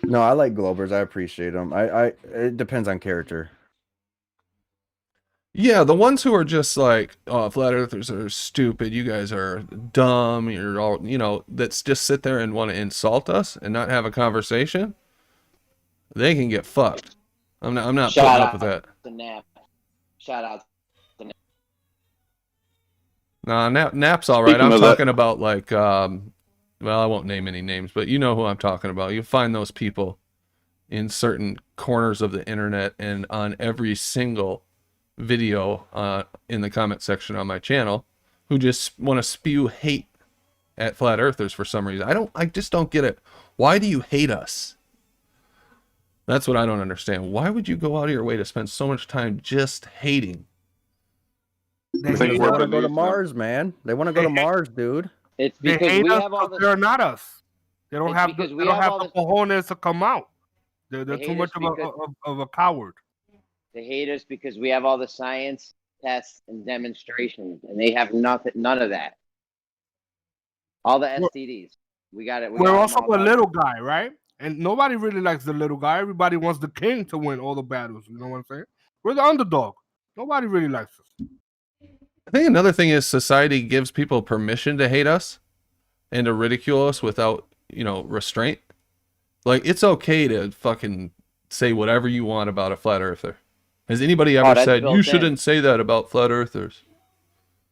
No, I like Globers. I appreciate them. It depends on character. Yeah, the ones who are just like, oh, flat earthers are stupid, you guys are dumb, you're all, that's just sit there and want to insult us and not have a conversation, they can get fucked. I'm not putting up with that. Shout out to Nap. Nah, Nap's all right. I'm talking about like, well, I won't name any names, but you know who I'm talking about. You'll find those people in certain corners of the internet and on every single video in the comment section on my channel who just want to spew hate at flat earthers for some reason. I just don't get it. Why do you hate us? That's what I don't understand. Why would you go out of your way to spend so much time just hating? They want to go to Mars, man. They want to go to Mars, dude. It's because we have all they're not us. They don't have the cojones to come out. They're too much of a coward. They hate us because we have all the science, tests, and demonstrations, and they have none of that. All the STDs. We got it. We're also a little guy, right? And nobody really likes the little guy. Everybody wants the king to win all the battles. You know what I'm saying? We're the underdog. Nobody really likes us. I think another thing is society gives people permission to hate us and to ridicule us without, restraint. Like, it's okay to fucking say whatever you want about a flat earther. Has anybody ever said, you shouldn't say that about flat earthers?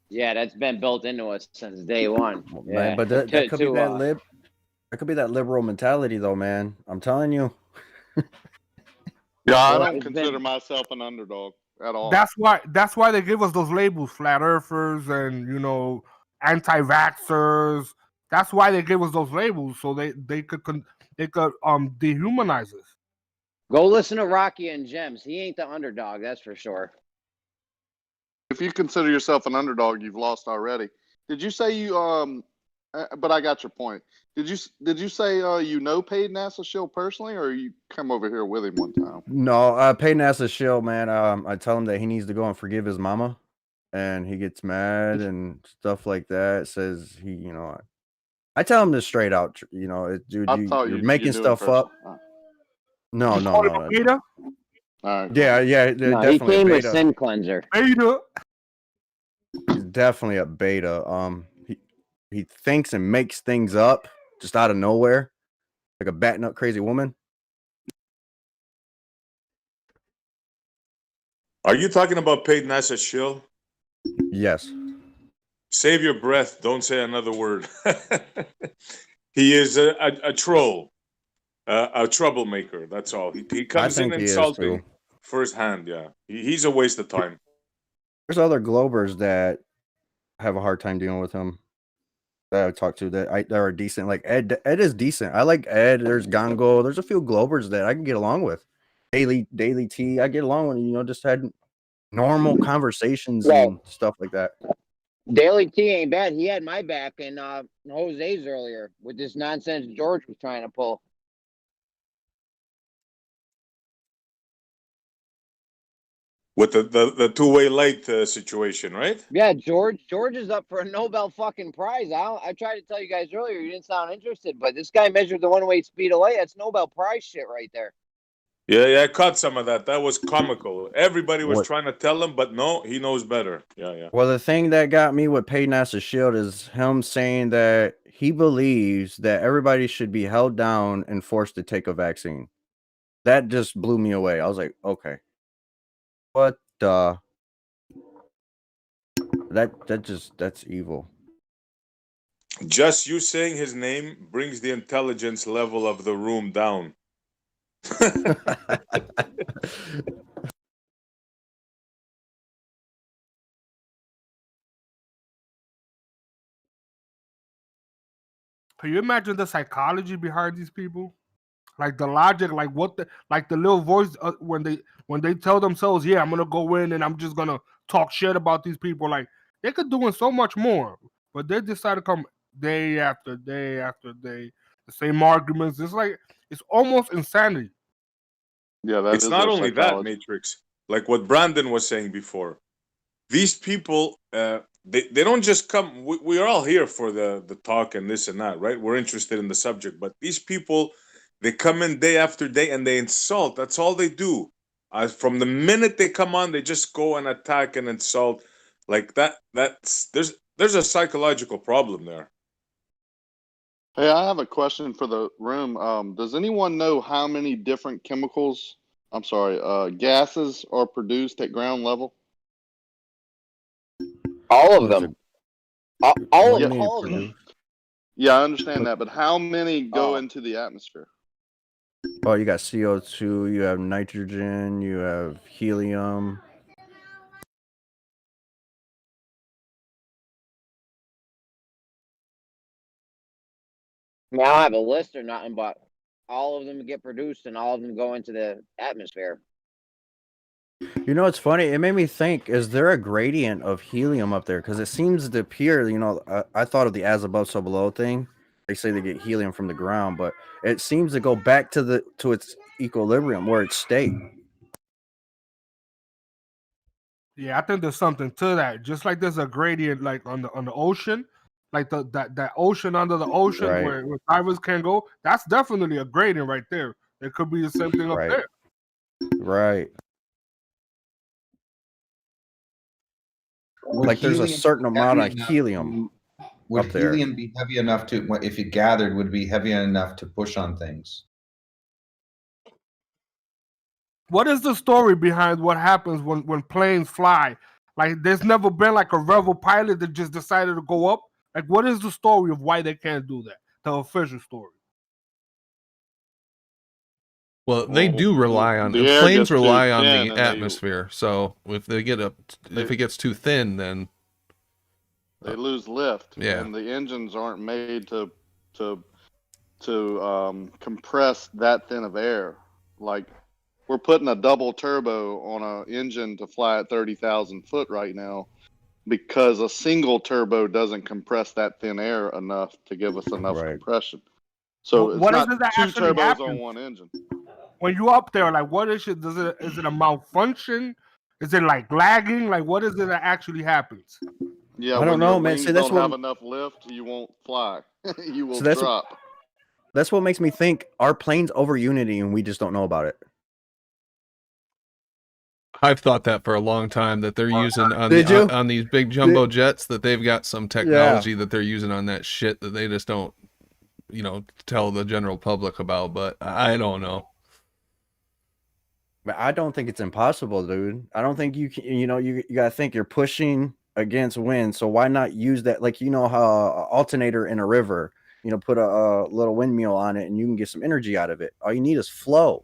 Yeah, that's been built into us since day one. Yeah. Man, but that could be that could be that liberal mentality, though, man. I'm telling you. Yeah, I don't consider myself an underdog at all. That's why they give us those labels, flat earthers and anti-vaxxers. That's why they give us those labels, so they could dehumanize us. Go listen to Rocky and Gems. He ain't the underdog, that's for sure. If you consider yourself an underdog, you've lost already. Did you say you but I got your point. Did you say paid NASA shield personally, or you come over here with him one time? No, paid NASA shield, man. I tell him that he needs to go and forgive his mama. and he gets mad and stuff like that. Says he, I tell him this straight out. Dude, you're making stuff up. No. Beta? Yeah, No, definitely he came a with beta. Sin Cleanser. Beta. He's definitely a beta. He thinks and makes things up just out of nowhere, like a batting up crazy woman. Are you talking about Paid NASA Shill? Yes. Save your breath. Don't say another word. He is a troll, a troublemaker. That's all. He comes in insulting firsthand. Yeah, he's a waste of time. There's other Globers that have a hard time dealing with him that I talked to that are decent. Like Ed is decent. I like Ed. There's Gongo. There's a few Globers that I can get along with. Daily T. I get along with. Just had normal conversations and stuff like that. Daily T ain't bad. He had my back in Jose's earlier with this nonsense George was trying to pull. With the two-way light situation, right? Yeah, George is up for a Nobel fucking prize. I tried to tell you guys earlier, you didn't sound interested, but this guy measured the one-way speed of light. That's Nobel Prize shit right there. Yeah, I caught some of that. That was comical. Everybody was trying to tell him, but no, he knows better. Yeah. Well, the thing that got me with Paid NASA Shield is him saying that he believes that everybody should be held down and forced to take a vaccine. That just blew me away. I was like, okay. What the? That's evil. Just you saying his name brings the intelligence level of the room down. Can you imagine the psychology behind these people? Like the logic, like the little voice when they tell themselves, "Yeah, I'm gonna go in and I'm just gonna talk shit about these people." Like they could doing so much more, but they decide to come day after day after day, the same arguments. It's almost insanity. Yeah, it's not only that, Matrix. Like what Brandon was saying before, these people, they don't just come. We are all here for the talk and this and that, right? We're interested in the subject, but these people, they come in day after day and they insult. That's all they do. From the minute they come on, they just go and attack and insult. Like that. There's a psychological problem there. Hey, I have a question for the room. Does anyone know how many different chemicals, gases are produced at ground level? All of them. All of them. Yeah, I understand that, but how many go into the atmosphere? Oh, you got CO2, you have nitrogen, you have helium. Now I have a list or nothing, but all of them get produced and all of them go into the atmosphere. It's funny. It made me think, is there a gradient of helium up there? Because it seems to appear, I thought of the as above, so below thing. They say they get helium from the ground, but it seems to go back to its equilibrium where it stayed. Yeah, I think there's something to that. Just like there's a gradient, like on the ocean, like that ocean under the ocean where divers can go. That's definitely a gradient right there. There could be the same thing up there. Right. Like there's a certain amount of helium would up there. Helium be heavy enough to, if it gathered, would be heavy enough to push on things? What is the story behind what happens when planes fly? Like there's never been like a rebel pilot that just decided to go up. Like what is the story of why they can't do that? The official story. Well, they do rely on planes rely on the atmosphere. So if they if it gets too thin, then they lose lift. Yeah, and the engines aren't made to compress that thin of air. Like we're putting a double turbo on an engine to fly at 30,000 foot right now because a single turbo doesn't compress that thin air enough to give us enough compression. So it's what not is it that two actually turbos happens on one engine. when you up there? Like what is it? Is it a malfunction? Is it like lagging? Like, what is it that actually happens? Yeah, I don't know, man. Wings See, that's don't have what. enough lift, you won't fly. You will So that's drop. that's what makes me think our plane's over Unity and we just don't know about it. I've thought that for a long time, that they're using on Did you? on these big jumbo jets, that they've got some technology that they're using on that shit that they just don't, tell the general public about. But I don't know. But I don't think it's impossible, dude. I don't think you can. You gotta think you're pushing against wind, so why not use that? Like, how an alternator in a river, put a little windmill on it and you can get some energy out of it. All you need is flow.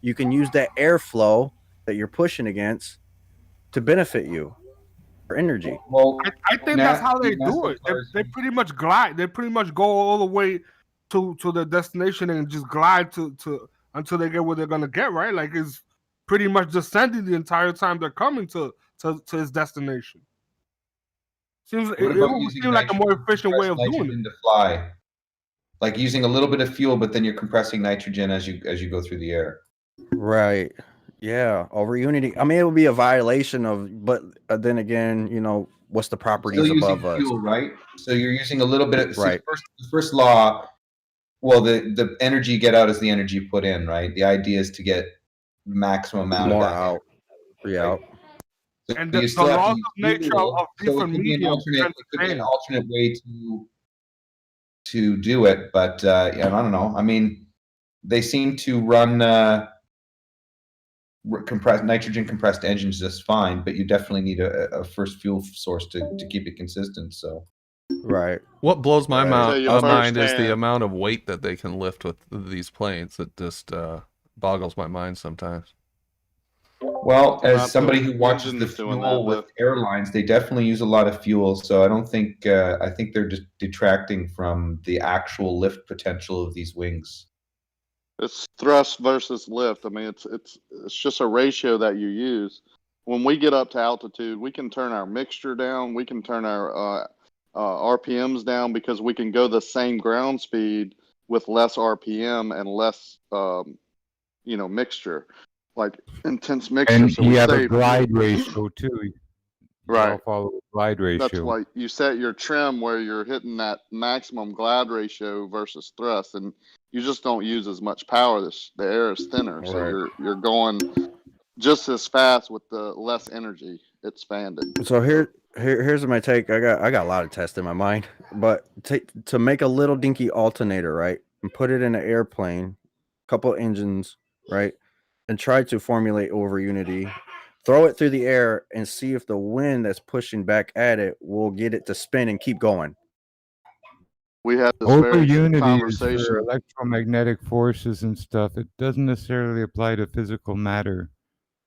You can use that airflow that you're pushing against to benefit you for energy. Well, I think that's how they do it. They pretty much glide. They pretty much go all the way to the destination and just glide to until they get where they're gonna get, right? Like, it's pretty much descending the entire time they're coming to his destination. It would seem like a more efficient way of doing it. To fly, like using a little bit of fuel, but then you're compressing nitrogen as you go through the air. Right. Yeah. Over Unity. I mean, it would be a violation of, but then again, what's the properties above us? Fuel, right? So you're using a little bit of right. The first law. Well, the energy you get out is the energy you put in, right? The idea is to get maximum amount more of that out. Yeah. Right? So and the laws of nature of different mediums. It could be an alternate way to do it, but I don't know. I mean, they seem to run nitrogen compressed engines just fine, but you definitely need a first fuel source to keep it consistent. So. Right. What blows my mind is the amount of weight that they can lift with these planes. It just boggles my mind sometimes. Well, as somebody who watches the fuel with airlines, they definitely use a lot of fuel. So I don't think I think they're just detracting from the actual lift potential of these wings. It's thrust versus lift. I mean, it's just a ratio that you use. When we get up to altitude, we can turn our mixture down. We can turn our RPMs down because we can go the same ground speed with less RPM and less, mixture, like intense mixture. And so you we have save a glide ratio too. Right. Follow the glide ratio. That's why you set your trim where you're hitting that maximum glide ratio versus thrust, and you just don't use as much power. The air is thinner, so you're going just as fast with the less energy expanded. So here's my take. I got a lot of tests in my mind, but to make a little dinky alternator, right, and put it in an airplane, couple engines, right, and try to formulate over Unity, throw it through the air, and see if the wind that's pushing back at it will get it to spin and keep going. We had this over Unity conversation. is for electromagnetic forces and stuff. It doesn't necessarily apply to physical matter,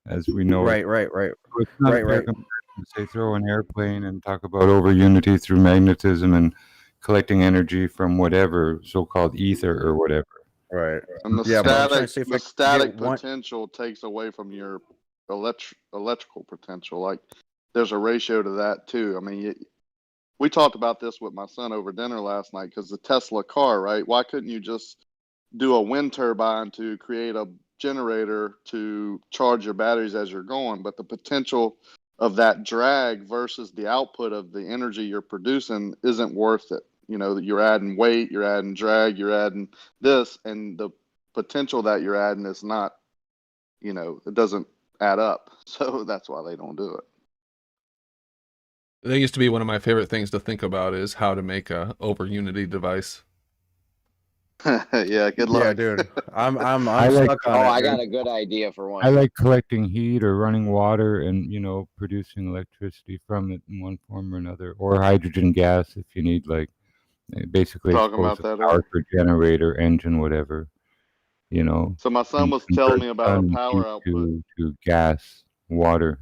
as we know. Right. So it's not fair comparison to say throw an airplane and talk about over Unity through magnetism and collecting energy from whatever so-called ether or whatever. Right. And the static potential takes away from your electrical potential. Like, there's a ratio to that too. I mean, we talked about this with my son over dinner last night, because the Tesla car, right? Why couldn't you just do a wind turbine to create a generator to charge your batteries as you're going? But the potential of that drag versus the output of the energy you're producing isn't worth it. You're adding weight, you're adding drag, you're adding this, and the potential that you're adding is not, it doesn't add up. So that's why they don't do it. That used to be one of my favorite things to think about, is how to make a over Unity device. Yeah, good luck. Yeah, dude. I'm stuck on it. I got a good idea for one. I like collecting heat or running water and, producing electricity from it in one form or another, or hydrogen gas if you need, like, basically Talking about that power for generator, engine, whatever, So my son was telling me about a power output to gas, water,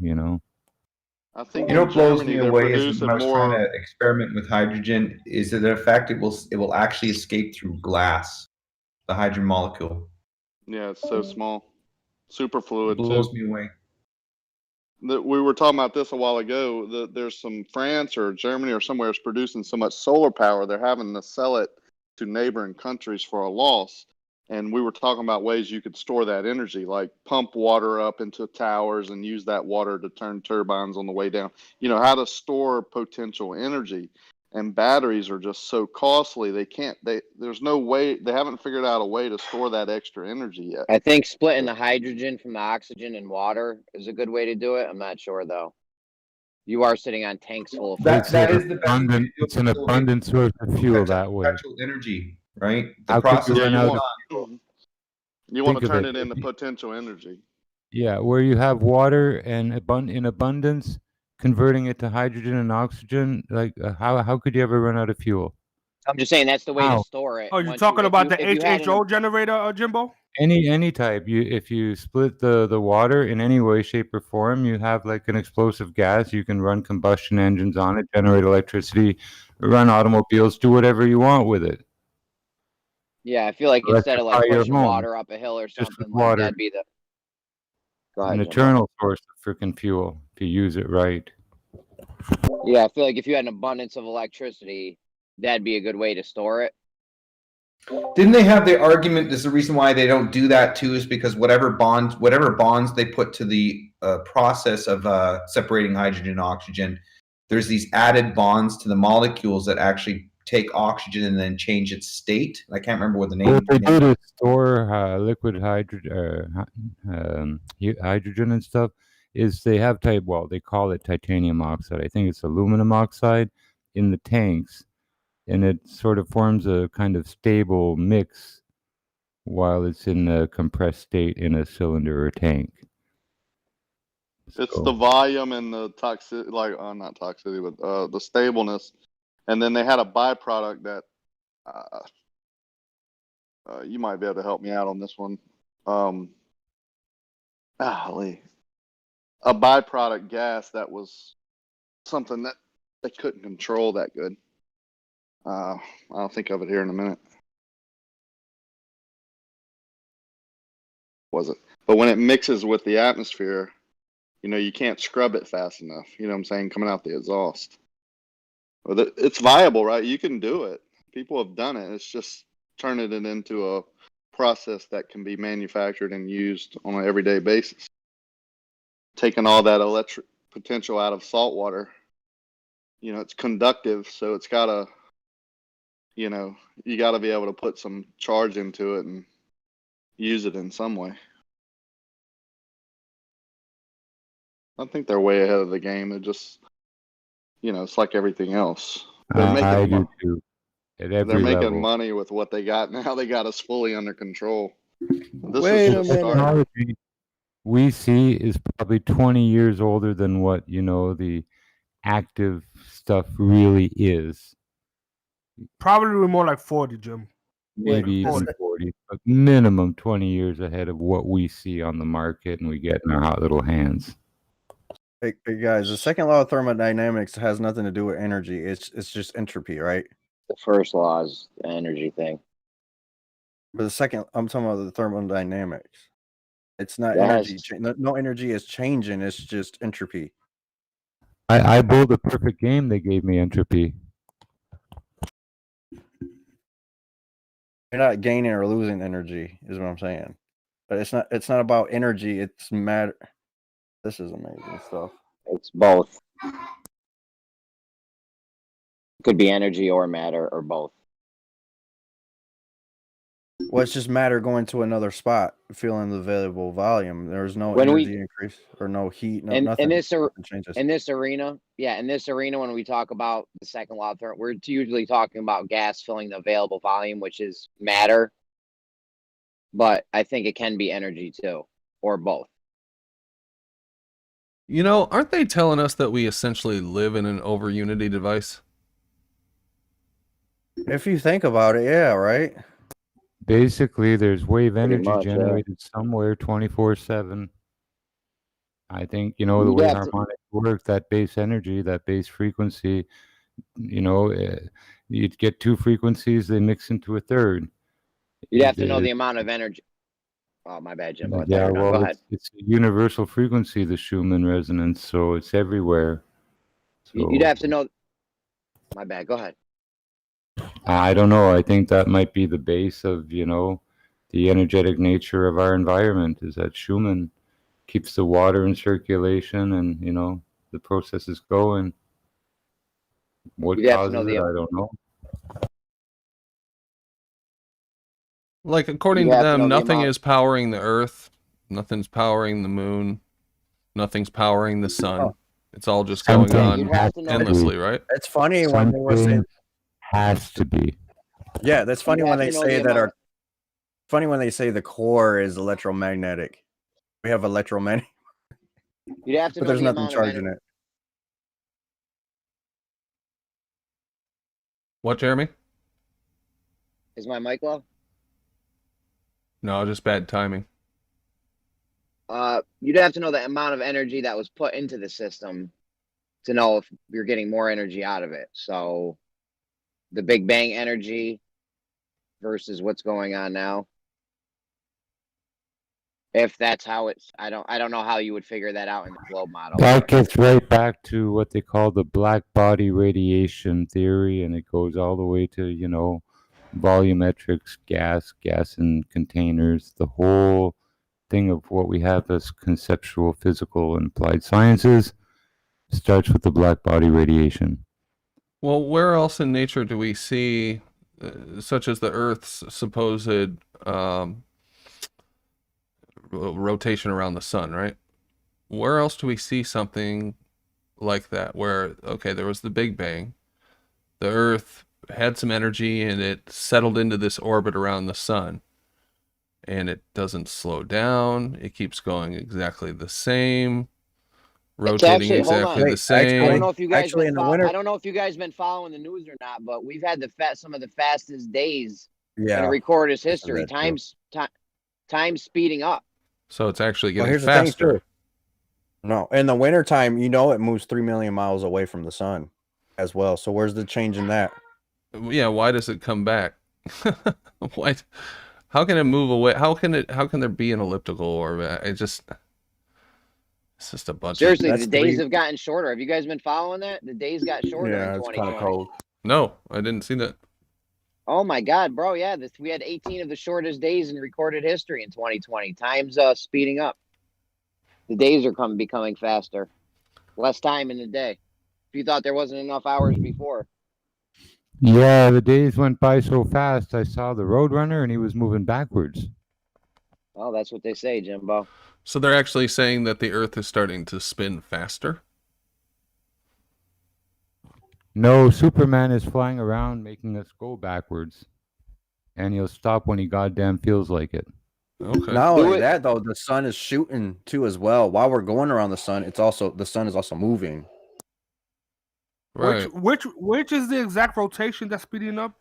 I think what blows me away is when I was trying to experiment with hydrogen, is that in fact it will actually escape through glass, the hydrogen molecule. Yeah, it's so small, super fluid. It blows me away. We were talking about this a while ago. There's some France or Germany or somewhere is producing so much solar power they're having to sell it to neighboring countries for a loss. And we were talking about ways you could store that energy, like pump water up into towers and use that water to turn turbines on the way down. You know, how to store potential energy. And batteries are just so costly. There's no way, they haven't figured out a way to store that extra energy yet. I think splitting the hydrogen from the oxygen and water is a good way to do it. I'm not sure though. You are sitting on tanks full of fuel. That is the best way to do it. It's an abundant source of fuel that way. Perpetual energy, right? The How could process. you run out of You want to Think of turn it. it into potential energy. Yeah, where you have water and in abundance, converting it to hydrogen and oxygen, like how could you ever run out of fuel? I'm just saying that's the way How? to store it. Oh, you're Once talking if about you- the if you had HHO generator, Jimbo? Any type. If you split the water in any way, shape, or form, you have like an explosive gas. You can run combustion engines on it, generate electricity, run automobiles, do whatever you want with it. Yeah, I feel like instead of like Electrify your pushing home. water up a hill or Just with something, like water. that'd be the. Go ahead, An Jimbo. eternal source of freaking fuel if you use it right. Yeah, I feel like if you had an abundance of electricity, that'd be a good way to store it. Didn't they have the argument? There's the reason why they don't do that too is because whatever bonds they put to the process of separating hydrogen and oxygen, there's these added bonds to the molecules that actually take oxygen and then change its state. I can't remember what the name. What they do to store liquid hydrogen and stuff is they have they call it titanium oxide. I think it's aluminum oxide in the tanks, and it sort of forms a kind of stable mix while it's in a compressed state in a cylinder or tank. It's the volume and the toxicity, not toxicity, but the stableness. And then they had a byproduct that you might be able to help me out on this one. A byproduct gas that was something that they couldn't control that good. I'll think of it here in a minute. Was it? But when it mixes with the atmosphere, you know, you can't scrub it fast enough. You know what I'm saying? Coming out the exhaust. It's viable, right? You can do it. People have done it. It's just turning it into a process that can be manufactured and used on an everyday basis. Taking all that electric potential out of salt water, you know, it's conductive, so it's got to, you know, you got to be able to put some charge into it and use it in some way. I think they're way ahead of the game. They're just, you know, it's like everything else. I do too. At every They're making level. money with what they got now. They got us fully under control. Wait a minute. Technology we see is probably 20 years older than what, you know, the active stuff really is. Probably more like 40, Jim. Maybe even 40, but minimum 20 years ahead of what we see on the market and we get in our hot little hands. Hey guys, the second law of thermodynamics has nothing to do with energy. It's just entropy, right? The first law is the energy thing. But the second, I'm talking about the thermodynamics. It's not Yes. energy. No energy is changing. It's just entropy. I bowled a perfect game. They gave me entropy. You're not gaining or losing energy, is what I'm saying. But it's not about energy. It's matter. This is amazing stuff. It's both. Could be energy or matter or both. Well, it's just matter going to another spot, filling the available volume. There's no energy increase or no heat, nothing. In this changes. in this arena, when we talk about the second law of we're usually talking about gas filling the available volume, which is matter. But I think it can be energy too, or both. You know, aren't they telling us that we essentially live in an over-unity device? If you think about it, yeah, right? Basically, there's wave energy much, yeah. generated somewhere 24/7. I think, you know, the You'd way have to- harmonics work, that base energy, that base frequency, you know, you'd get two frequencies, they mix into a third. You'd have to know the amount of energy. Oh, my bad, Jim. Yeah, Go well, ahead. it's a universal frequency, the Schumann resonance, so it's everywhere. So, You'd have to know. My bad. Go ahead. I don't know. I think that might be the base of, you know, the energetic nature of our environment is that Schumann keeps the water in circulation, and the process is going. What causes it, I don't know. Like, according to them, nothing is powering the Earth, nothing's powering the moon, nothing's powering the sun. It's all just going on endlessly, right? It's funny when they were saying has to be. Yeah, that's funny when they say that funny when they say the core is electromagnetic. We have electromagnetic. You'd have to know But there's the nothing amount of charging energy. it. What, Jeremy? Is my mic low? No, just bad timing. You'd have to know the amount of energy that was put into the system to know if you're getting more energy out of it. So the Big Bang energy versus what's going on now. If that's how it's, I don't know how you would figure that out in the globe model. That gets right back to what they call the black body radiation theory, and it goes all the way to, volumetrics, gas in containers, the whole thing of what we have as conceptual, physical, and applied sciences starts with the black body radiation. Well, where else in nature do we see, such as the Earth's supposed rotation around the sun, right? Where else do we see something like that where, okay, there was the Big Bang, the Earth had some energy and it settled into this orbit around the sun, and it doesn't slow down, it keeps going exactly the same, rotating exactly the same. I don't know if you guys I don't know if you guys been following the news or not, but we've had some of the fastest days in recorded history. Time's speeding up. So it's actually Well, getting here's the thing, faster. too. No, in the wintertime, it moves 3 million miles away from the sun as well. So where's the change in that? Yeah, why does it come back? Why? How can it move away? How can there be an elliptical orbit? It's just a bunch Seriously, of... the days have gotten shorter. Have you guys been following that? The days got shorter in 2020. No, I didn't see that. Oh my God, bro! Yeah, we had 18 of the shortest days in recorded history in 2020. Time's speeding up. The days are becoming faster. Less time in the day. If you thought there wasn't enough hours before. Yeah, the days went by so fast. I saw the Roadrunner and he was moving backwards. Oh, that's what they say, Jimbo. So they're actually saying that the Earth is starting to spin faster? No, Superman is flying around making us go backwards. And he'll stop when he goddamn feels like it. Okay. Not only that, though, the sun is shooting too as well. While we're going around the sun, the sun is also moving. Right. Which is the exact rotation that's speeding up?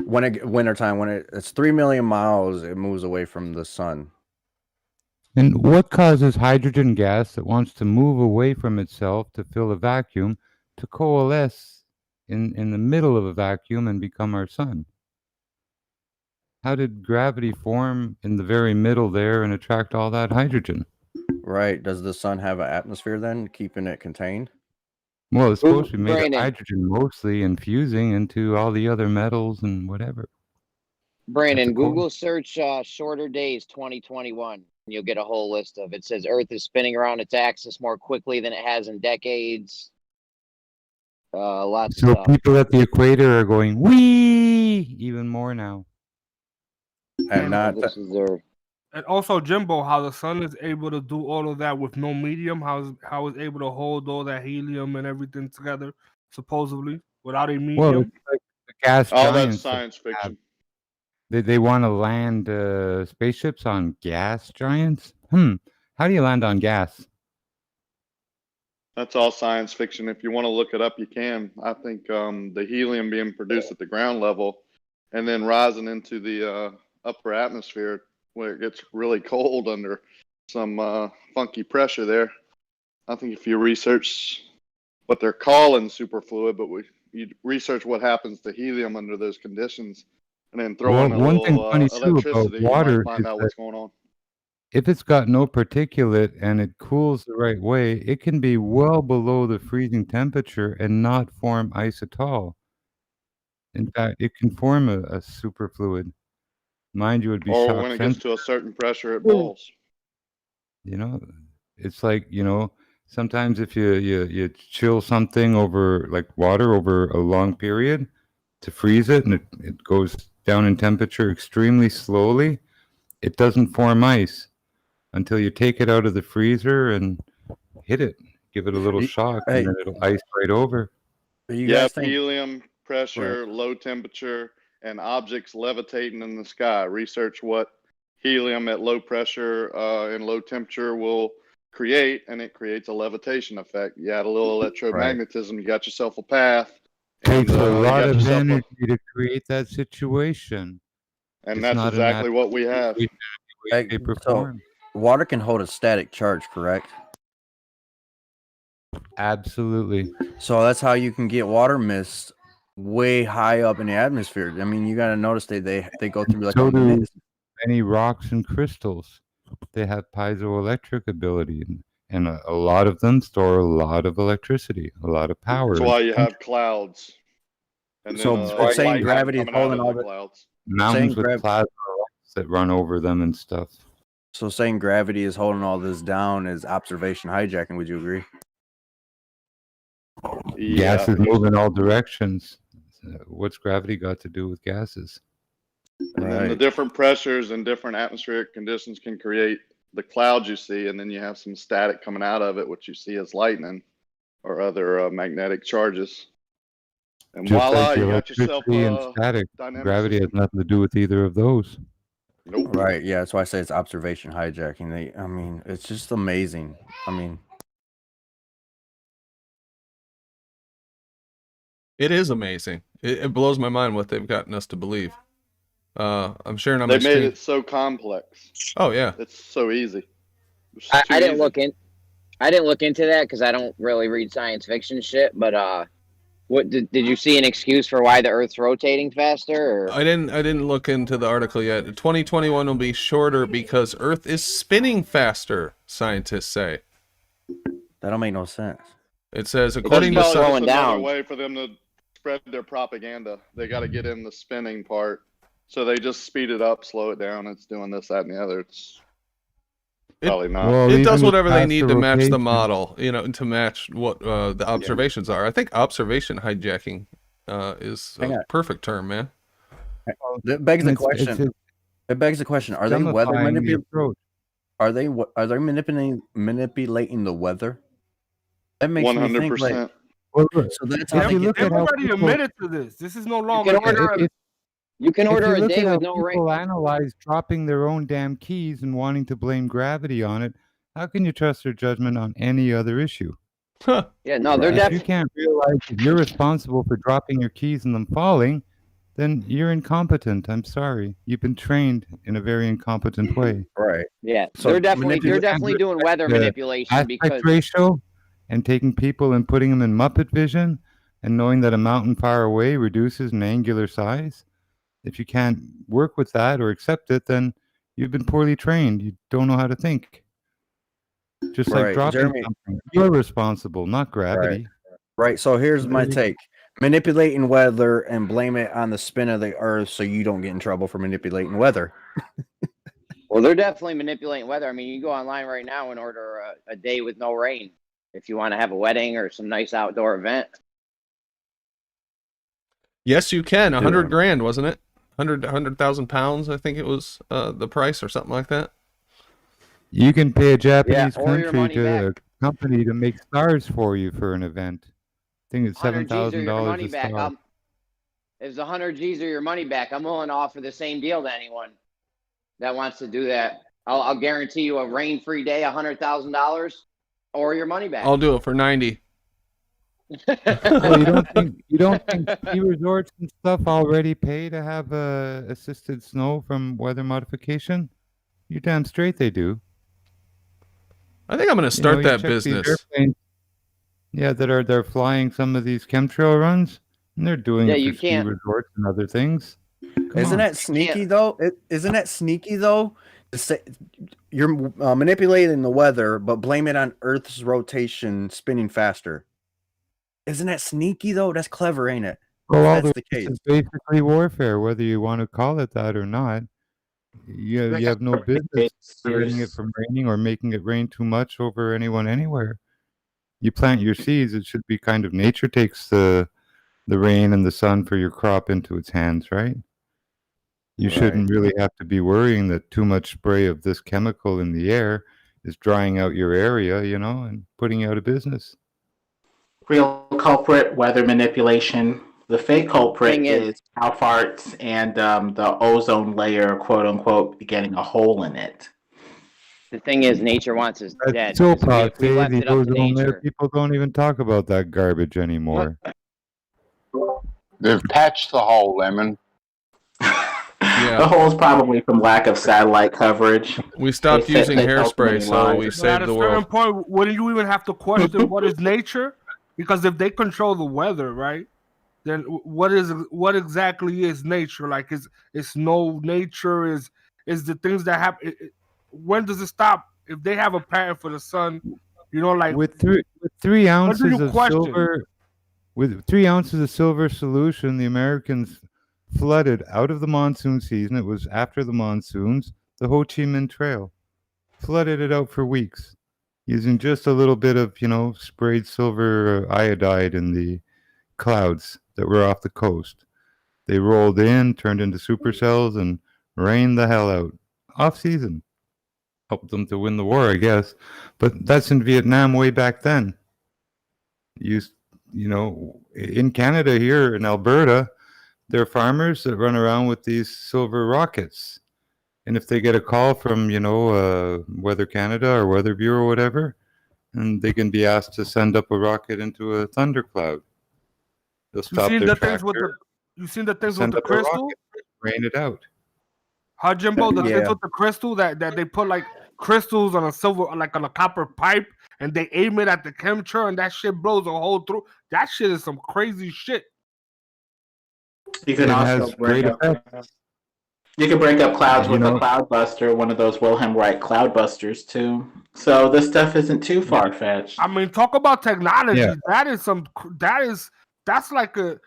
Wintertime, when it's 3 million miles, it moves away from the sun. And what causes hydrogen gas that wants to move away from itself to fill a vacuum to coalesce in the middle of a vacuum and become our sun? How did gravity form in the very middle there and attract all that hydrogen? Right. Does the sun have an atmosphere then, keeping it contained? Well, it's supposed to be made of hydrogen mostly and fusing into all the other metals and whatever. Brandon, Google search shorter days 2021. And you'll get a whole list of it. Says Earth is spinning around its axis more quickly than it has in decades. Lots of stuff. People at the equator are going, wee, even more now. And and also, Jimbo, how the sun is able to do all of that with no medium, how it's able to hold all that helium and everything together, supposedly, without a medium. Well, it's like the gas giants. That's science fiction. They want to land spaceships on gas giants? How do you land on gas? That's all science fiction. If you want to look it up, you can. I think the helium being produced at the ground level and then rising into the upper atmosphere where it gets really cold under some funky pressure there. I think if you research what they're calling superfluid, but you research what happens to helium under those conditions and then throw in a little electricity, you might find out what's going on. If it's got no particulate and it cools the right way, it can be well below the freezing temperature and not form ice at all. In fact, it can form a superfluid. Mind you, would be or shock when it gets sensitive. to a certain pressure, it boils. You know, it's like, you know, sometimes if you chill something over like water over a long period to freeze it, and it goes down in temperature extremely slowly, it doesn't form ice until you take it out of the freezer and hit it, give it a little shock, and then it'll ice right over. Helium, pressure, low temperature, and objects levitating in the sky. Research what helium at low pressure and low temperature will create, and it creates a levitation effect. You add a little electromagnetism, you got yourself a path. Takes a lot of yourself energy to create that situation. And It's that's not a exactly natural what we have. situation in any way, shape, or form. Water can hold a static charge, correct? Absolutely. So that's how you can get water mist way high up in the atmosphere. I mean, you got to notice they go through like So a do mist. many rocks and crystals. They have piezoelectric ability, and a lot of them store a lot of electricity, a lot of power. That's why you have clouds. And So it's saying light gravity is coming out holding of all the the clouds. mountains with plasma lights that run over them and stuff. So saying gravity is holding all this down is observation hijacking. Would you agree? Gases move in all directions. What's gravity got to do with gases? And then the different pressures and different atmospheric conditions can create the clouds you see, and then you have some static coming out of it, which you see as lightning or other magnetic charges. And Just voila, like you got yourself electricity and static. dynamic Gravity system. has nothing to do with either of those. Nope. Right. Yeah. That's why I say it's observation hijacking. I mean, it's just amazing. I mean, It is amazing. It blows my mind what they've gotten us to believe. I'm sharing on They my made screen. it so complex. Oh yeah, it's so easy. I didn't look into that because I don't really read science fiction shit. But what did you see an excuse for why the Earth's rotating faster? Or? I didn't look into the article yet. 2021 will be shorter because Earth is spinning faster. Scientists say. That don't make no sense. It says according to It's another way for them to spread their propaganda. They got to get in the spinning part, so they just speed it up, slow it down. It's doing this, that, and the other. It's probably not. Well, it does whatever they need to match the model, you know, to match what the observations are. I think observation hijacking is a perfect term, man. That begs the question. It begs the question: Are they weather manipulating? Are they manipulating the weather? That makes 100%. So that's how everybody admitted to this. This is no longer. You can order if you a day look at with how no rain. people analyze dropping their own damn keys and wanting to blame gravity on it, how can you trust their judgment on any other issue? Yeah, no, they're If definitely. you can't realize that you're responsible for dropping your keys and them falling, then you're incompetent. I'm sorry. You've been trained in a very incompetent way. Right. Yeah, they're definitely doing weather manipulation aspect because ratio and taking people and putting them in Muppet vision and knowing that a mountain far away reduces in angular size. If you can't work with that or accept it, then you've been poorly trained. You don't know how to think. Just like dropping something. You're responsible, not gravity. Right. So here's my take. Manipulating weather and blame it on the spin of the earth so you don't get in trouble for manipulating weather. well, they're definitely manipulating weather. I mean, you go online right now and order a day with no rain if you want to have a wedding or some nice outdoor event. Yes, you can. 100 grand, wasn't it? 100,000 pounds, I think it was the price or something like that. You can pay a Japanese or your country money to a company to make stars for you for an event. I think it's $7,000 a star. If it's 100 G's or your money back, I'm willing to offer the same deal to anyone that wants to do that. I'll guarantee you a rain-free day, $100,000, or your money back. I'll do it for 90. Well, you don't think ski resorts and stuff already pay to have assisted snow from weather modification? You're damn straight they do. I think I'm going to start that business. Yeah, they're flying some of these chemtrail runs, and they're doing it for ski resorts and other things. Isn't that sneaky though? Isn't that sneaky though? To say you're manipulating the weather, but blame it on Earth's rotation spinning faster. Isn't that sneaky though? That's clever, ain't it? Well, all That's the the case. is basically warfare, whether you want to call it that or not. You have no business preventing it from raining or making it rain too much over anyone anywhere. You plant your seeds, it should be kind of nature takes the rain and the sun for your crop into its hands, right? You shouldn't really have to be worrying that too much spray of this chemical in the air is drying out your area, you know, and putting you out of business. Real culprit, weather manipulation. The fake culprit is cow farts and the ozone layer, quote unquote, getting a hole in it. The thing is, nature wants us dead. So We left it up to nature. people don't even talk about that garbage anymore. They've patched the hole, Lemon. The hole's probably from lack of satellite coverage. We stopped using hairspray, so we saved the world. At a certain point, wouldn't you even have to question what is nature? Because if they control the weather, right, then what exactly is nature? Like, is no nature? Is the things that happen? When does it stop? If they have a pattern for the sun, you know, like with 3 ounces of silver, with 3 ounces of silver solution, the Americans flooded out of the monsoon season. It was after the monsoons, the Ho Chi Minh Trail, flooded it out for weeks, using just a little bit of, you know, sprayed silver iodide in the clouds that were off the coast. They rolled in, turned into supercells, and rained the hell out. Off season. Helped them to win the war, I guess. But that's in Vietnam way back then. You know, in Canada here, in Alberta, there are farmers that run around with these silver rockets. And if they get a call from, you know, Weather Canada or Weather Bureau or whatever, and they can be asked to send up a rocket into a thundercloud. They'll stop their tractor. You seen the things with the crystal? Rain it out. How, Jimbo, the things with the crystal that they put like crystals on a silver, like on a copper pipe, and they aim it at the chemtrail, and that shit blows a hole through. That shit is some crazy shit. You can also break up. You can break up clouds with a cloud buster, one of those Wilhelm Reich cloud busters too. So this stuff isn't too far fetched. I mean, talk about technology. Yeah. That's like a,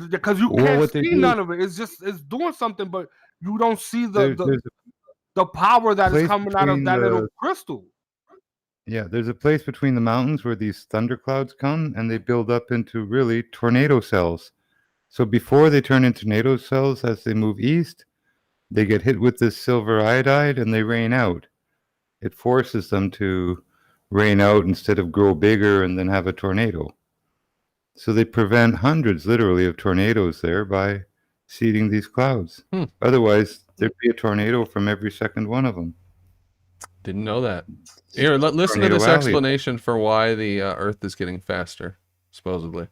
because you can't see none of it. It's doing something, but you don't see the power that is coming out of that little crystal. Yeah, there's a place between the mountains where these thunderclouds come and they build up into really tornado cells. So before they turn into tornado cells as they move east, they get hit with this silver iodide and they rain out. It forces them to rain out instead of grow bigger and then have a tornado. So they prevent hundreds, literally, of tornadoes there by seeding these clouds. Otherwise, there'd be a tornado from every second one of them. Didn't know that. Here, listen to this explanation for why the Earth is getting faster, supposedly.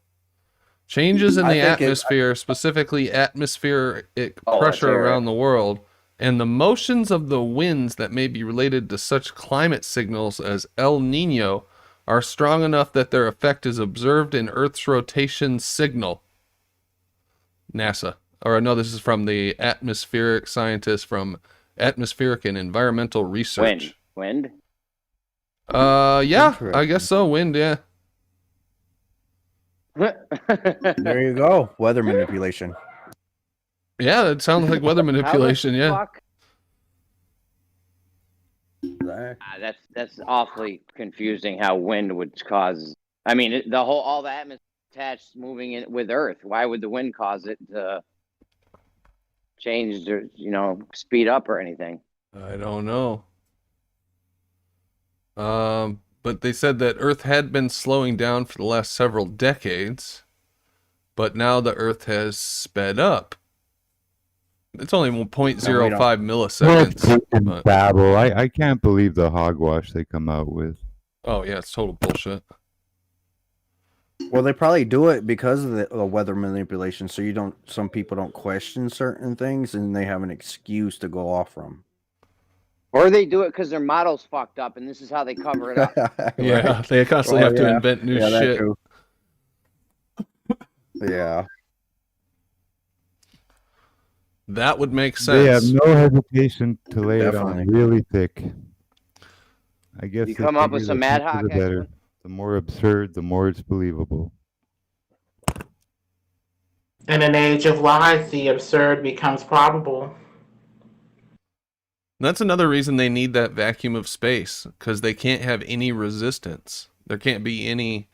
Changes in the atmosphere, specifically atmospheric pressure around the world, and the motions of the winds that may be related to such climate signals as El Nino are strong enough that their effect is observed in Earth's rotation signal. NASA. Or no, this is from the atmospheric scientist from Atmospheric and Environmental Research. Wind? Yeah, I guess so. Wind, yeah. There you go. Weather manipulation. Yeah, that sounds like weather manipulation, yeah. That's awfully confusing how wind would cause. I mean, all the atmosphere attached moving in with Earth. Why would the wind cause it to change or, you know, speed up or anything? I don't know. But they said that Earth had been slowing down for the last several decades, but now the Earth has sped up. It's only 0.05 milliseconds. Babble. I can't believe the hogwash they come out with. Oh yeah, it's total bullshit. Well, they probably do it because of the weather manipulation, so some people don't question certain things, and they have an excuse to go off from. Or they do it because their model's fucked up, and this is how they cover it up. Yeah, they constantly have to invent new shit. Yeah. That would make sense. They have no hesitation to lay it on really thick. I guess you come up with some ad hoc. The more absurd, the more it's believable. In an age of lies, the absurd becomes probable. That's another reason they need that vacuum of space, because they can't have any resistance. There can't be any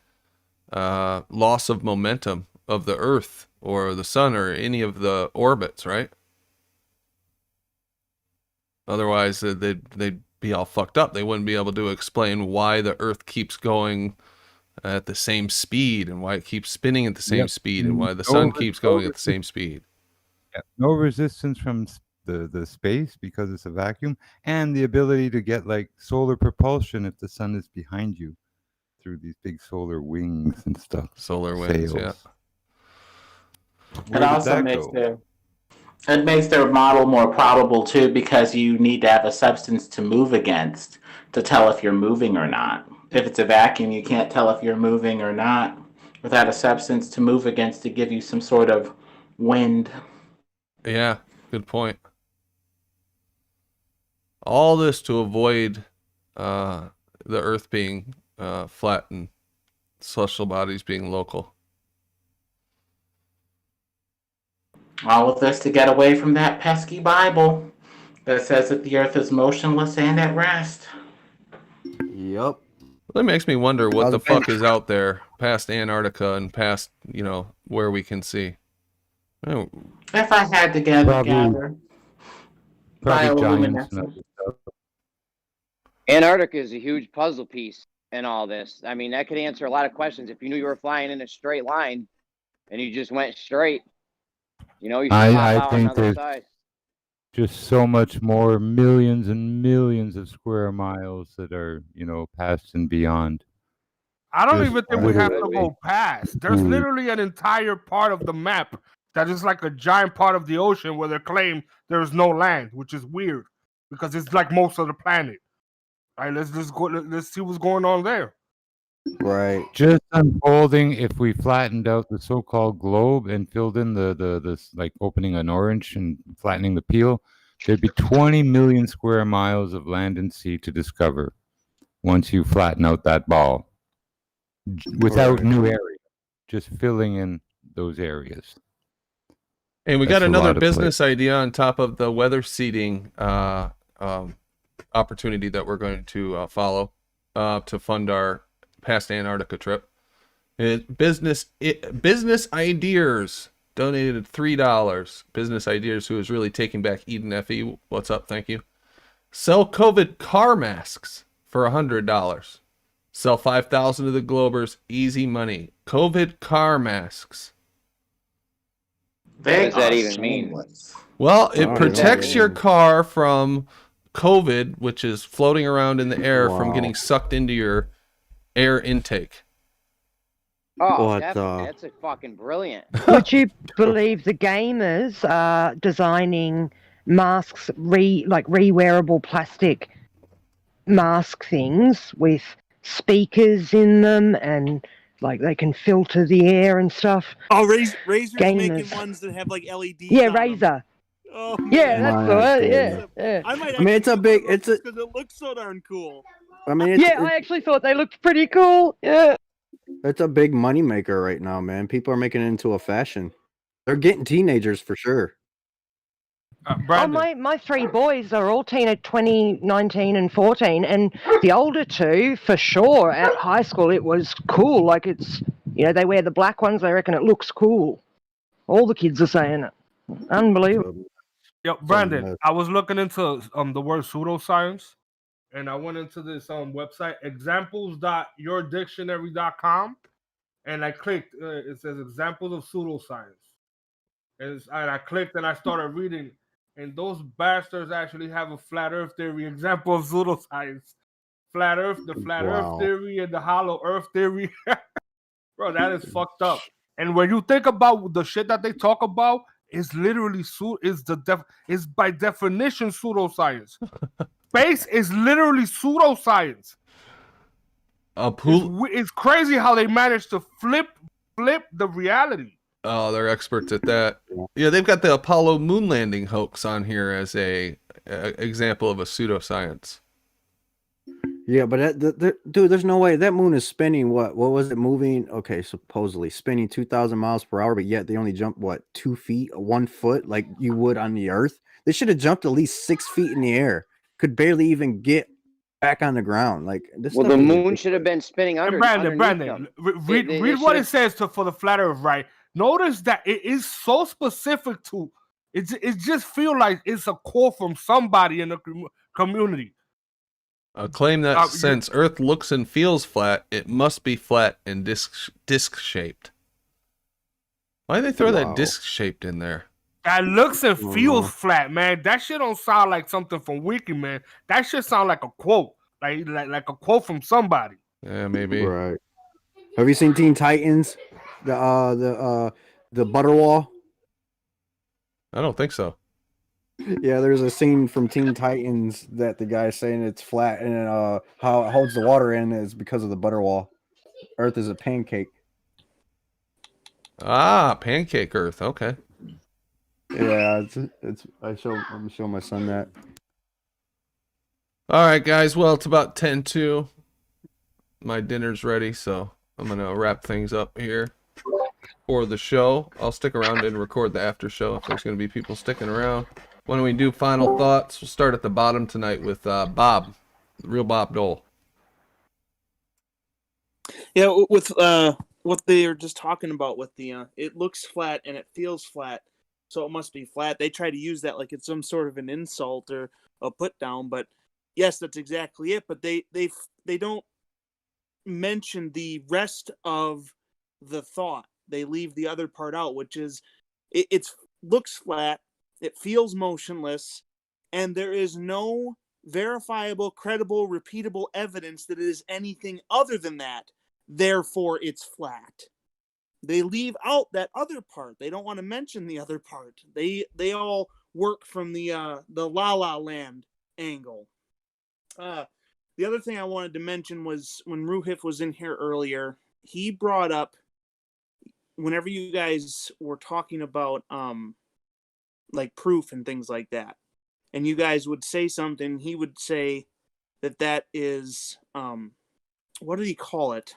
loss of momentum of the Earth or the Sun or any of the orbits, right? Otherwise, they'd be all fucked up. They wouldn't be able to explain why the Earth keeps going at the same speed and why it keeps spinning at the same speed and why the Sun keeps going at the same speed. Yeah. No resistance from the space because it's a vacuum, and the ability to get like solar propulsion if the sun is behind you through these big solar wings and stuff. Solar winds, yeah. It also makes their model more probable too, because you need to have a substance to move against to tell if you're moving or not. If it's a vacuum, you can't tell if you're moving or not without a substance to move against to give you some sort of wind. Yeah, good point. All this to avoid the Earth being flat and celestial bodies being local. All of this to get away from that pesky Bible that says that the Earth is motionless and at rest. Yep. That makes me wonder what the fuck is out there past Antarctica and past, you know, where we can see. Oh. If I had to gather bioluminescence. Antarctica is a huge puzzle piece in all this. I mean, that could answer a lot of questions. If you knew you were flying in a straight line and you just went straight, you know, you should I think there's just so much more millions and millions of square miles that are, you know, past and beyond. I don't even think we have to go past. There's literally an entire part of the map that is like a giant part of the ocean where they claim there's no land, which is weird because it's like most of the planet. All right, let's just go. Let's see what's going on there. Right. Just unfolding, if we flattened out the so-called globe and filled in the like opening an orange and flattening the peel, there'd be 20 million square miles of land and sea to discover once you flatten out that ball. Without new area, just filling in those areas. And we got another business idea on top of the weather seeding opportunity that we're going to follow to fund our past Antarctica trip. Business Ideas donated $3. Business Ideas, who is really taking back Eden FE. What's up? Thank you. Sell COVID car masks for $100. Sell 5,000 of the Globers. Easy money. COVID car masks. What does that even mean? Well, it protects your car from COVID, which is floating around in the air, from getting sucked into your air intake. Oh, that's a fucking brilliant. Would you believe the gamers are designing masks, re-wearable plastic mask things with speakers in them, and like they can filter the air and stuff. Oh, Razer's making ones that have like LEDs. Yeah, Razer. Oh, yeah, that's the one. Yeah. I might. I mean, it's a big. It's because it looks so darn cool. I mean, I actually thought they looked pretty cool. Yeah. It's a big moneymaker right now, man. People are making it into a fashion. They're getting teenagers for sure. My three boys are all at 20, 19, and 14, and the older two, for sure, at high school, it was cool. Like it's, you know, they wear the black ones. They reckon it looks cool. All the kids are saying it. Unbelievable. Yo, Brandon, I was looking into the word pseudoscience, and I went into this website, examples.yourdictionary.com, and I clicked. It says examples of pseudoscience, and I clicked and I started reading. And those bastards actually have a flat Earth theory example of pseudoscience. Flat Earth, the flat Earth theory, and the hollow Earth theory. Bro, that is fucked up. And when you think about the shit that they talk about, it's literally is by definition pseudoscience. Space is literally pseudoscience. It's crazy how they managed to flip the reality. Oh, they're experts at that. Yeah, they've got the Apollo moon landing hoax on here as a example of a pseudoscience. Yeah, but dude, there's no way that moon is spinning. What was it moving? Okay, supposedly spinning 2,000 miles per hour, but yet they only jump 2 feet, 1 foot, like you would on the Earth. They should have jumped at least 6 feet in the air. could barely even get back on the ground. Like this. Well, stuff the is moon ridiculous. should have been spinning And underneath Brandon, them. read what it says for the flat Earth, right? Notice that it is so specific to it just feel like it's a quote from somebody in the community. A claim that since Earth looks and feels flat, it must be flat and disc shaped. Why did they throw that disc shaped in there? That looks and feels flat, man. That shit don't sound like something from Wiki, man. That shit sound like a quote, like a quote from somebody. Yeah, maybe. Right. Have you seen Teen Titans? The Butterwall? I don't think so. Yeah, there's a scene from Teen Titans that the guy's saying it's flat and how it holds the water in is because of the Butterwall. Earth is a pancake. Ah, pancake Earth. Okay. Yeah, I'm showing my son that. All right, guys. Well, it's about 10:02. My dinner's ready, so I'm gonna wrap things up here for the show. I'll stick around and record the after show if there's gonna be people sticking around. When we do final thoughts, we'll start at the bottom tonight with Bob, the real Bob Dole. Yeah, with what they are just talking about with the it looks flat and it feels flat, so it must be flat. They try to use that like it's some sort of an insult or a put down, but yes, that's exactly it. But they don't mention the rest of the thought. They leave the other part out, which is it looks flat, it feels motionless, and there is no verifiable, credible, repeatable evidence that it is anything other than that. Therefore, it's flat. They leave out that other part. They don't want to mention the other part. They all work from the La La Land angle. The other thing I wanted to mention was when Ruhif was in here earlier, he brought up whenever you guys were talking about like proof and things like that, and you guys would say something, he would say that is what did he call it?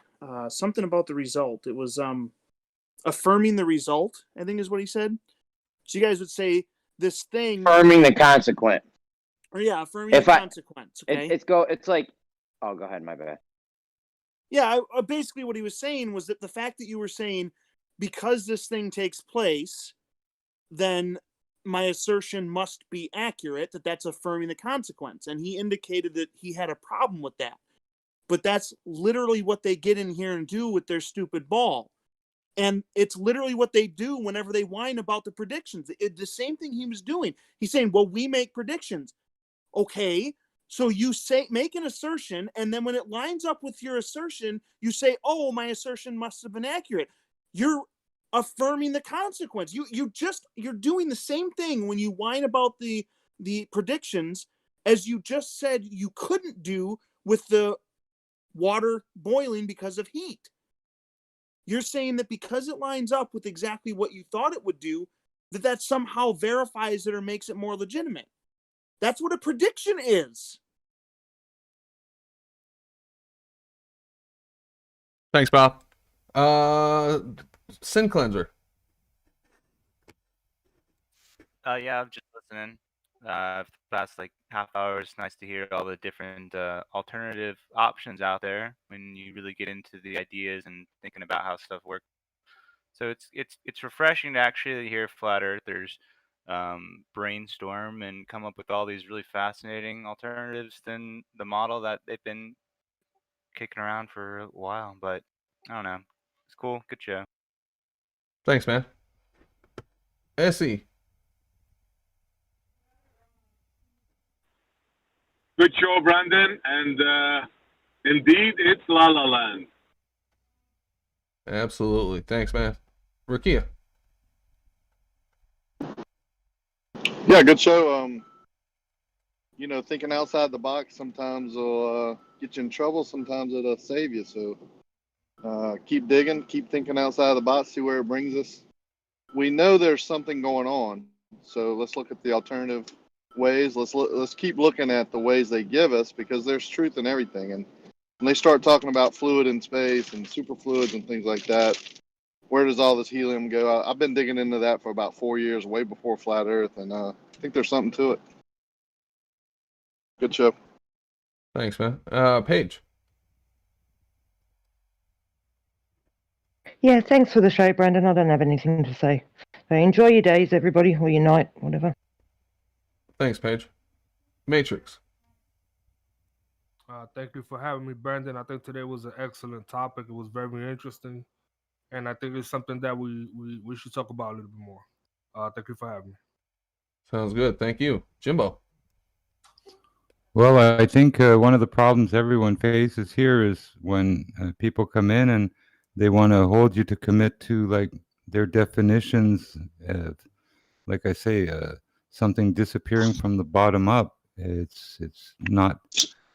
Something about the result. It was affirming the result, I think is what he said. So you guys would say this thing Affirming the consequence. Or yeah, affirming the consequence. Okay. It's like, oh, go ahead, my bad. Yeah, basically what he was saying was that the fact that you were saying because this thing takes place, then my assertion must be accurate, that's affirming the consequence. And he indicated that he had a problem with that. But that's literally what they get in here and do with their stupid ball. And it's literally what they do whenever they whine about the predictions. The same thing he was doing. He's saying, well, we make predictions. Okay, so you make an assertion, and then when it lines up with your assertion, you say, oh, my assertion must have been accurate. You're affirming the consequence. You're doing the same thing when you whine about the predictions as you just said you couldn't do with the water boiling because of heat. You're saying that because it lines up with exactly what you thought it would do, that somehow verifies it or makes it more legitimate. That's what a prediction is. Thanks, Bob. Sin Cleanser. Yeah, I'm just listening. For the past like half hour, it's nice to hear all the different alternative options out there when you really get into the ideas and thinking about how stuff works. So it's refreshing to actually hear flat earthers brainstorm and come up with all these really fascinating alternatives than the model that they've been kicking around for a while. But I don't know. It's cool. Good show. Thanks, man. Essie. Good show, Brandon. And indeed, it's La La Land. Absolutely. Thanks, man. Rakia. Yeah, good show. Thinking outside the box sometimes will get you in trouble. Sometimes it'll save you. So keep digging, keep thinking outside the box, see where it brings us. We know there's something going on, so let's look at the alternative ways. Let's keep looking at the ways they give us, because there's truth in everything. And when they start talking about fluid in space and superfluids and things like that, where does all this helium go? I've been digging into that for about 4 years, way before Flat Earth, and I think there's something to it. Good show. Thanks, man. Paige. Yeah, thanks for the show, Brandon. I don't have anything to say. So enjoy your days, everybody, or your night, whatever. Thanks, Paige. Matrix. Thank you for having me, Brandon. I think today was an excellent topic. It was very interesting, and I think it's something that we should talk about a little bit more. Thank you for having me. Sounds good. Thank you, Jimbo. Well, I think one of the problems everyone faces here is when people come in and they want to hold you to commit to like their definitions of, like I say, something disappearing from the bottom up. It's not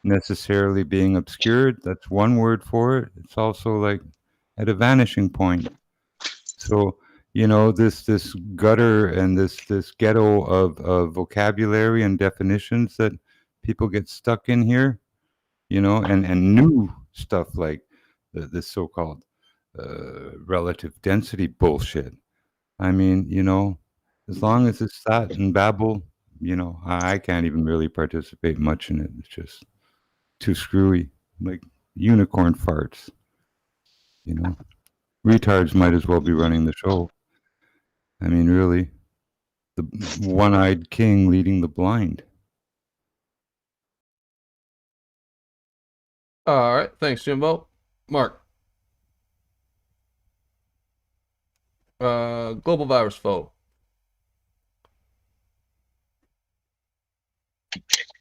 necessarily being obscured. That's one word for it. It's also like at a vanishing point. So, you know, this gutter and this ghetto of vocabulary and definitions that people get stuck in here, you know, and new stuff like this so-called relative density bullshit. I mean, you know, as long as it's that and babble, you know, I can't even really participate much in it. It's just too screwy, like unicorn farts. You know, retards might as well be running the show. I mean, really, the one-eyed king leading the blind. All right. Thanks, Jimbo. Mark. Global virus foe.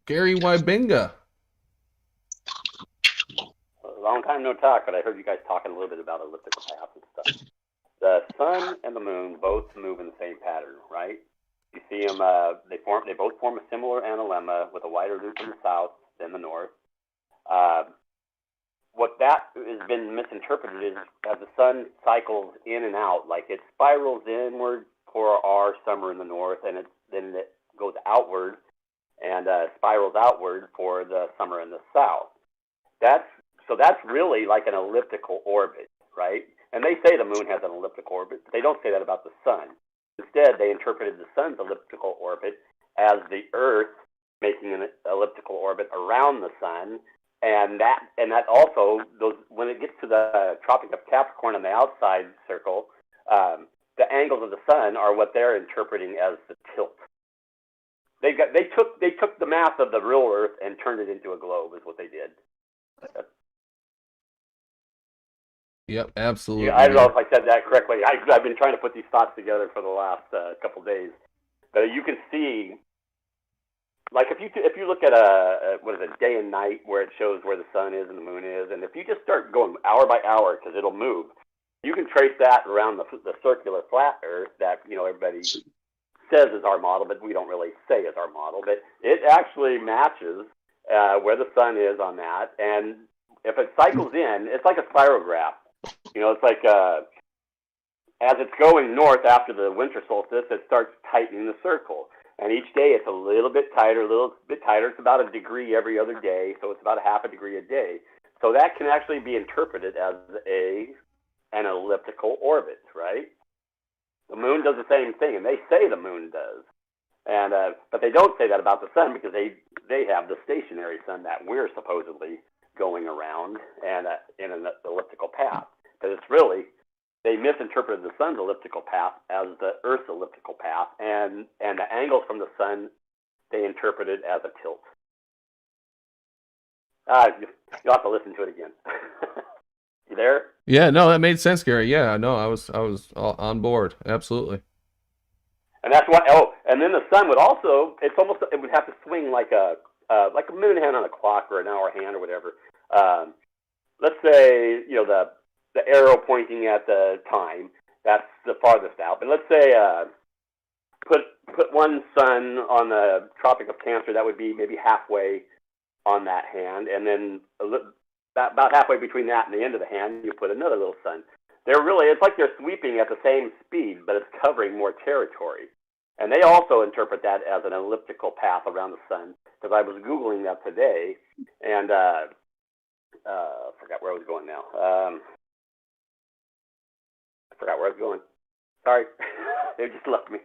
Gary Wybinga. Long time no talk, but I heard you guys talking a little bit about elliptical paths and stuff. The sun and the moon both move in the same pattern, right? You see them; they both form a similar analemma with a wider loop in the south than the north. What that has been misinterpreted is as the sun cycles in and out, like it spirals inward for our summer in the north, and then it goes outward and spirals outward for the summer in the south. That's really like an elliptical orbit, right? And they say the moon has an elliptical orbit, but they don't say that about the sun. Instead, they interpreted the sun's elliptical orbit as the Earth making an elliptical orbit around the sun, and that also when it gets to the Tropic of Capricorn on the outside circle, the angles of the sun are what they're interpreting as the tilt. They took the math of the real Earth and turned it into a globe, is what they did. Yep, absolutely. Yeah, I don't know if I said that correctly. I've been trying to put these thoughts together for the last couple days, but you can see, like if you look at what is it, day and night, where it shows where the sun is and the moon is, and if you just start going hour by hour, because it'll move, you can trace that around the circular flat Earth that everybody says is our model, but we don't really say is our model. But it actually matches where the sun is on that, and if it cycles in, it's like a spirograph. It's like as it's going north after the winter solstice, it starts tightening the circle. And each day it's a little bit tighter, It's about a degree every other day, so it's about a half a degree a day. So that can actually be interpreted as an elliptical orbit, right? The moon does the same thing, and they say the moon does. And but they don't say that about the sun because they have the stationary sun that we're supposedly going around and in an elliptical path. But it's really, they misinterpreted the sun's elliptical path as the Earth's elliptical path, and the angles from the sun they interpreted as a tilt. You'll have to listen to it again. You there? Yeah, no, that made sense, Gary. Yeah, no, I was on board. Absolutely. And that's why. Oh, and then the sun would also. It would have to swing like a moon hand on a clock or an hour hand or whatever. Let's say the arrow pointing at the time. That's the farthest out. But let's say put one sun on the Tropic of Cancer. That would be maybe halfway on that hand, and then about halfway between that and the end of the hand, you put another little sun. It's like they're sweeping at the same speed, but it's covering more territory. And they also interpret that as an elliptical path around the sun, because I was Googling that today, and forgot where I was going now. I forgot where I was going. Sorry. They just left me.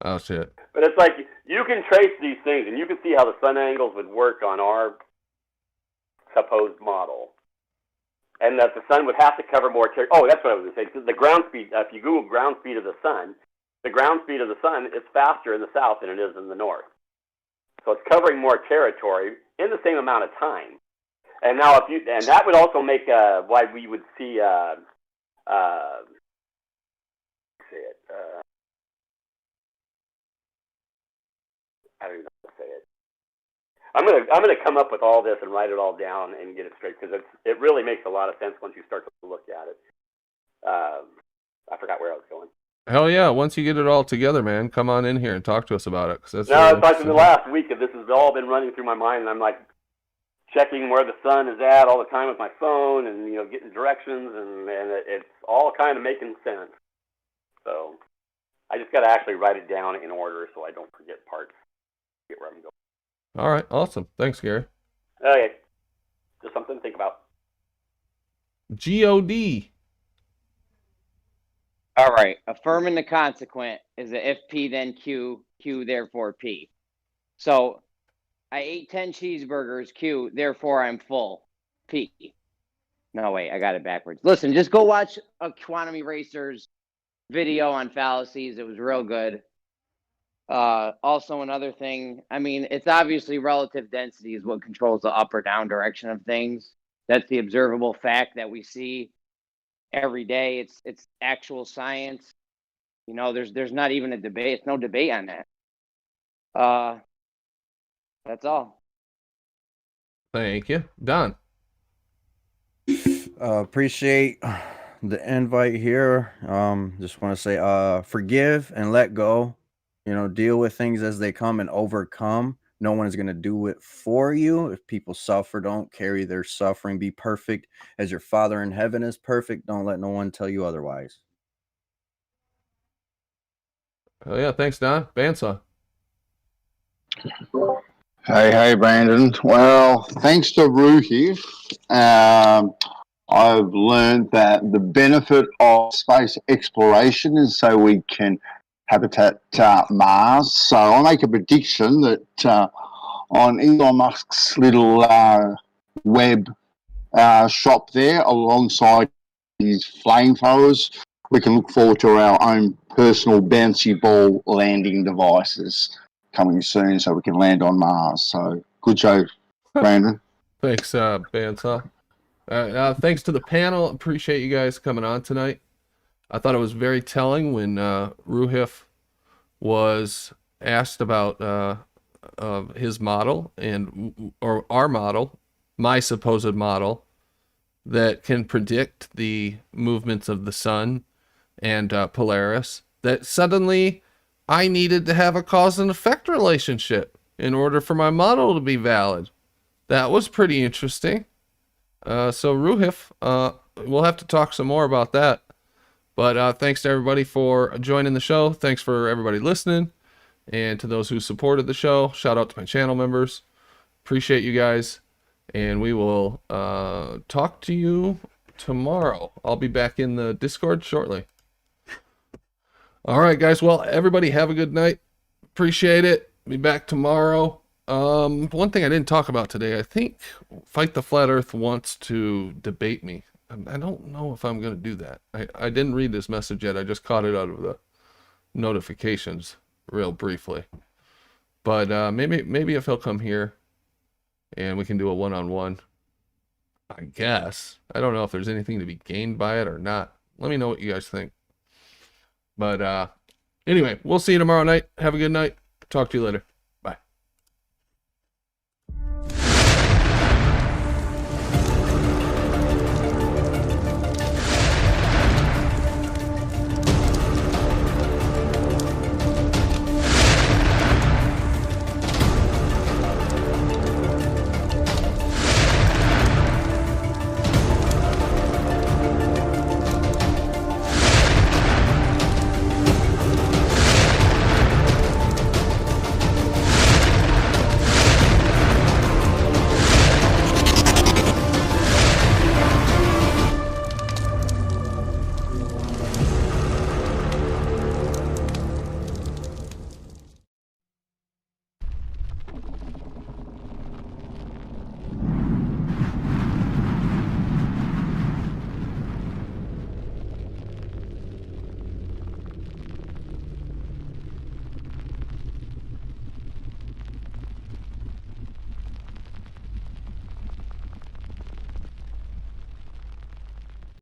Oh shit. But it's like you can trace these things, and you can see how the sun angles would work on our supposed model, and that the sun would have to cover more territory. Oh, that's what I was going to say. The ground speed. If you Google ground speed of the sun is faster in the south than it is in the north. So it's covering more territory in the same amount of time. And now, that would also make why we would see I don't even know how to say it. I'm gonna come up with all this and write it all down and get it straight, because it really makes a lot of sense once you start to look at it. I forgot where I was going. Hell yeah! Once you get it all together, man, come on in here and talk to us about it. Cause that's it's like in the last week, this has all been running through my mind, and I'm like checking where the sun is at all the time with my phone, and getting directions, and it's all kind of making sense. So I just got to actually write it down in order so I don't forget parts. Get where I'm going. All right, awesome. Thanks, Gary. Okay, just something to think about. God. All right. Affirming the consequent is a if P then Q, Q therefore P. So I ate 10 cheeseburgers, Q, therefore I'm full. P. No, wait, I got it backwards. Listen, just go watch a Quantum Erasers video on fallacies. It was real good. Also, another thing, I mean, it's obviously relative density is what controls the up or down direction of things. That's the observable fact that we see every day. It's actual science. There's not even a debate. It's no debate on that. That's all. Thank you. Done. Appreciate the invite here. Just want to say, forgive and let go. Deal with things as they come and overcome. No one is going to do it for you. If people suffer, don't carry their suffering. Be perfect as your Father in heaven is perfect. Don't let no one tell you otherwise. Oh yeah, thanks, Don. Bandsaw. Hey, Brandon. Well, thanks to Ruhi, I've learned that the benefit of space exploration is so we can habitat Mars. So I'll make a prediction that on Elon Musk's little web shop there, alongside his flamethrowers, we can look forward to our own personal bouncy ball landing devices coming soon, so we can land on Mars. So good show, Brandon. Thanks, Bandsaw. Thanks to the panel. Appreciate you guys coming on tonight. I thought it was very telling when Ruhif was asked about his model or our model, my supposed model, that can predict the movements of the sun and Polaris, that suddenly I needed to have a cause and effect relationship in order for my model to be valid. That was pretty interesting. So Ruhif, we'll have to talk some more about that. But thanks to everybody for joining the show. Thanks for everybody listening. And to those who supported the show, shout out to my channel members. Appreciate you guys. And we will talk to you tomorrow. I'll be back in the Discord shortly. All right, guys. Well, everybody have a good night. Appreciate it. Be back tomorrow. One thing I didn't talk about today, I think Fight the Flat Earth wants to debate me. I don't know if I'm going to do that. I didn't read this message yet. I just caught it out of the notifications real briefly. But maybe if he'll come here and we can do a one-on-one, I guess. I don't know if there's anything to be gained by it or not. Let me know what you guys think. But anyway, we'll see you tomorrow night. Have a good night. Talk to you later.